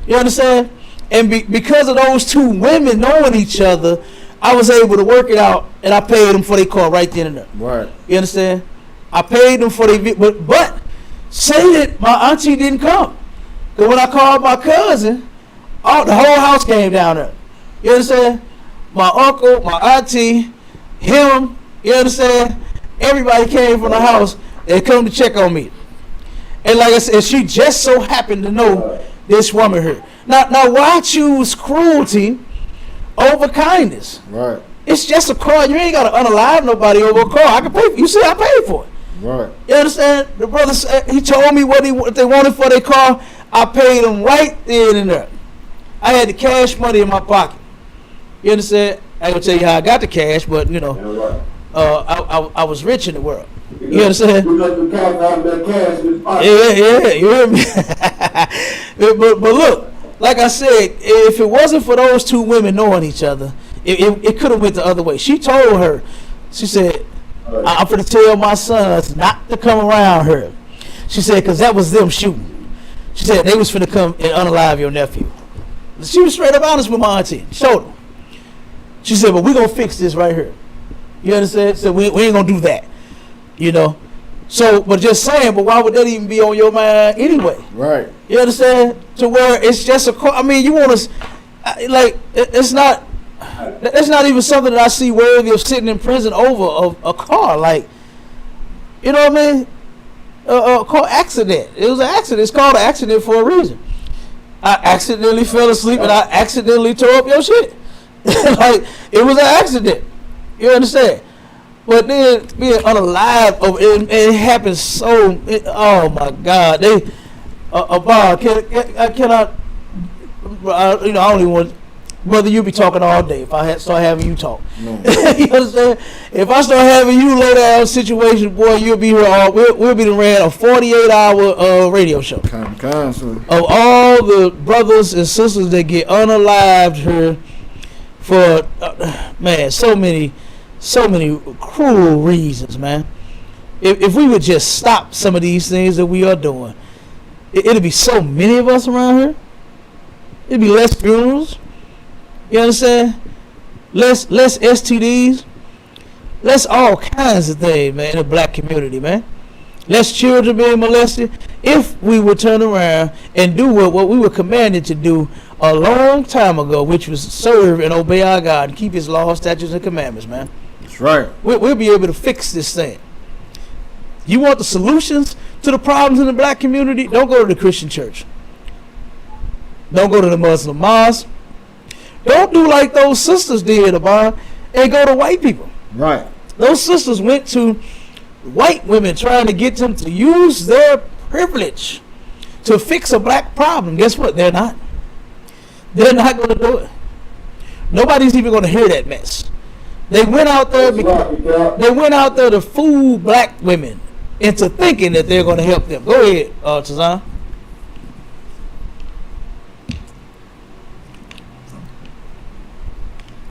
You understand? And because of those 2 women knowing each other, I was able to work it out, and I paid them for their car right then and there. Right. You understand? I paid them for their but say that my auntie didn't come. Because when I called my cousin, the whole house came down there. You understand? My uncle, my auntie, him, you understand? Everybody came from the house and come to check on me. And like I said, she just so happened to know this woman here. Now why choose cruelty over kindness? Right. It's just a car. You ain't got to unalive nobody over a car. I can pay for it. You see, I paid for it. Right. You understand? The brother said, he told me what they wanted for their car. I paid them right then and there. I had the cash money in my pocket. You understand? I ain't gonna tell you how I got the cash, but you know, I was rich in the world. You understand? Yeah, you hear me? but look, like I said, if it wasn't for those 2 women knowing each other, it could have went the other way. She told her, she said, I'm going to tell my sons not to come around her. She said, because that was them shooting. She said, they was finna come and unalive your nephew. She was straight up honest with my auntie. Showed her. She said, but we're going to fix this right here. You understand? So we ain't going to do that. You know? So, but just saying, but why would that even be on your mind anyway? Right. You understand? To where it's just a car. I mean, you want to, like, it's not even something that I see worthy of sitting in prison over a car. Like, you know what I mean? A car accident. It was an accident. It's called an accident for a reason. I accidentally fell asleep and I accidentally tore up your shit. Like, it was an accident. You understand? But then being unalive, it happens so. Oh my God, they. Bob, can I? I don't even want. Brother, you be talking all day. If I start having you talk, No. you understand? If I start having you lay down situation, boy, you'll be here all. We'll be ran a 48-hour radio show of all the brothers and sisters that get unalived here for man, so many cruel reasons, man. If we would just stop some of these things that we are doing, it'd be so many of us around here. It'd be less funerals. You understand? Less STDs. Less all kinds of things, man, in the black community, man. Less children being molested. If we would turn around and do what we were commanded to do a long time ago, which was serve and obey our God and keep his laws, statutes, and commandments, man. That's right. We'll be able to fix this thing. You want the solutions to the problems in the black community? Don't go to the Christian church. Don't go to the Muslim mosque. Don't do like those sisters did, Abba, and go to white people. Right. Those sisters went to white women trying to get them to use their privilege to fix a black problem. Guess what? They're not. They're not going to do it. Nobody's even going to hear that mess. They went out there. They went out there to fool black women into thinking that they're going to help them. Go ahead, Tazan.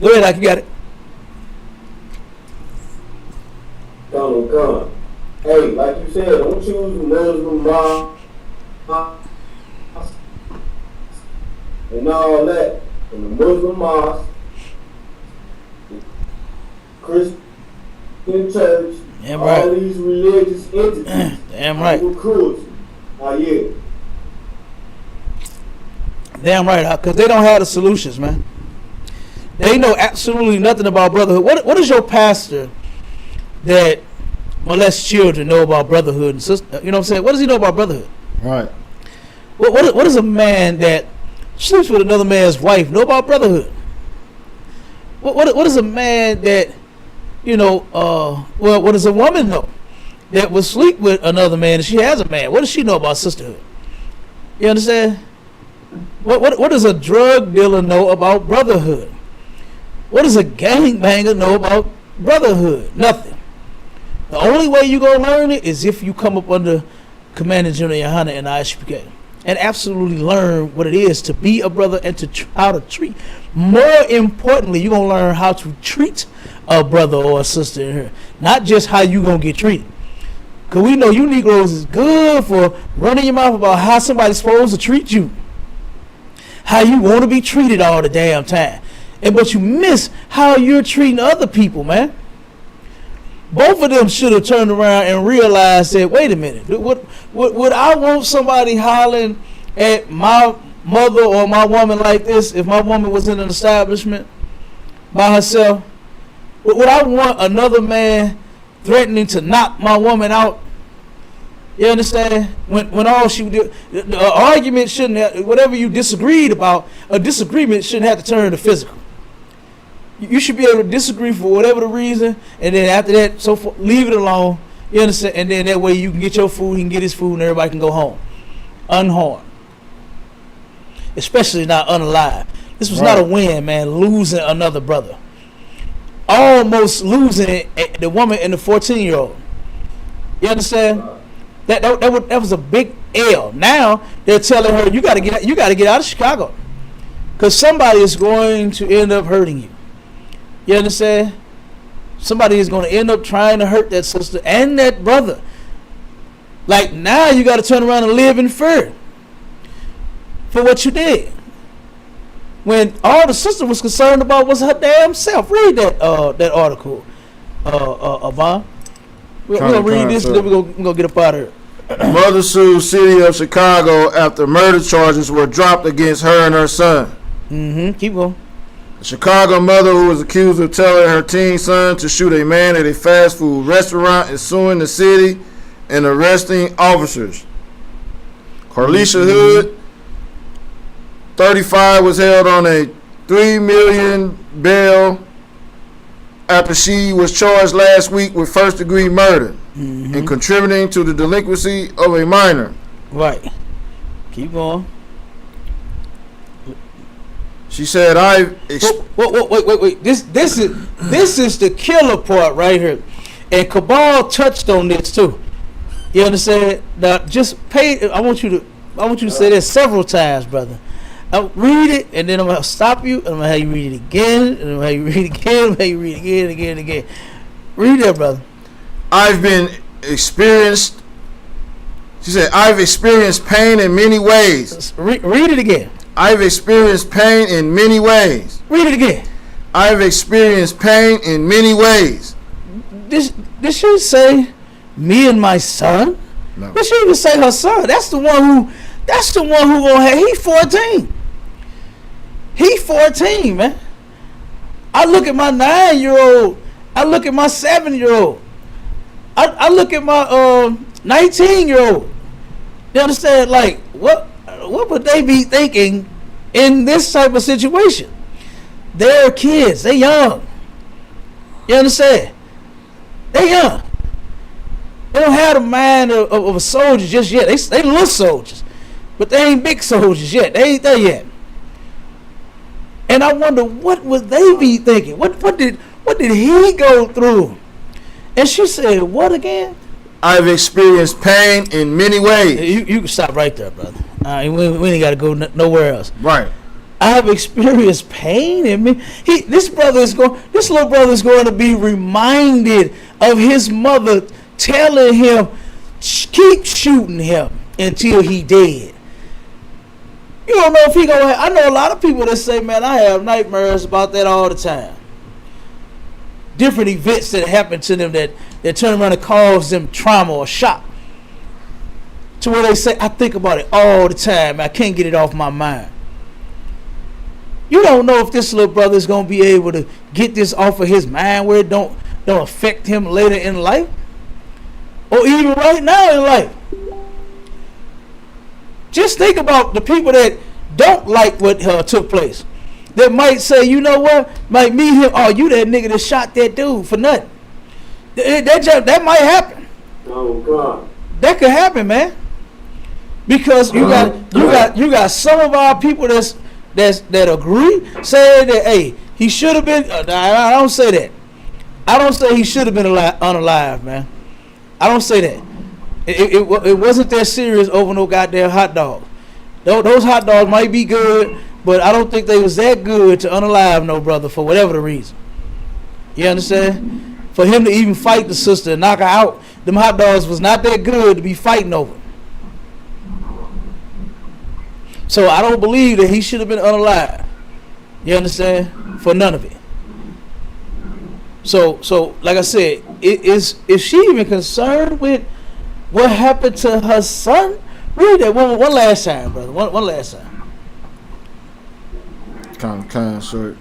Go ahead, like you got it. Come. Hey, like you said, don't choose Muslim mosque and all that. In the Muslim mosque, Christian church, Damn all right. these religious entities. Damn right. Cruelty. Yeah. Damn right, because they don't have the solutions, man. They know absolutely nothing about brotherhood. What does your pastor that molests children know about brotherhood and sister? You know what I'm saying? What does he know about brotherhood? Right. What does a man that sleeps with another man's wife know about brotherhood? What does a man that, what does a woman know that will sleep with another man and she has a man? What does she know about sisterhood? You understand? What does a drug dealer know about brotherhood? What does a gangbanger know about brotherhood? Nothing. The only way you're going to learn it is if you come up under Commander General Yohana and ISPK and absolutely learn what it is to be a brother and how to treat. More importantly, you're going to learn how to treat a brother or a sister in here. Not just how you going to get treated. Because we know you Negroes is good for running your mouth about how somebody's supposed to treat you. How you want to be treated all the damn time. But you miss how you're treating other people, man. Both of them should have turned around and realized that, wait a minute, would I want somebody hollering at my mother or my woman like this if my woman was in an establishment by herself? Would I want another man threatening to knock my woman out? You understand? When all she did, the argument shouldn't have, whatever you disagreed about, a disagreement shouldn't have to turn to physical. You should be able to disagree for whatever the reason, and then after that, leave it alone. You understand? And then that way you can get your food, he can get his food, and everybody can go home unharmed. Especially not unalive. This was not a win, man. Losing another brother, almost losing the woman and the 14-year-old. You understand? That was a big L. Now they're telling her you got to get out of Chicago, because somebody is going to end up hurting you. You understand? Somebody is going to end up trying to hurt that sister and that brother. Like, now you got to turn around and live in fear for what you did. When all the sister was concerned about was her damn self. Read that article, Avon. We're going to read this and then we're going to get up out of here. Mother sues city of Chicago after murder charges were dropped against her and her son. Keep going. A Chicago mother who was accused of telling her teen son to shoot a man at a fast food restaurant is suing the city and arresting officers. Carlisha Hood, 35, was held on a $3 million bail after she was charged last week with first-degree murder and contributing to the delinquency of a minor. Right. Keep going. She said, Wait. This is the killer part right here. And Cabal touched on this too. You understand? Now just pay. I want you to say this several times, brother. I'll read it, and then I'm gonna stop you, and I'm gonna have you read it again, and I'm gonna have you read it again, and you read it again. Read it, brother. She said, I've experienced pain in many ways. Read it again. I've experienced pain in many ways. Read it again. I've experienced pain in many ways. Did she say me and my son? No. Did she even say her son? That's the one who gonna have. He 14. He 14, man. I look at my 9-year-old. I look at my 7-year-old. I look at my 19-year-old. You understand? Like what would they be thinking in this type of situation? They're kids. They young. You understand? They young. They don't have the mind of a soldier just yet. They little soldiers, but they ain't big soldiers yet. They ain't there yet. And I wonder what would they be thinking? What did he go through? And she said, "What again?" I've experienced pain in many ways. You can stop right there, brother. We ain't got to go nowhere else. Right. I have experienced pain in me. This little brother is going to be reminded of his mother telling him, keep shooting him until he dead. You don't know if he gonna. I know a lot of people that say, man, I have nightmares about that all the time. Different events that happen to them that turn around and cause them trauma or shock. To where they say, I think about it all the time. I can't get it off my mind. You don't know if this little brother is going to be able to get this off of his mind where it don't affect him later in life. Or even right now in life. Just think about the people that don't like what took place. That might say, you know what? Might meet him. Oh, you that nigga that shot that dude for nothing. That might happen. Oh God. That could happen, man. Because you got some of our people that agree, saying that hey, he should have been. I don't say that. I don't say he should have been unalive, man. I don't say that. It wasn't that serious over no goddamn hot dog. Those hot dogs might be good, but I don't think they was that good to unalive no brother for whatever the reason. You understand? For him to even fight the sister and knock her out, them hot dogs was not that good to be fighting over. So I don't believe that he should have been unalive. You understand? For none of it. So like I said, is she even concerned with what happened to her son? Read that one last time, brother. One last time. Kind of short.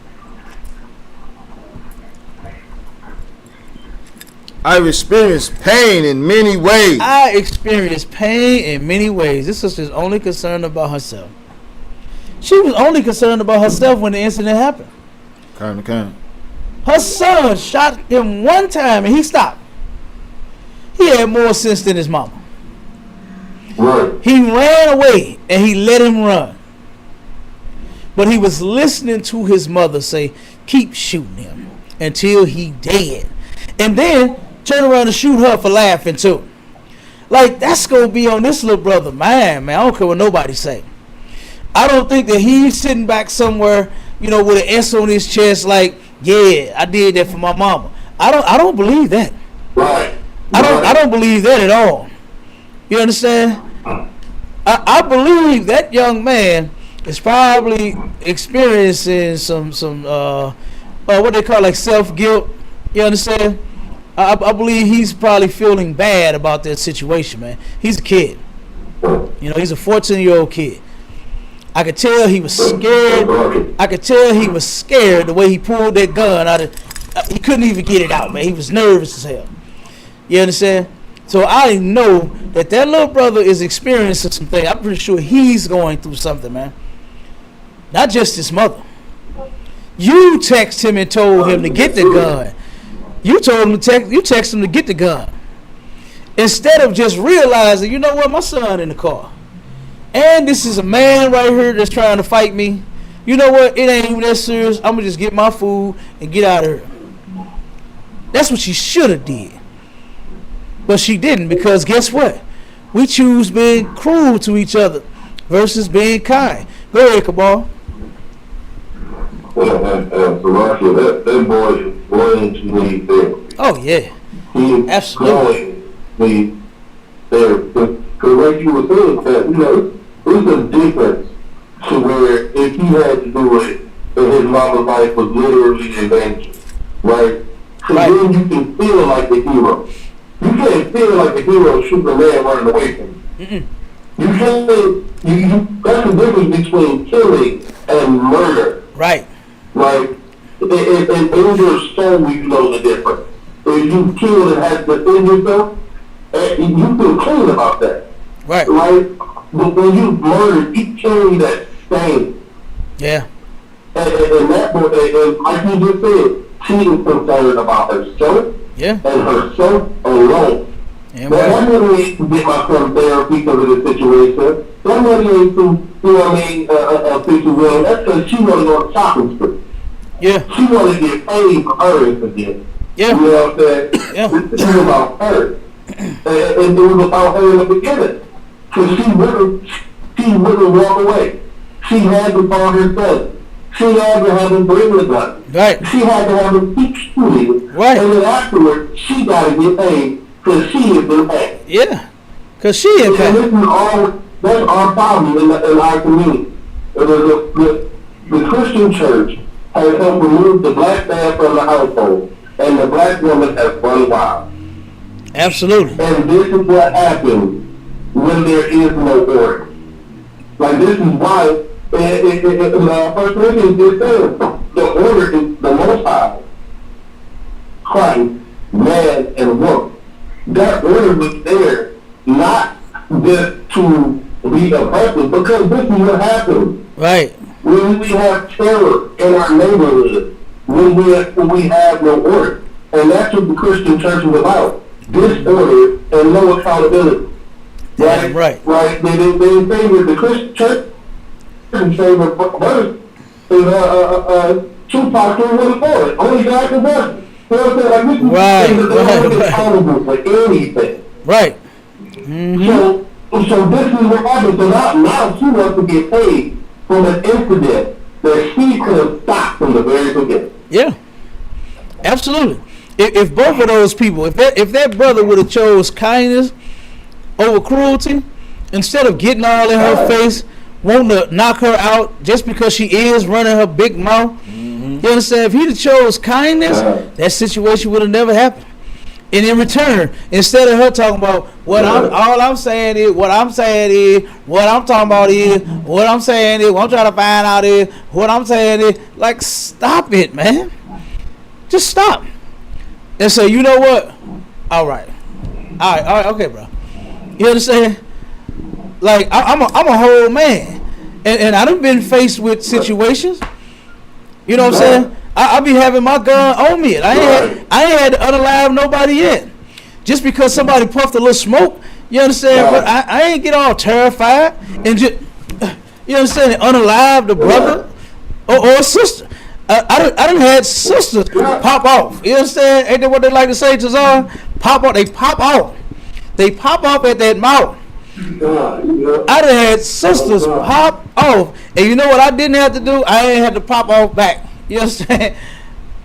I've experienced pain in many ways. I experienced pain in many ways. This sister's only concerned about herself. She was only concerned about herself when the incident happened. Kind of. Her son shot him one time and he stopped. He had more sense than his mama. Right. He ran away and he let him run. But he was listening to his mother say, keep shooting him until he dead. And then turn around and shoot her for laughing too. Like, that's going to be on this little brother mind, man. I don't care what nobody say. I don't think that he's sitting back somewhere, with an S on his chest like, yeah, I did that for my mama. I don't believe that. Right. I don't believe that at all. You understand? I believe that young man is probably experiencing some what they call like self-guilt. You understand? I believe he's probably feeling bad about that situation, man. He's a kid. He's a 14-year-old kid. I could tell he was scared. I could tell he was scared the way he pulled that gun out of. He couldn't even get it out, man. He was nervous as hell. You understand? So I know that little brother is experiencing some things. I'm pretty sure he's going through something, man. Not just his mother. You text him and told him to get the gun. You told him to text. You text him to get the gun instead of just realizing, you know what, my son in the car, and this is a man right here that's trying to fight me. You know what? It ain't even that serious. I'm gonna just get my food and get out of here. That's what she should have did, but she didn't, because guess what? We choose being cruel to each other versus being kind. Go ahead, Cabal. So that boy is going to need therapy. Oh yeah, He is absolutely. going there. Because like you were saying, that, you know, it's a difference to where if he had to do it and his mama's life was literally in danger, right? So then you can feel like the hero. You can't feel like the hero shooting a man running away from you. You can't, that's the difference between killing and murder. Right. Like, and in your soul, you know the difference. If you kill and have to defend yourself, you feel clean about that. Right. Right? But when you murder, you carry that stain. Yeah. And that boy, and like you just said, she is concerned about herself. Yeah. And herself alone. Yeah, that money ain't to get my son therapy because of the situation. That money ain't to, you know what I mean, a situation. That's because she want to go on shopping spree. Yeah. She want to get paid for her again. Yeah. You know what I'm saying? Yeah. It was about her. And it was about her in the beginning. Because she wouldn't walk away. She had to call her son. She had to have him bring the gun. Right. She had to have him keep shooting. Right. And then afterwards, she got to get paid because she is in pain. Yeah. Because she in pain. And this is all, that's our problem in our community. The Christian church has helped remove the black man from the household, and the black woman has run wild. Absolutely. And this is what happens when there is no order. Like, this is why, First Corinthians is saying, the order is the Most High, Christ, man, and woman. That order was there not just to be oppressive, because this is what happens. Right. When we have terror in our neighborhood, when we have no order. And that's what the Christian church is about. Disorder and no accountability. Right? Right. Right. They favor the Christian church in favor of verse is Tupac 314. Only God can bless it. You know what I'm saying? Like, this is accountable for anything. Right. Mm-hmm. So this is what happens. So now she wants to get paid from an incident that she could have stopped from the very beginning. Yeah. Absolutely. If both of those people, if that brother would have chose kindness over cruelty, instead of getting all in her face, wanting to knock her out just because she is running her big mouth, you understand? If he'd have chose kindness, that situation would have never happened. And in return, instead of her talking about what I'm saying is, what I'm talking about is, what I'm saying is, what I'm trying to find out is, what I'm saying is, like, stop it, man. Just stop. And say, you know what? All right, okay, bro. You understand? Like, I'm a whole man, and I done been faced with situations. You know what I'm saying? I be having my gun on me. I ain't had to unalive nobody yet. Just because somebody puffed a little smoke, you understand? But I ain't get all terrified and just, you understand, unalive the brother or a sister. I done had sisters pop off. You understand? Ain't that what they like to say, Tazar? Pop off. They pop off. They pop off at that mouth. I done had sisters pop off. And you know what I didn't have to do? I ain't had to pop off back. You understand?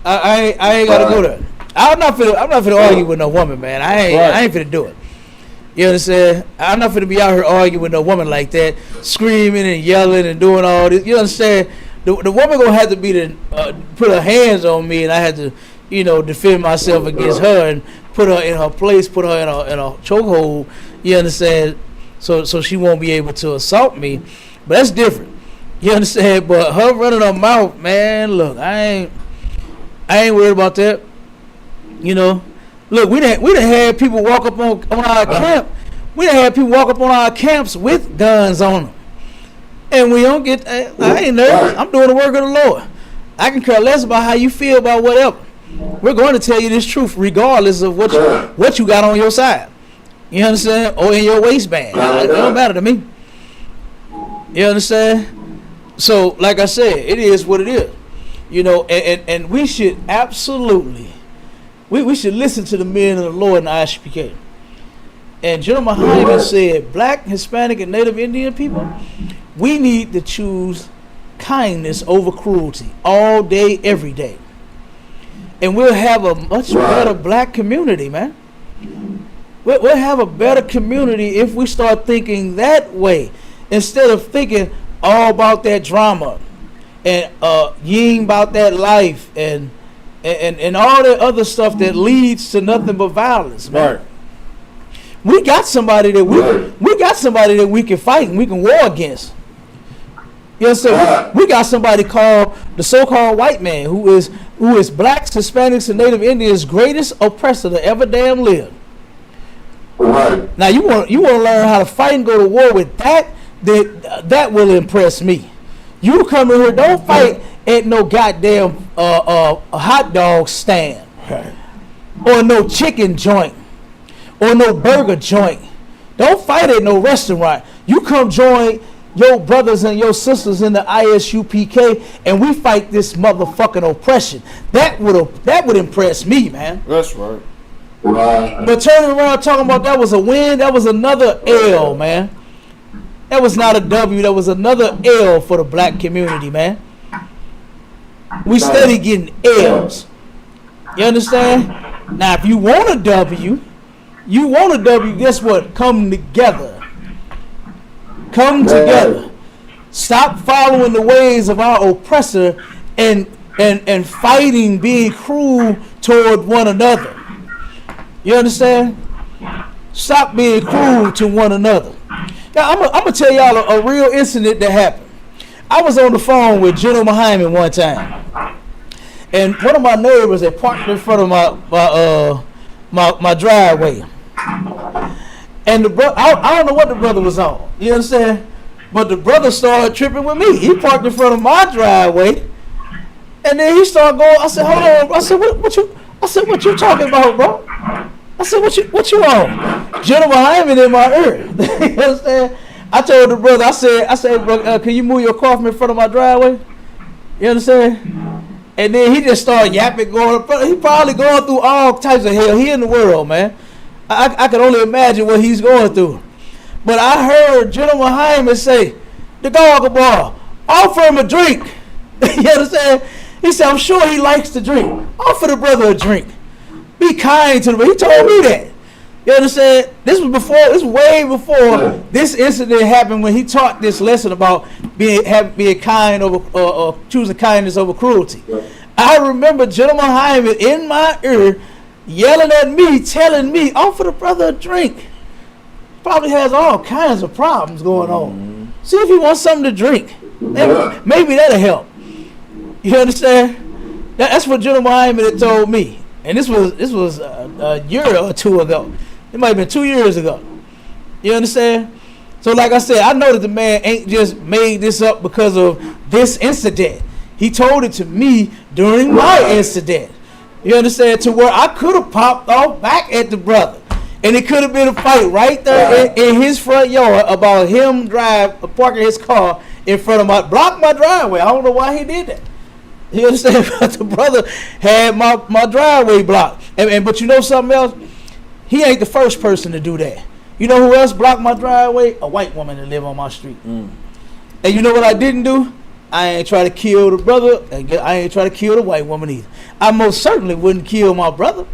I ain't gotta go there. I'm not finna argue with no woman, man. I ain't finna do it. You understand? I'm not finna be out here arguing with no woman like that, screaming and yelling and doing all this. You understand? The woman gonna have to be put her hands on me, and I had to, defend myself against her and put her in her place, put her in a chokehold. You understand? So she won't be able to assault me. But that's different. You understand? But her running her mouth, man, look, I ain't worried about that. Look, we done had people walk up on our camp. We done had people walk up on our camps with guns on them. And we don't get, I ain't nervous. I'm doing the work of the Lord. I can care less about how you feel about whatever. We're going to tell you this truth regardless of what you got on your side. You understand? Or in your waistband. It don't matter to me. You understand? So, like I said, it is what it is. You know, and we should absolutely, we should listen to the men of the Lord in the ISPK. And General Hyman said, Black, Hispanic, and Native Indian people, we need to choose kindness over cruelty all day, every day. And we'll have a much better black community, man. We'll have a better community if we start thinking that way instead of thinking all about that drama and ying about that life and all that other stuff that leads to nothing but violence, man. Right. We got somebody that we can fight and we can war against. You know what I'm saying? We got somebody called the so-called white man who is blacks, Hispanics, and Native Indians' greatest oppressor to ever damn live. Right. Now you want to learn how to fight and go to war with that will impress me. You come in here, don't fight at no goddamn a hot dog stand or no chicken joint or no burger joint. Don't fight at no restaurant. You come join your brothers and your sisters in the ISUPK and we fight this motherfucking oppression. That would impress me, man. That's right. But turning around talking about that was a win, that was another L, man. That was not a W, that was another L for the black community, man. We steady getting L's. You understand? Now, if you want a W, guess what? Come together. Come together. Stop following the ways of our oppressor and fighting, being cruel toward one another. You understand? Stop being cruel to one another. Now, I'm going to tell y'all a real incident that happened. I was on the phone with General Hyman one time. And one of my neighbors had parked in front of my driveway. And I don't know what the brother was on. You understand? But the brother started tripping with me. He parked in front of my driveway. And then he started going, I said, hold on. I said, what you talking about, bro? I said, what you on? General Hyman in my ear. You understand? I told the brother, I said, bro, can you move your car from in front of my driveway? You understand? And then he just started yapping, going. He probably going through all types of hell. He in the world, man. I can only imagine what he's going through. But I heard General Hyman say, the dog bar, offer him a drink. You understand? He said, I'm sure he likes to drink. Offer the brother a drink. Be kind to the brother. He told me that. You understand? This was way before this incident happened when he taught this lesson about being kind over choosing kindness over cruelty. I remember General Hyman in my ear yelling at me, telling me, offer the brother a drink. Probably has all kinds of problems going on. See if he wants something to drink. Maybe that'll help. You understand? That's what General Hyman had told me. And this was a year or two ago. It might have been 2 years ago. You understand? So like I said, I know that the man ain't just made this up because of this incident. He told it to me during my incident. You understand? To where I could have popped off back at the brother. And it could have been a fight right there in his front yard about him parking his car in front of block my driveway. I don't know why he did that. You understand? But the brother had my driveway blocked. But you know something else? He ain't the first person to do that. You know who else blocked my driveway? A white woman that live on my street. And you know what I didn't do? I ain't try to kill the brother, and I ain't try to kill the white woman either. I most certainly wouldn't kill my brother.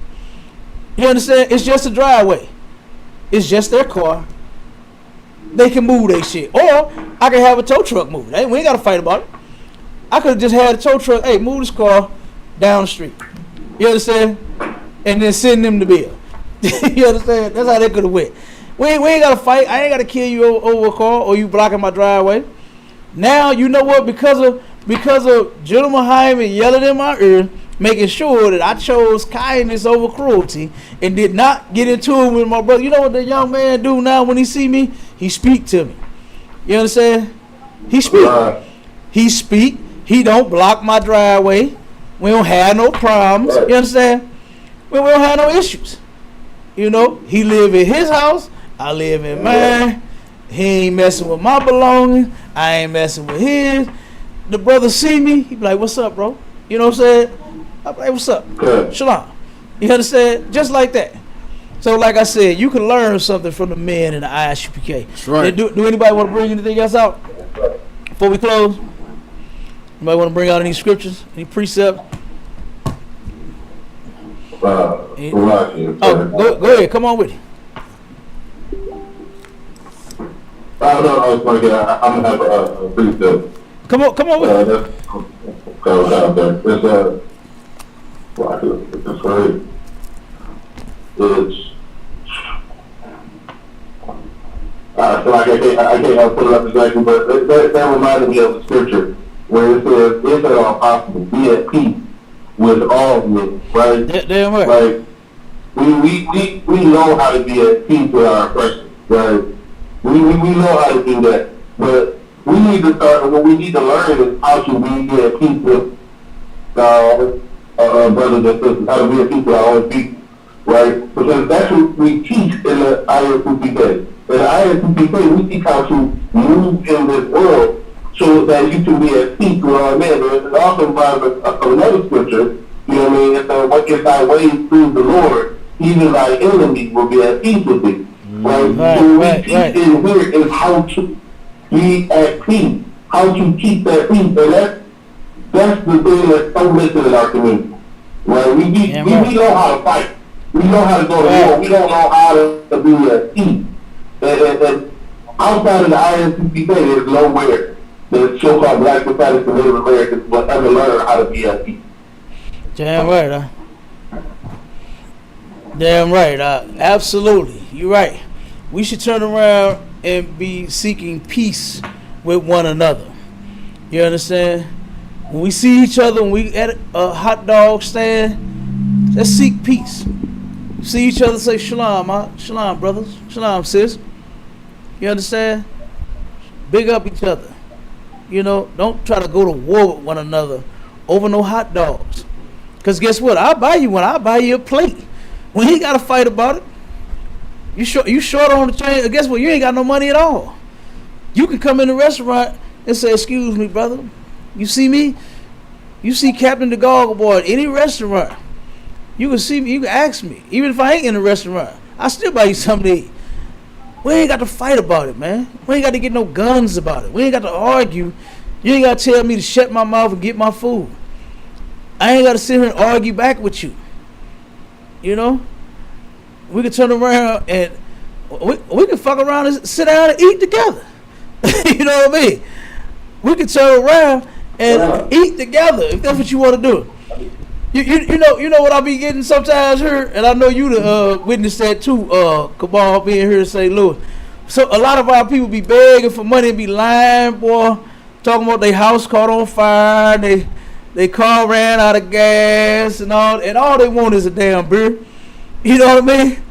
You understand? It's just a driveway. It's just their car. They can move their shit. Or I can have a tow truck move. We ain't got to fight about it. I could have just had a tow truck, hey, move this car down the street. You understand? And then send them the bill. You understand? That's how they could have went. We ain't got to fight. I ain't got to kill you over a car or you blocking my driveway. Now, you know what? Because of General Hyman yelling in my ear, making sure that I chose kindness over cruelty and did not get into it with my brother. You know what the young man do now when he see me? He speak to me. You understand? He speak. He speak. He don't block my driveway. We don't have no problems. You understand? We don't have no issues. You know, he live in his house. I live in mine. He ain't messing with my belongings. I ain't messing with his. The brother see me. He be like, "What's up, bro?" You know what I'm saying? I be like, "What's up? Shalom." You understand? Just like that. So, like I said, you can learn something from the men in the ISUPK. That's right. Do anybody want to bring anything else out before we close? Anybody want to bring out any scriptures, any precepts? Go ahead. Come on with it. I was going to get. I'm gonna have a precept. Come on with it. It's great. It's so I can't put it up exactly, but that reminded me of the scripture where it says, "If at all possible, be at peace with all men." Right? Damn right. Like we know how to be at peace with our oppressors, right? We know how to do that, but we need to start. What we need to learn is how to be at peace with brothers and sisters, how to be at peace with our own people, right? Because that's what we teach in the ISUPK. In the ISUPK, we teach how to move in this world so that you can be at peace with all men. And it also involves another scripture, you know what I mean? If thy ways please the Lord, even thy enemy will be at peace with thee. Right? So what we teach in here is how to be at peace, how to keep that peace. And that's the thing that's so missing in our community. Right? We know how to fight. We know how to go to war. We don't know how to be at peace. And outside of the ISUPK, there's nowhere that so-called black Hispanics and Native Americans will ever learn how to be at peace. Damn right, huh? Damn right. Absolutely. You're right. We should turn around and be seeking peace with one another. You understand? When we see each other, when we at a hot dog stand, let's seek peace. See each other, say shalom, shalom, brothers, shalom, sis. You understand? Big up each other. You know, don't try to go to war with one another over no hot dogs. Because guess what? I'll buy you one. I'll buy you a plate. We ain't got to fight about it. You short on the change. Guess what? You ain't got no money at all. You can come in the restaurant and say, "Excuse me, brother. You see me? You see Captain the Goggle Boy at any restaurant. You can see me. You can ask me. Even if I ain't in the restaurant, I'll still buy you something to eat." We ain't got to fight about it, man. We ain't got to get no guns about it. We ain't got to argue. You ain't got to tell me to shut my mouth and get my food. I ain't got to sit here and argue back with you. You know? We can turn around and we can fuck around and sit down and eat together. You know what I mean? We can turn around and eat together if that's what you want to do. You know what I be getting sometimes here, and I know you witnessed that too, Cabal, being here in St. Louis. So a lot of our people be begging for money and be lying, boy, talking about their house caught on fire, and they car ran out of gas and all they want is a damn beer. You know what I mean?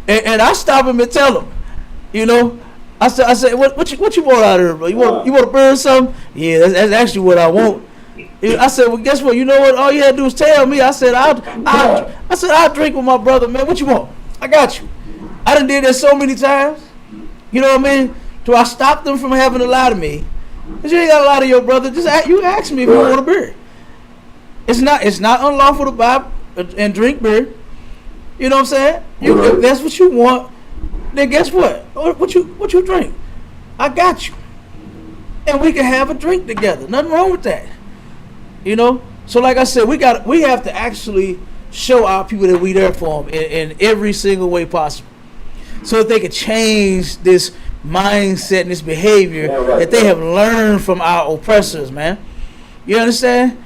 And I stop them and tell them, you know, I said, what you want out of here, bro? You want to burn something? Yeah, that's actually what I want. I said, well, guess what? You know what? All you had to do is tell me. I said, I'll drink with my brother, man. What you want? I got you. I done did that so many times. You know what I mean? Do I stop them from having to lie to me? Cause you ain't got to lie to your brother. You ask me if you want a beer. It's not unlawful to buy and drink beer. You know what I'm saying? If that's what you want, then guess what? What you drink? I got you. And we can have a drink together. Nothing wrong with that. You know? So like I said, we have to actually show our people that we there for them in every single way possible. So that they can change this mindset and this behavior that they have learned from our oppressors, man. You understand?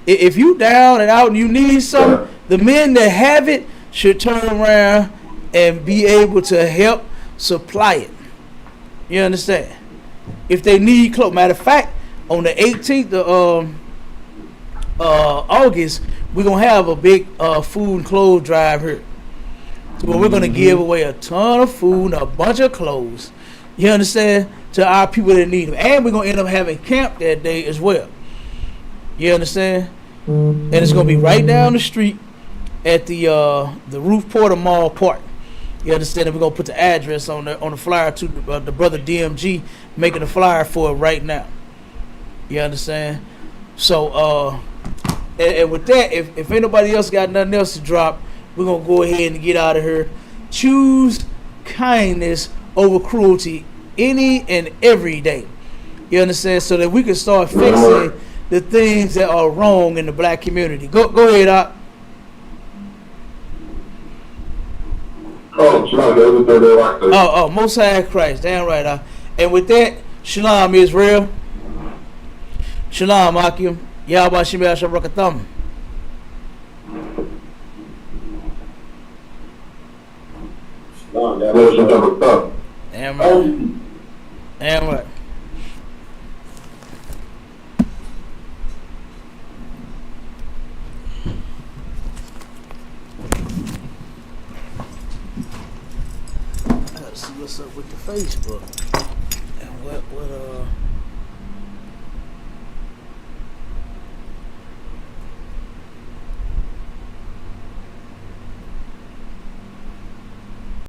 If you down and out and you need something, the men that have it should turn around and be able to help supply it. You understand? If they need clothes. Matter of fact, on the 18th of August, we're going to have a big food and clothes drive here. So we're going to give away a ton of food and a bunch of clothes, you understand, to our people that need them. And we're going to end up having camp that day as well. You understand? and it's gonna be right down the street at the Ruth Porter Mall Park. You understand? And we're gonna put the address on the flyer to the brother DMG making the flyer for it right now. You understand? So and with that, if ain't nobody else got nothing else to drop, we're gonna go ahead and get out of here. Choose kindness over cruelty any and every day. You understand? So that we can start fixing the things that are wrong in the black community. Go ahead, Doc. Oh, Most High Christ. Damn right. And with that, Shalom Israel. Shalom Akim. Yahweh Shemel Shabakatham. Damn right. Damn right. I gotta see what's up with the Facebook and what